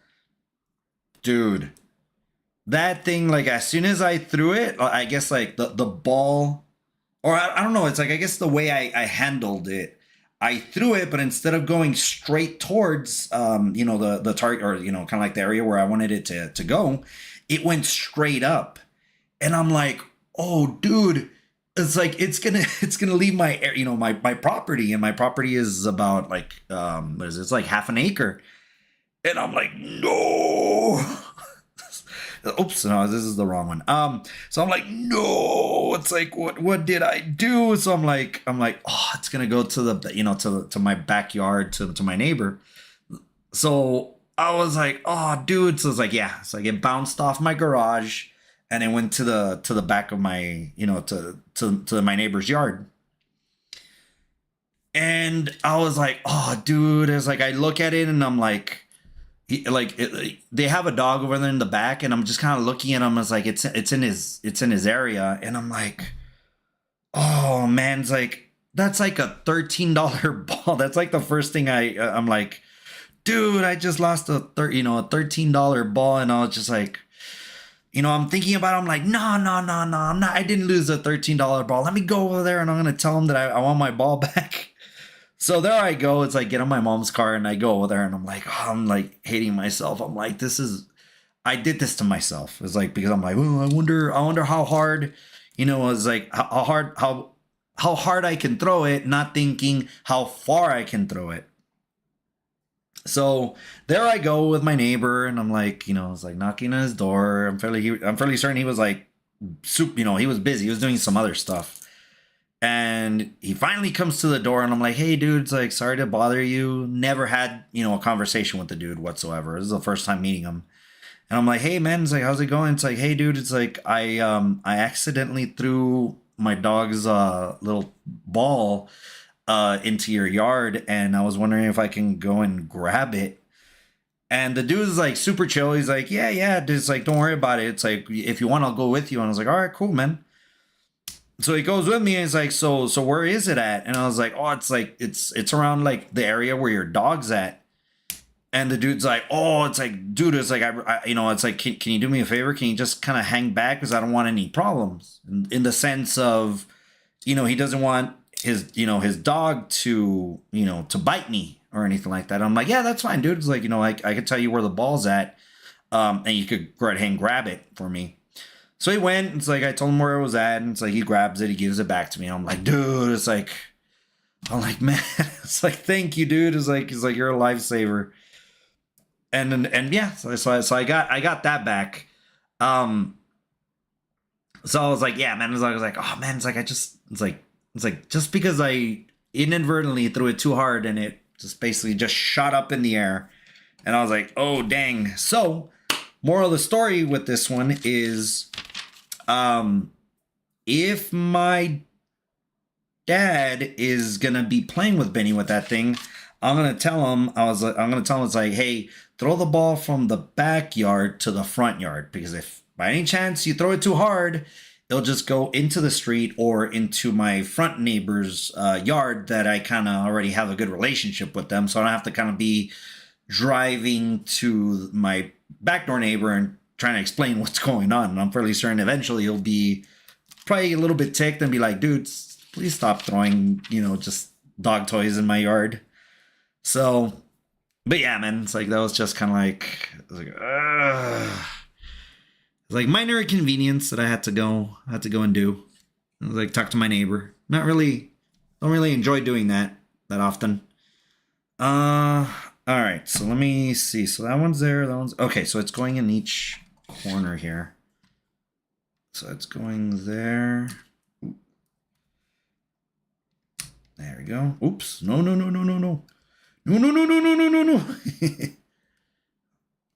dude? That thing, like as soon as I threw it, I guess like the ball, or I don't know. It's like I guess the way I handled it, I threw it, but instead of going straight towards the target, or kind of like the area where I wanted it to go, it went straight up, and I'm like, oh, dude. It's like it's gonna leave my my property, and my property is about like what is it? It's like half an acre, and I'm like, no. Oops, no, this is the wrong one. So I'm like, no. It's like, what did I do? So I'm like, oh, it's gonna go to the to my backyard, to my neighbor. So I was like, oh, dude. So it's like, yeah. So it bounced off my garage, and it went to the back of my to my neighbor's yard. And I was like, oh, dude. It's like I look at it, and I'm like, they have a dog over there in the back, and I'm just kind of looking at him. As like it's in his area, and I'm like, oh man, it's like that's like a $13 ball. That's like the first thing I'm like, dude, I just lost a $13 ball, and I was just like, I'm thinking about it. I'm like, no, no, no, no, I didn't lose a $13 ball. Let me go over there, and I'm gonna tell him that I want my ball back. So there I go. It's like get in my mom's car and I go over there and I'm like, oh, I'm like hating myself. I'm like, I did this to myself. It's like because I'm like, oh, I wonder how hard, it's like how hard I can throw it, not thinking how far I can throw it. So there I go with my neighbor, and I'm like, I was like knocking on his door. I'm fairly certain he was like, he was busy. He was doing some other stuff, and he finally comes to the door, and I'm like, hey, dude, it's like sorry to bother you. Never had a conversation with the dude whatsoever. This is the first time meeting him. And I'm like, hey man, it's like, how's it going? It's like, hey dude, it's like I accidentally threw my dog's little ball into your yard, and I was wondering if I can go and grab it. And the dude is like super chill. He's like, yeah, it's like, don't worry about it. It's like, if you want, I'll go with you. And I was like, all right, cool, man. So he goes with me and he's like, so where is it at? And I was like, oh, it's like it's around like the area where your dog's at. And the dude's like, oh, it's like, dude, it's like, it's like, can you do me a favor? Can you just kind of hang back because I don't want any problems? In the sense of, he doesn't want his dog to, to bite me or anything like that. I'm like, yeah, that's fine, dude. It's like, I could tell you where the ball's at, and you could go ahead and grab it for me. So he went. It's like I told him where it was at, and it's like he grabs it, he gives it back to me. I'm like, dude, it's like, I'm like, man, it's like, thank you, dude. It's like you're a lifesaver. And yeah, so I got that back. So I was like, yeah, man. I was like, oh man, it's like just because I inadvertently threw it too hard and it just basically just shot up in the air, and I was like, oh dang. So moral of the story with this one is, if my dad is gonna be playing with Benny with that thing, I'm gonna tell him. It's like, hey, throw the ball from the backyard to the front yard, because if by any chance you throw it too hard, it'll just go into the street or into my front neighbor's yard that I kind of already have a good relationship with them, so I don't have to kind of be driving to my backdoor neighbor and trying to explain what's going on. And I'm fairly certain eventually he'll be probably a little bit ticked and be like, dude, please stop throwing, just dog toys in my yard. So, but yeah, man, it's like that was just kind of like, it's like minor inconvenience that I had to go and do. I was like, talk to my neighbor. Don't really enjoy doing that often. All right, so let me see. So that one's there. That one's okay. So it's going in each corner here. So it's going there. There we go. Oops. No. No.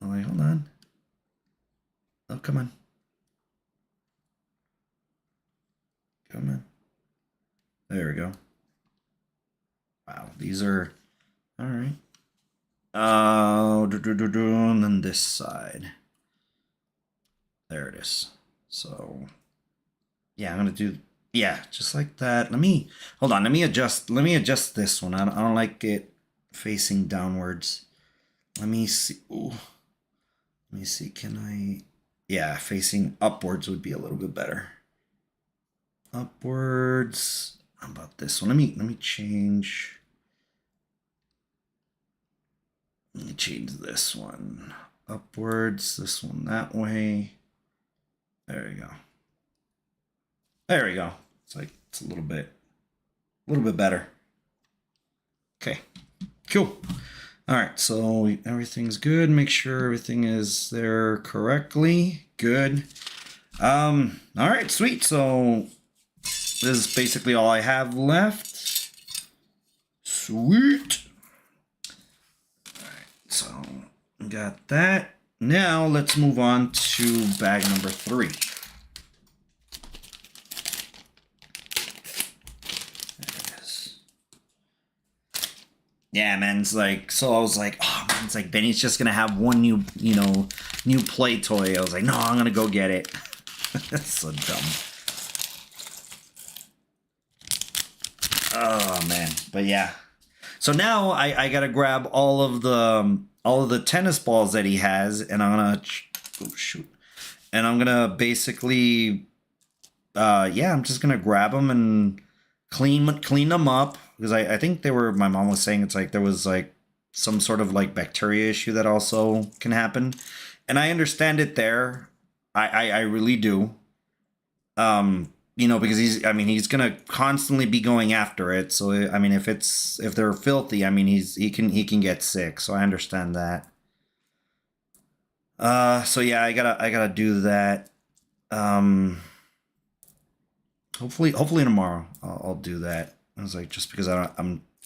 Oh, wait, hold on. Oh, come on. There we go. Wow, these are all right. And then this side. There it is. So, yeah, I'm gonna do just like that. Hold on. Let me adjust this one. I don't like it facing downwards. Let me see. Ooh. Let me see. Can I? Yeah, facing upwards would be a little bit better. Upwards. How about this one? Let me change. Let me change this one. Upwards. This one that way. There we go. There we go. It's like it's a little bit better. Okay. Cool. All right, so everything's good. Make sure everything is there correctly. Good. All right, sweet. So this is basically all I have left. Sweet. All right, so got that. Now let's move on to bag number 3. Yeah, man, it's like, so I was like, oh man, it's like Benny's just gonna have one new play toy. I was like, no, I'm gonna go get it. That's so dumb. Oh man, but yeah. So now I gotta grab all of the tennis balls that he has, and I'm gonna, oh shoot, and I'm gonna basically, I'm just gonna grab them and clean them up. because I think my mom was saying it's like there was like some sort of like bacteria issue that also can happen. And I understand it there. I really do. Because he's gonna constantly be going after it. So I mean, if they're filthy, I mean, he can get sick. So I understand that. So yeah, I gotta do that. Hopefully tomorrow I'll do that. I was like, just because I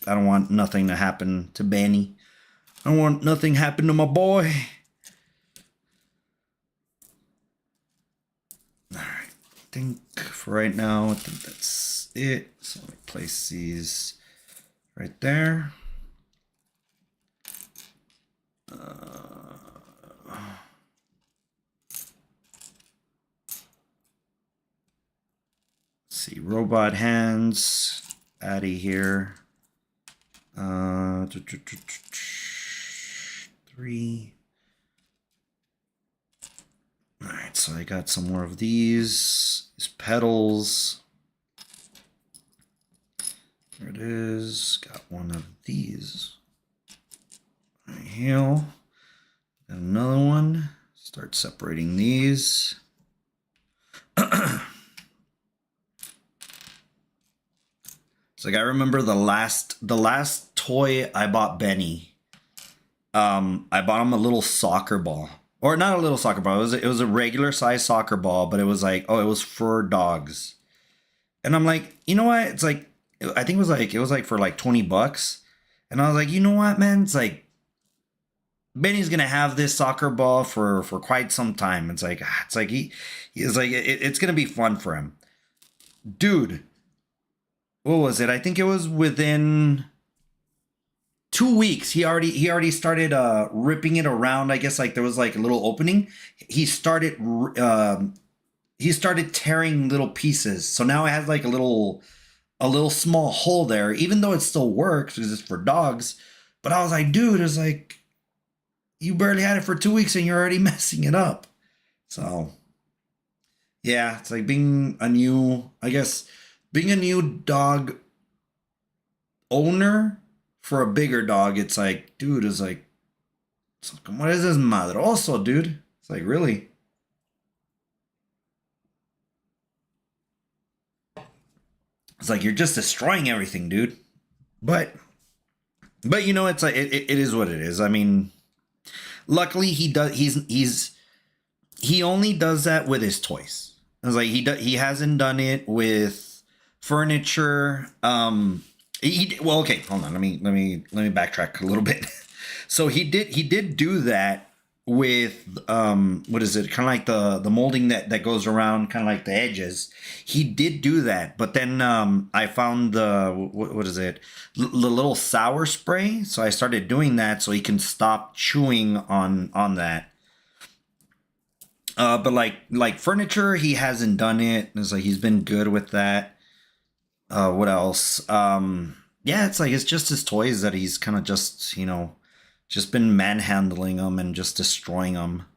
don't want nothing to happen to Benny. I don't want nothing happen to my boy. All right, I think for right now, I think that's it. So let me place these right there. See, robot hands out of here. 3. All right, so I got some more of these petals. There it is. Got one of these right here. Got another one. Start separating these. It's like I remember the last toy I bought Benny. I bought him a little soccer ball, or not a little soccer ball. It was a regular size soccer ball, but it was like, oh, it was for dogs. And I'm like, you know what? It's like, I think it was like for like $20, and I was like, you know what, man? It's like Benny's gonna have this soccer ball for quite some time. It's like it's gonna be fun for him, dude. What was it? I think it was within 2 weeks. He already started ripping it around. I guess like there was like a little opening. He started tearing little pieces. So now it has like a little small hole there, even though it still works because it's for dogs. But I was like, dude, it's like you barely had it for 2 weeks and you're already messing it up. So yeah, it's like being a new dog owner for a bigger dog. It's like, dude, it's like, what is this madroso, dude? It's like, really? It's like, you're just destroying everything, dude. But it's like, it is what it is. I mean, luckily he only does that with his toys. It's like he hasn't done it with furniture. Okay, hold on. Let me backtrack a little bit. So he did do that with what is it? Kind of like the molding that goes around, kind of like the edges. He did do that, but then I found the what is it? The little sour spray. So I started doing that so he can stop chewing on that. But like furniture, he hasn't done it. It's like he's been good with that. What else? Yeah, it's like it's just his toys that he's kind of just been manhandling them and just destroying them.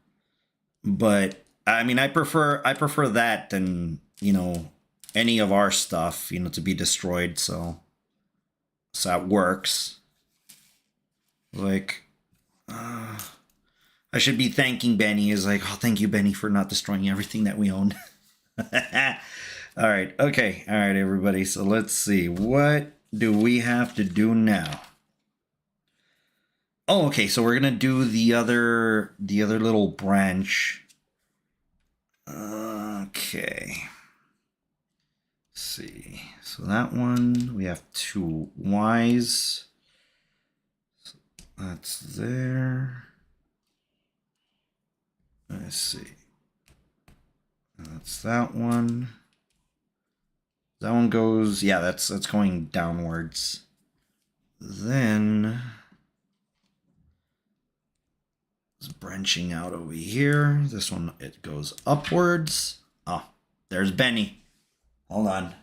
But I mean, I prefer that than any of our stuff to be destroyed. So that works. Like, I should be thanking Benny. Is like, oh, thank you, Benny, for not destroying everything that we own. All right. Okay. All right, everybody. So let's see. What do we have to do now? Oh, okay. So we're going to do the other little branch. Okay. Let's see. So that one, we have 2 Y's. So that's there. Let's see. That's that one. That one goes, yeah, that's going downwards. Then it's branching out over here. This one, it goes upwards. Oh, there's Benny. Hold on.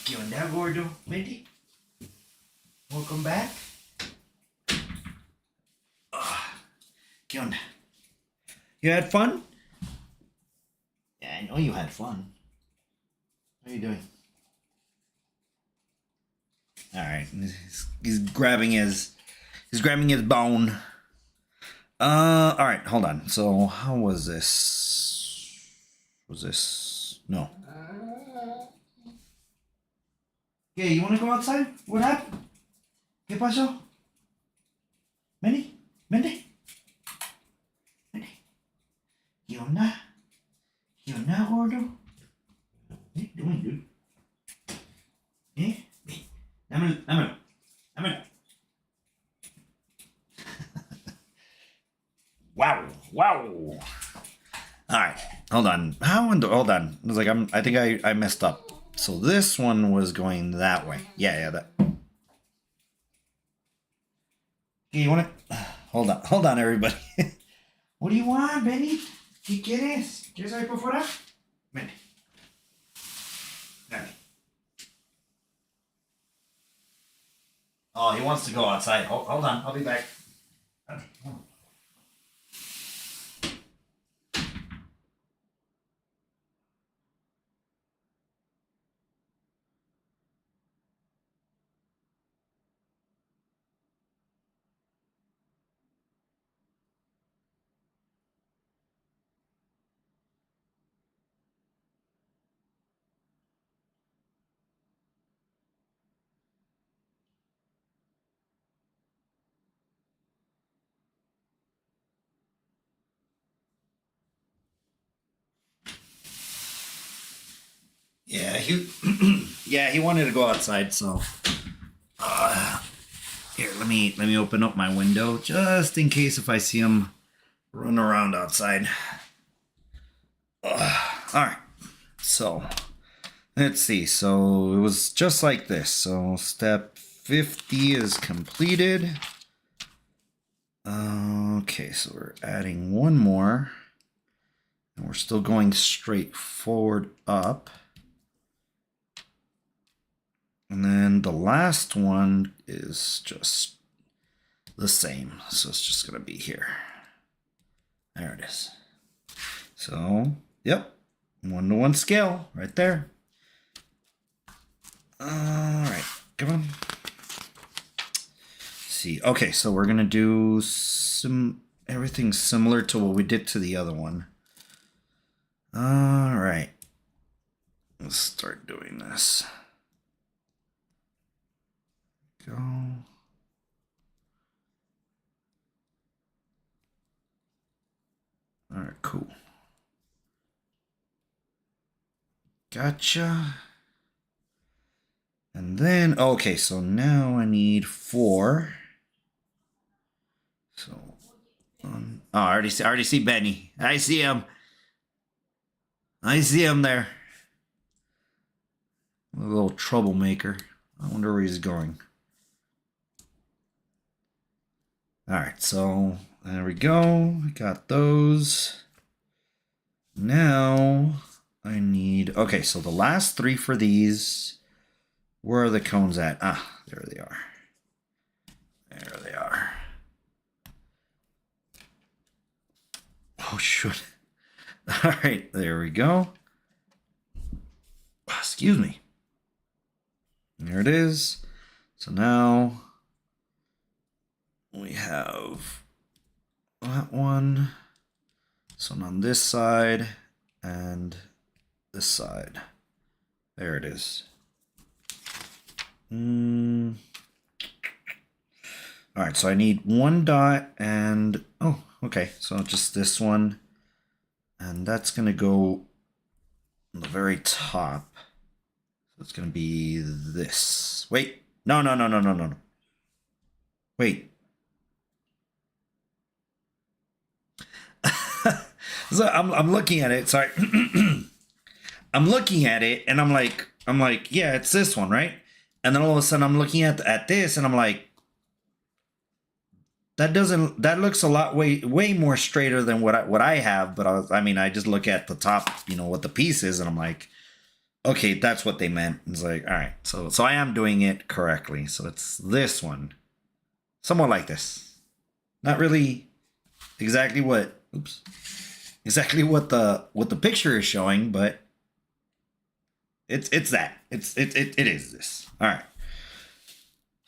¿Qué onda, gordo? Benny? Welcome back. ¿Qué onda? You had fun? Yeah, I know you had fun. What are you doing? All right, he's grabbing his bone. All right, hold on. So how was this? Was this no? Okay, you want to go outside? What happened? ¿Qué pasó? Benny, Benny, Benny. ¿Qué onda? ¿Qué onda, gordo? What are you doing, dude? Eh? Dámelo, dámelo, dámelo. Wow, wow. All right, hold on. Hold on. I was like, I think I messed up. So this one was going that way. Yeah, that. Okay, you want to? Hold on, everybody. What do you want, Benny? ¿Qué quieres? ¿Quieres salir por fuera? Ven. Dale. Oh, he wants to go outside. Hold on, I'll be back. Okay, hold on. Yeah, he wanted to go outside, so here, let me open up my window just in case if I see him run around outside. All right, so let's see. So it was just like this. So step 50 is completed. Okay, so we're adding one more, and we're still going straight forward up. And then the last one is just the same. So it's just going to be here. There it is. So, yep. 1-to-1 scale right there. All right. Come on. Let's see. Okay, so we're going to do everything similar to what we did to the other one. All right. Let's start doing this. Go. All right, cool. Gotcha. And then, okay, so now I need 4. So, oh, I already see Benny. I see him. I see him there. A little troublemaker. I wonder where he's going. All right, so there we go. I got those. Now I need, okay, so the last 3 for these, where are the cones at? Ah, there they are. There they are. Oh, shoot. All right, there we go. Excuse me. There it is. So now we have that one. So on this side and this side. There it is. All right, so I need 1 dot and, oh, okay. So just this one. And that's going to go on the very top. So it's going to be this. Wait, no. Wait. So I'm looking at it. Sorry. I'm looking at it and I'm like, yeah, it's this one, right? And then all of a sudden I'm looking at this and I'm like, that looks a lot way more straighter than what I have. But I just look at the top, what the piece is, and I'm like, okay, that's what they meant. It's like, all right, so I am doing it correctly. So it's this one, somewhat like this. Not really exactly what the picture is showing, but It's that. It is this. All right.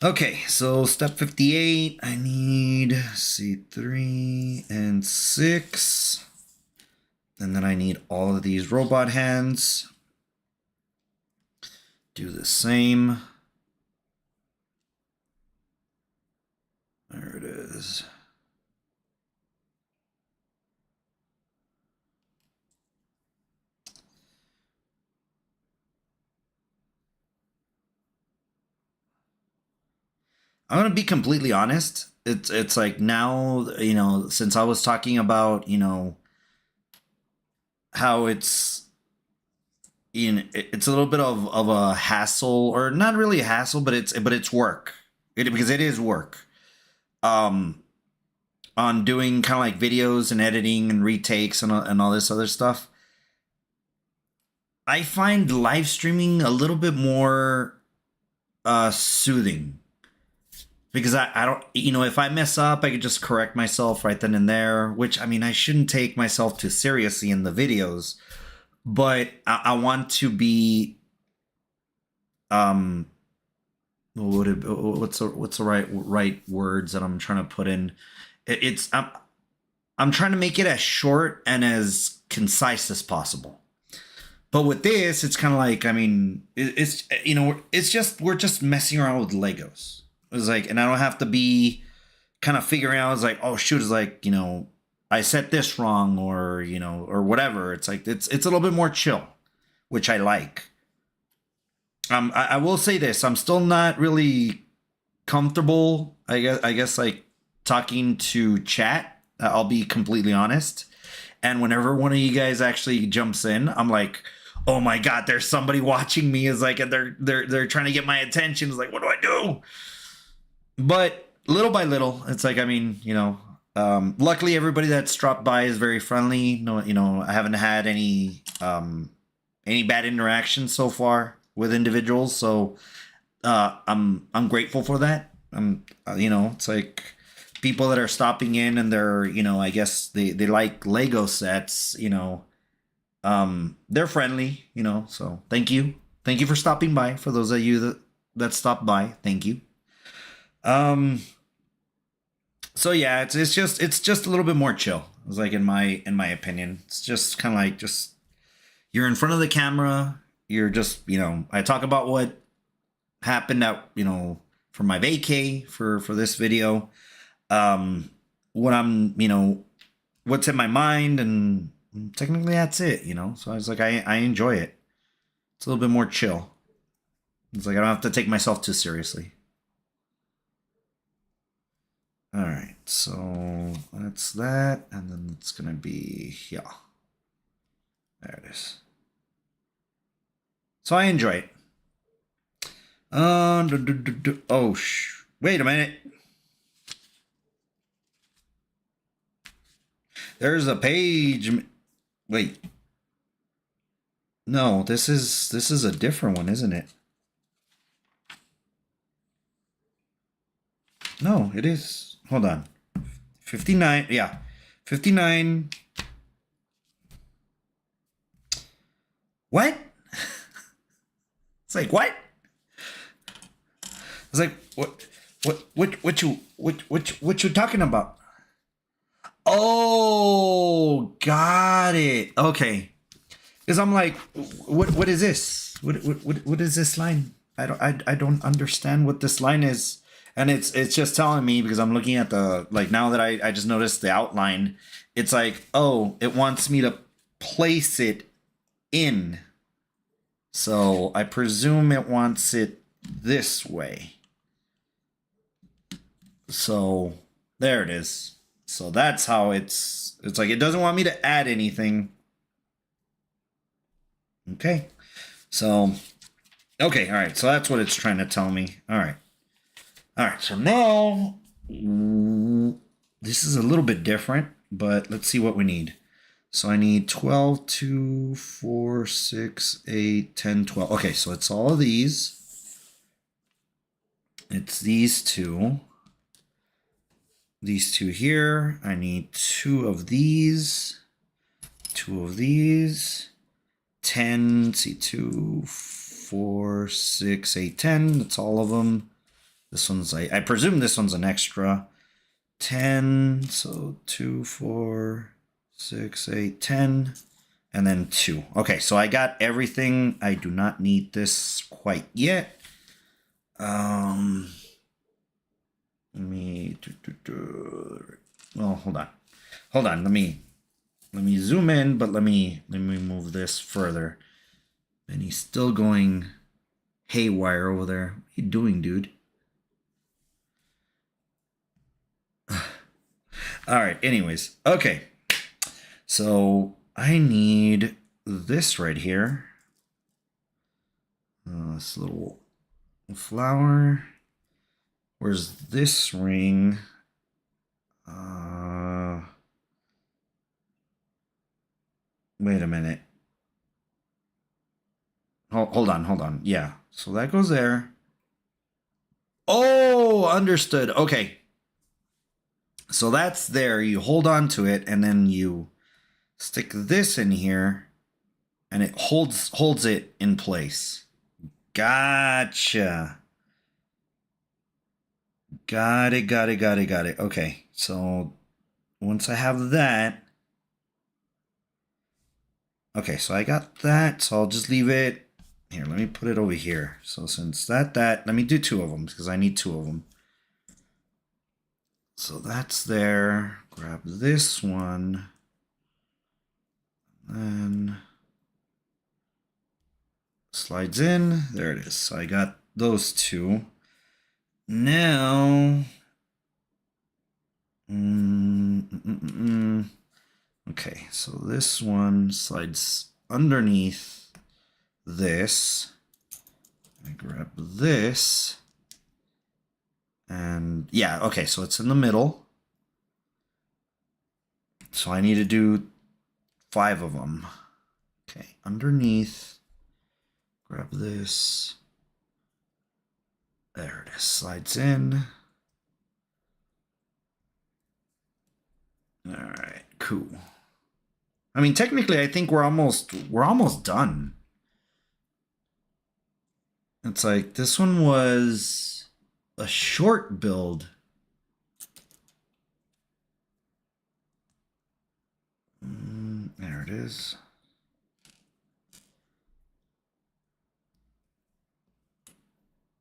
Okay, so step 58, I need C3 and 6. And then I need all of these robot hands. Do the same. There it is. I'm gonna be completely honest. It's like now, since I was talking about, how it's a little bit of a hassle, or not really a hassle, but it's work. Because it is work. On doing kind of like videos and editing and retakes and all this other stuff. I find live streaming a little bit more soothing, because I don't, if I mess up, I could just correct myself right then and there, which, I mean, I shouldn't take myself too seriously in the videos, but I want to be, what's the right words that I'm trying to put in? I'm trying to make it as short and as concise as possible. But with this, it's kind of like, I mean, we're just messing around with Legos. It's like, and I don't have to be kind of figuring out, it's like, oh shoot, it's like, I set this wrong, or, or whatever. It's like, it's a little bit more chill, which I like. I will say this, I'm still not really comfortable, I guess like talking to chat. I'll be completely honest. And whenever one of you guys actually jumps in, I'm like, oh my God, there's somebody watching me. Is like, and they're trying to get my attention. It's like, what do I do? But little by little, it's like, I mean, luckily everybody that's dropped by is very friendly. No, I haven't had any bad interactions so far with individuals. So I'm grateful for that. It's like people that are stopping in and they're, I guess they like Lego sets, they're friendly, so thank you. Thank you for stopping by. For those of you that stopped by, thank you. So yeah, it's just a little bit more chill. It's like, in my opinion, it's just kind of like, just, you're in front of the camera. You're just, I talk about what happened at, for my vacay for this video. What I'm, what's in my mind, and technically that's it, So I was like, I enjoy it. It's a little bit more chill. It's like, I don't have to take myself too seriously. All right, so that's that, and then it's gonna be here. There it is. So I enjoy it. Wait a minute. There's a page. Wait. No, this is a different one, isn't it? No, it is. Hold on. 59. Yeah. 59. What? It's like, what? It's like, what you talking about? Oh, got it. Okay. Because I'm like, what is this? What is this line? I don't understand what this line is. And it's just telling me, because I'm looking at the, like, now that I just noticed the outline, it's like, oh, it wants me to place it in. So I presume it wants it this way. So there it is. So that's how it's like, it doesn't want me to add anything. Okay. So, okay. All right. So that's what it's trying to tell me. All right. All right. So now this is a little bit different, but let's see what we need. So I need 12, 2, 4, 6, 8, 10, 12. Okay. So it's all of these. It's these two. These two here. I need 2 of these. 2 of these. 10, let's see, 2, 4, 6, 8, 10. That's all of them. This one's, I presume this one's an extra. 10, so 2, 4, 6, 8, 10, and then 2. Okay, so I got everything. I do not need this quite yet. Let me, well, hold on. Let me zoom in, but let me move this further. And he's still going haywire over there. What are you doing, dude? All right, anyways. Okay. So I need this right here. This little flower. Where's this ring? Wait a minute. Hold on. Yeah. So that goes there. Oh, understood. Okay. So that's there. You hold on to it, and then you stick this in here, and it holds it in place. Gotcha. Got it. Okay. So once I have that. Okay, so I got that. So I'll just leave it. Here, let me put it over here. So since that, let me do 2 of them because I need 2 of them. So that's there. Grab this one. And slides in. There it is. So I got those 2. Now. Okay, so this one slides underneath this. I grab this. And yeah, okay, so it's in the middle. So I need to do 5 of them. Okay, underneath. Grab this. There it is. Slides in. All right, cool. I mean, technically, I think we're almost done. It's like this one was a short build. There it is.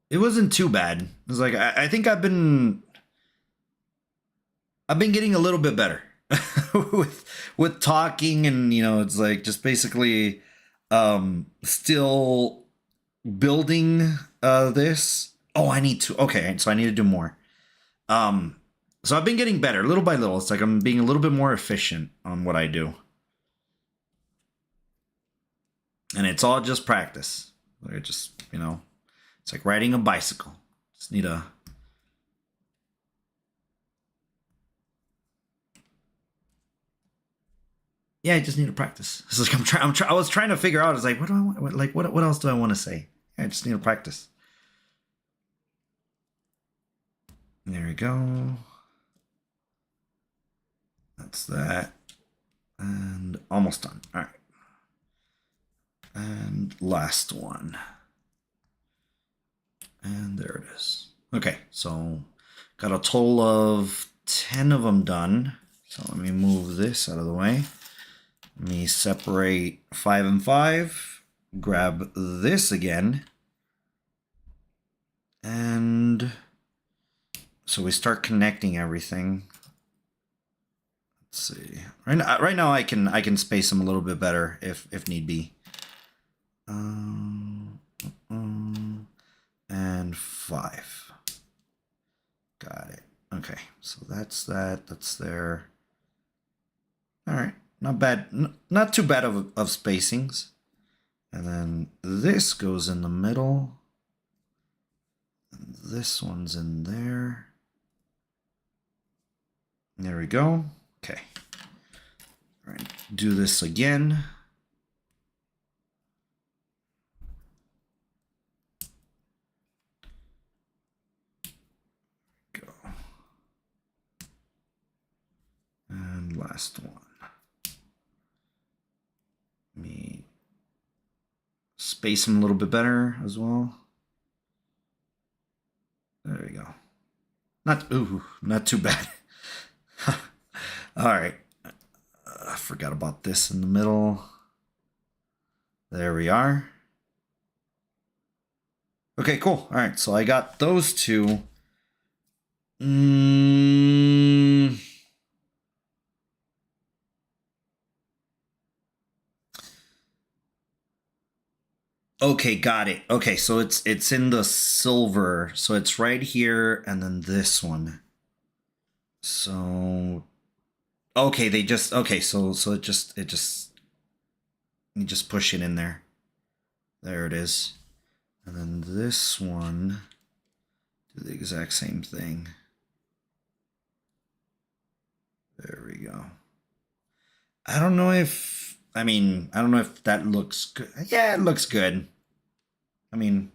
It wasn't too bad. It was like I think I've been getting a little bit better with talking, and it's like just basically still building this. Oh, I need to. Okay, so I need to do more. So I've been getting better little by little. It's like I'm being a little bit more efficient on what I do. And it's all just practice. Like just, it's like riding a bicycle. Just need a Yeah, I just need to practice. It's like I was trying to figure out. It's like, what do I want? Like, what else do I want to say? I just need to practice. There we go. That's that. And almost done. All right. And last one. And there it is. Okay, so got a total of 10 of them done. So let me move this out of the way. Let me separate 5 and 5. Grab this again. And so we start connecting everything. Let's see. Right now I can space them a little bit better if need be. And 5. Got it. Okay, so that's that. That's there. All right, not bad. Not too bad of spacings. And then this goes in the middle. And this one's in there. There we go. Okay. All right, do this again. Go. And last one. space them a little bit better as well. There we go. Not too bad. All right. I forgot about this in the middle. There we are. Okay, cool. All right, so I got those two. Okay, got it. Okay, so it's in the silver. So it's right here and then this one. So okay, so it just you just push it in there. There it is. And then this one, do the exact same thing. There we go. I don't know if that looks good. Yeah, it looks good. I mean,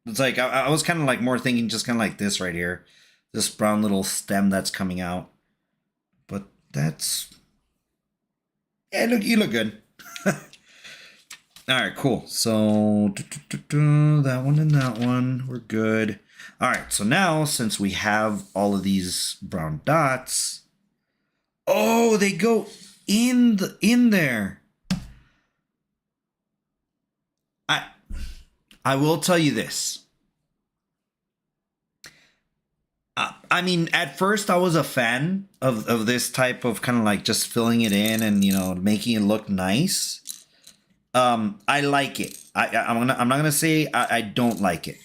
it's like, I was kind of like more thinking just kind of like this right here. This brown little stem that's coming out. But that's, yeah, you look good. All right, cool. So that one and that one, we're good. All right, so now since we have all of these brown dots, oh, they go in there. I will tell you this. I mean, at first I was a fan of this type of kind of like just filling it in and, you know, making it look nice. I like it. I'm not gonna say I don't like it.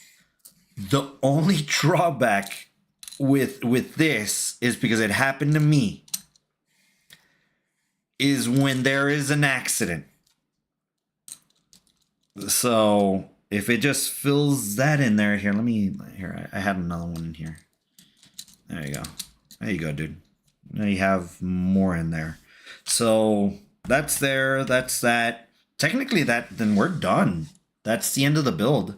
The only drawback with this is because it happened to me. Is when there is an accident. So if it just fills that in there, I had another one in here. There you go. There you go, dude. Now you have more in there. So that's there. That's that. Technically, then we're done. That's the end of the build.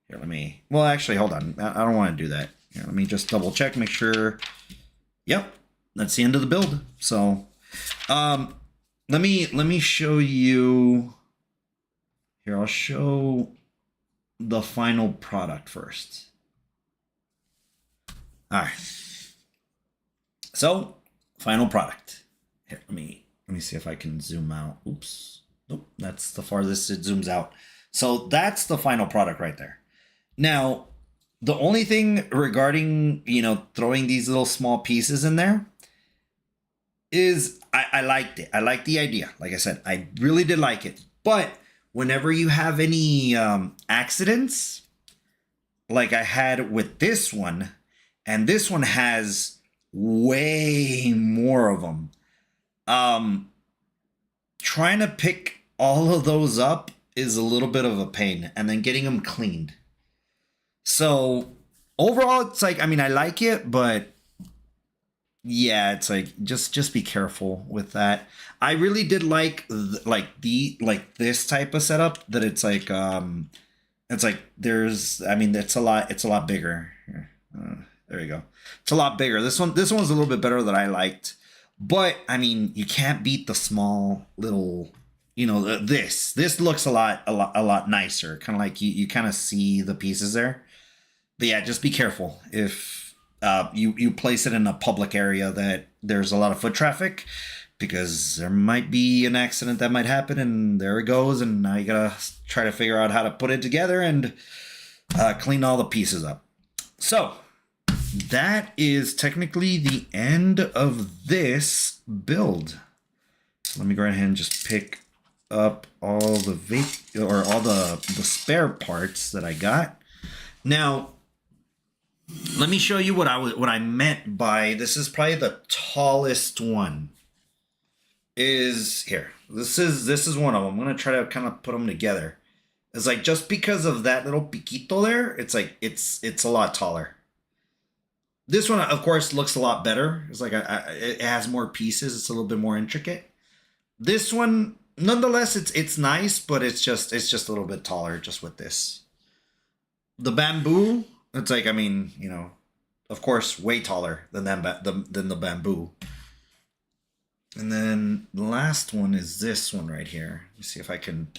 Here, well, actually, hold on. I don't want to do that. Here, let me just double check, make sure. Yep, that's the end of the build. So, let me show you. Here, I'll show the final product first. All right. So, final product. Here, let me see if I can zoom out. Oops. Nope, that's the farthest it zooms out. So that's the final product right there. Now, the only thing regarding, you know, throwing these little small pieces in there is I liked it. I liked the idea. Like I said, I really did like it. But whenever you have any accidents, like I had with this one, and this one has way more of them. Trying to pick all of those up is a little bit of a pain, and then getting them cleaned. So overall, it's like, I mean, I like it, but yeah, it's like, just be careful with that. I really did like this type of setup, that it's like there's, I mean, it's a lot bigger. There you go. It's a lot bigger. This one's a little bit better that I liked. But I mean, you can't beat the small little, you know, this looks a lot nicer. Kind of like you kind of see the pieces there. But yeah, just be careful if you place it in a public area that there's a lot of foot traffic, because there might be an accident that might happen, and there it goes, and now you gotta try to figure out how to put it together and clean all the pieces up. So that is technically the end of this build. So let me go ahead and just pick up all the spare parts that I got. Now, let me show you what I meant by this. Is probably the tallest one. Is here. This is one of them. I'm gonna try to kind of put them together. It's like, just because of that little piquito there, it's like it's a lot taller. This one, of course, looks a lot better. It's like it has more pieces. It's a little bit more intricate. This one, nonetheless, it's nice, but it's just a little bit taller just with this. The bamboo, it's like, I mean, you know, of course, way taller than the bamboo. And then the last one is this one right here. Let me see if I can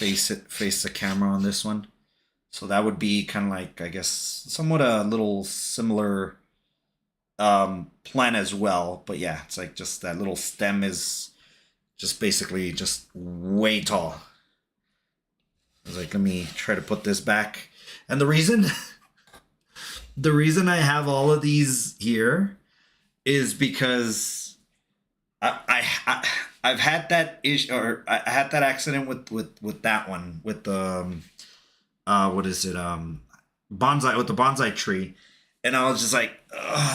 face the camera on this one. So that would be kind of like, I guess, somewhat a little similar plan as well. But yeah, it's like just that little stem is just basically just way tall. I was like, let me try to put this back. And the reason I have all of these here is because I've had that issue, or I had that accident with that one, with the what is it, bonsai, with the bonsai tree, and I was just like,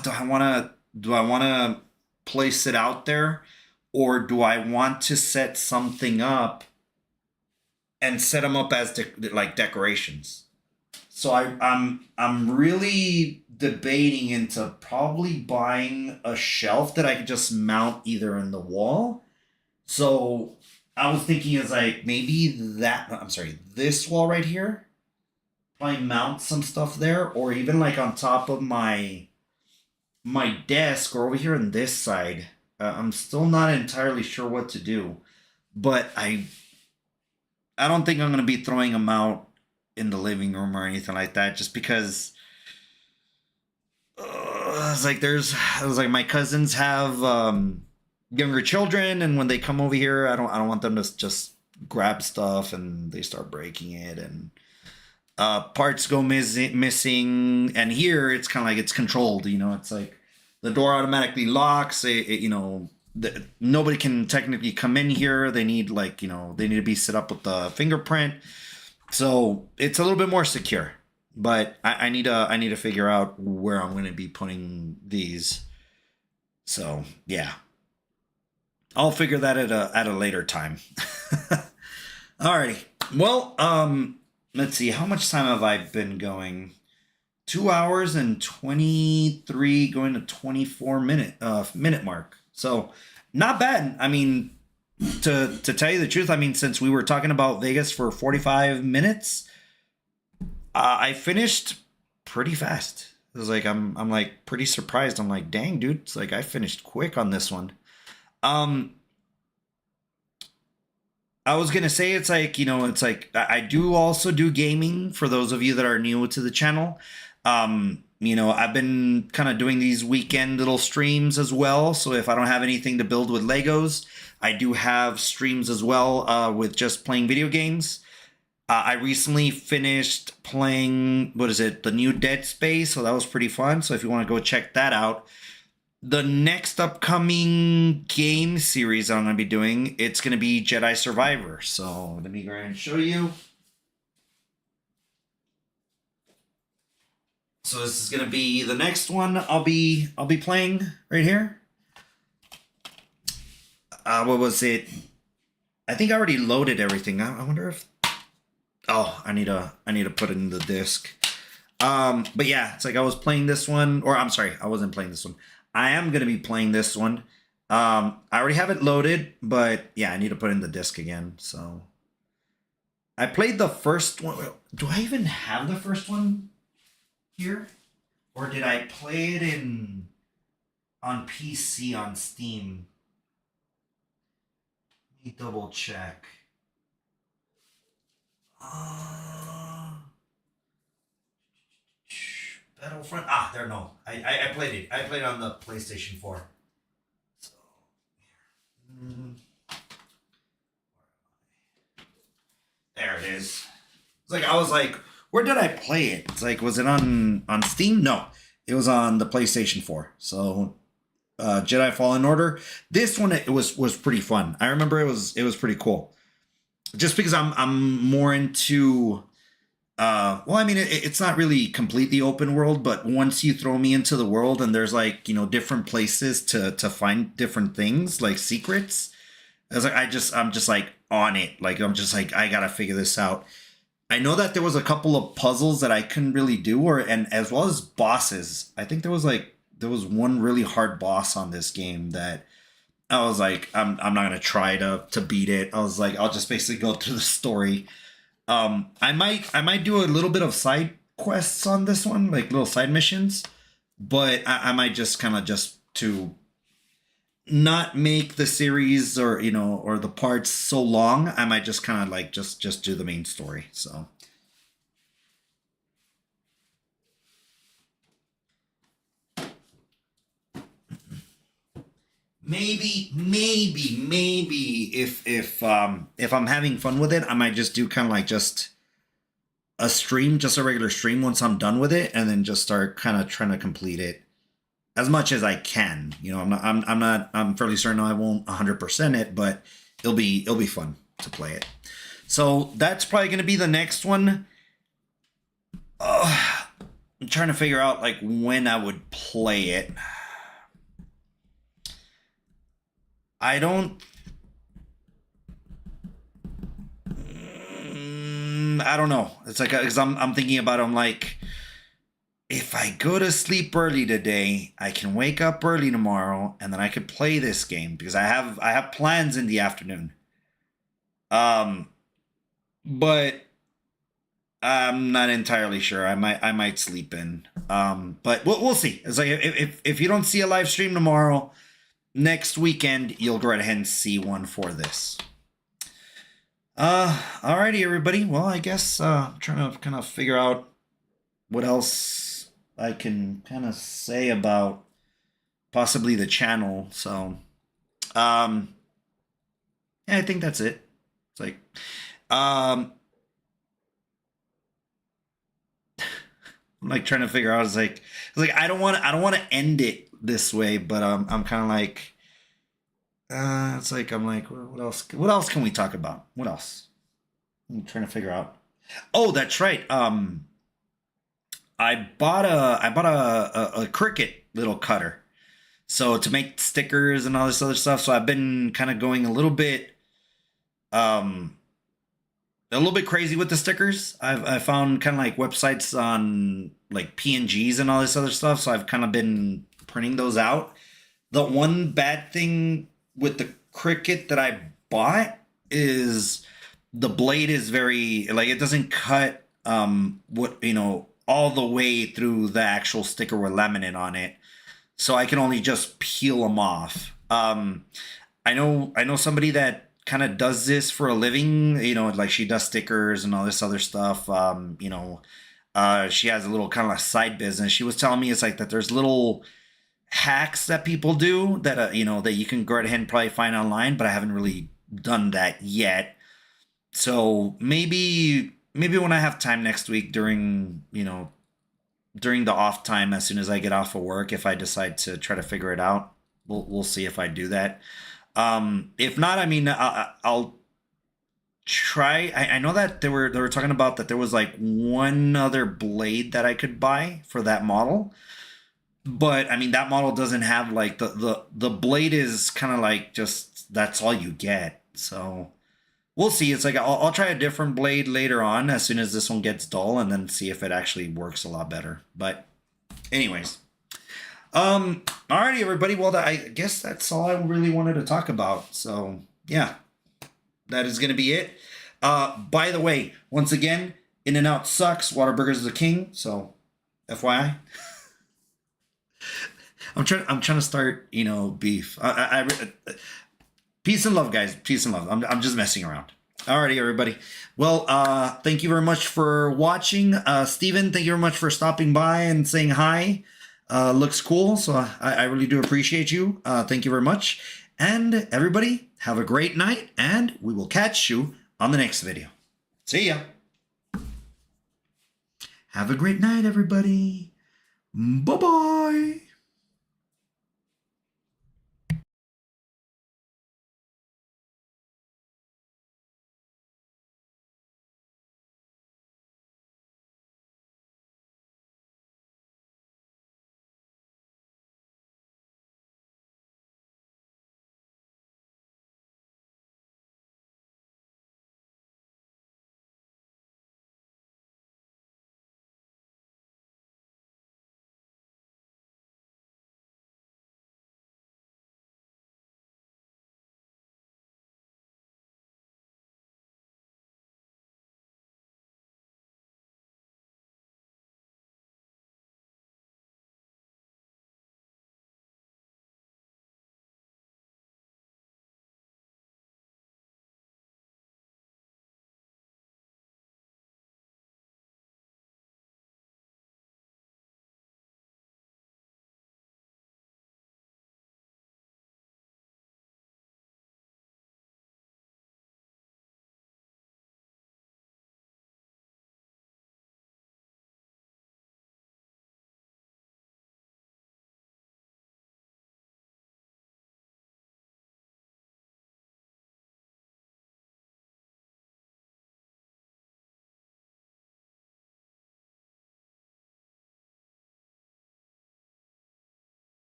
do I want to place it out there, or do I want to set something up and set them up as like decorations? So I'm really debating into probably buying a shelf that I could just mount either in the wall. So I was thinking is like maybe this wall right here. I mount some stuff there, or even like on top of my desk, or over here on this side. I'm still not entirely sure what to do, but I don't think I'm gonna be throwing them out in the living room or anything like that, just because it's like my cousins have younger children, and when they come over here, I don't want them to just grab stuff and they start breaking it, and parts go missing. And here it's kind of like it's controlled, it's like the door automatically locks. Nobody can technically come in here. They need they need to be set up with the fingerprint, so it's a little bit more secure. But I need to figure out where I'm going to be putting these. So yeah, I'll figure that at a later time. Alrighty. Well, let's see. How much time have I been going? 2 hours and 23, going to 24 minute mark. So not bad. I mean, to tell you the truth, I mean, since we were talking about Vegas for 45 minutes, I finished pretty fast. It was like I'm like pretty surprised. I'm like, dang, dude, it's like I finished quick on this one. I was gonna say it's like I do also do gaming for those of you that are new to the channel. I've been kind of doing these weekend little streams as well. So if I don't have anything to build with Legos, I do have streams as well with just playing video games. I recently finished playing, the new Dead Space, so that was pretty fun. So if you want to go check that out. The next upcoming game series I'm going to be doing, it's going to be Jedi Survivor. So let me go ahead and show you. So this is going to be the next one I'll be playing right here. What was it? I think I already loaded everything. I wonder if... Oh, I need to put it in the disc. But yeah, it's like I was playing this one, or I'm sorry, I wasn't playing this one. I am going to be playing this one. I already have it loaded, but yeah, I need to put in the disc again. So I played the first one. Do I even have the first one here? Or did I play it on PC on Steam? Let me double check. Battlefront. There, no. I played it. I played it on the PlayStation 4. So, there it is. It's like, I was like, where did I play it? It's like, was it on Steam? No. It was on the PlayStation 4. So, Jedi Fallen Order. This one, it was pretty fun. I remember it was pretty cool. Just because I'm more into... it's not really completely open world, but once you throw me into the world and there's like, different places to find different things, like secrets, I was like, I'm just like on it. Like, I'm just like, I gotta figure this out. I know that there was a couple of puzzles that I couldn't really do, and as well as bosses. I think there was one really hard boss on this game that I was like, I'm not gonna try to beat it. I was like, I'll just basically go through the story. I might do a little bit of side quests on this one, like little side missions, but I might just kind of just to not make the series or or the parts so long, I might just kind of like just do the main story. So maybe if I'm having fun with it, I might just do kind of like just a stream, just a regular stream once I'm done with it, and then just start kind of trying to complete it as much as I can. I'm fairly certain I won't 100% it, but it'll be fun to play it. So that's probably going to be the next one. I'm trying to figure out like when I would play it. I don't I don't know. It's like because I'm thinking about it, I'm like, if I go to sleep early today, I can wake up early tomorrow, and then I could play this game because I have plans in the afternoon. But I'm not entirely sure. I might sleep in. But we'll see. It's like if you don't see a live stream tomorrow, next weekend you'll go right ahead and see one for this. Alrighty, everybody. Well, I guess I'm trying to kind of figure out what else I can kind of say about possibly the channel. So, yeah, I think that's it. It's like, I'm like trying to figure out. It's like I don't want to end it this way, but I'm kind of like. It's like I'm like, what else? What else can we talk about? What else? I'm trying to figure out. Oh, that's right. I bought a Cricut little cutter, so to make stickers and all this other stuff. So I've been kind of going um a little bit crazy with the stickers. I found kind of like websites on like PNGs and all this other stuff. So I've kind of been printing those out. The one bad thing with the Cricut that I bought is the blade is very like it doesn't cut all the way through the actual sticker with laminate on it, so I can only just peel them off. I know somebody that kind of does this for a living. Like she does stickers and all this other stuff. She has a little kind of like side business. She was telling me it's like that there's little hacks that people do that that you can go ahead and probably find online, but I haven't really done that yet. So maybe when I have time next week during the off time, as soon as I get off of work, if I decide to try to figure it out, we'll see if I do that. If not, I mean, I'll try. I know that they were talking about that there was like one other blade that I could buy for that model. But I mean, that model doesn't have like the blade is kind of like just that's all you get. So we'll see. It's like I'll try a different blade later on as soon as this one gets dull, and then see if it actually works a lot better. But anyways, alrighty, everybody. Well, I guess that's all I really wanted to talk about. So yeah, that is gonna be it. By the way, once again, In-N-Out sucks. Whataburgers is the king. So FYI. I'm trying to start, beef. Peace and love, guys. Peace and love. I'm just messing around. Alrighty, everybody. Well, thank you very much for watching. Steven, thank you very much for stopping by and saying hi. Looks cool, so I really do appreciate you. Thank you very much. And everybody, have a great night, and we will catch you on the next video. See ya. Have a great night, everybody. Bye-bye.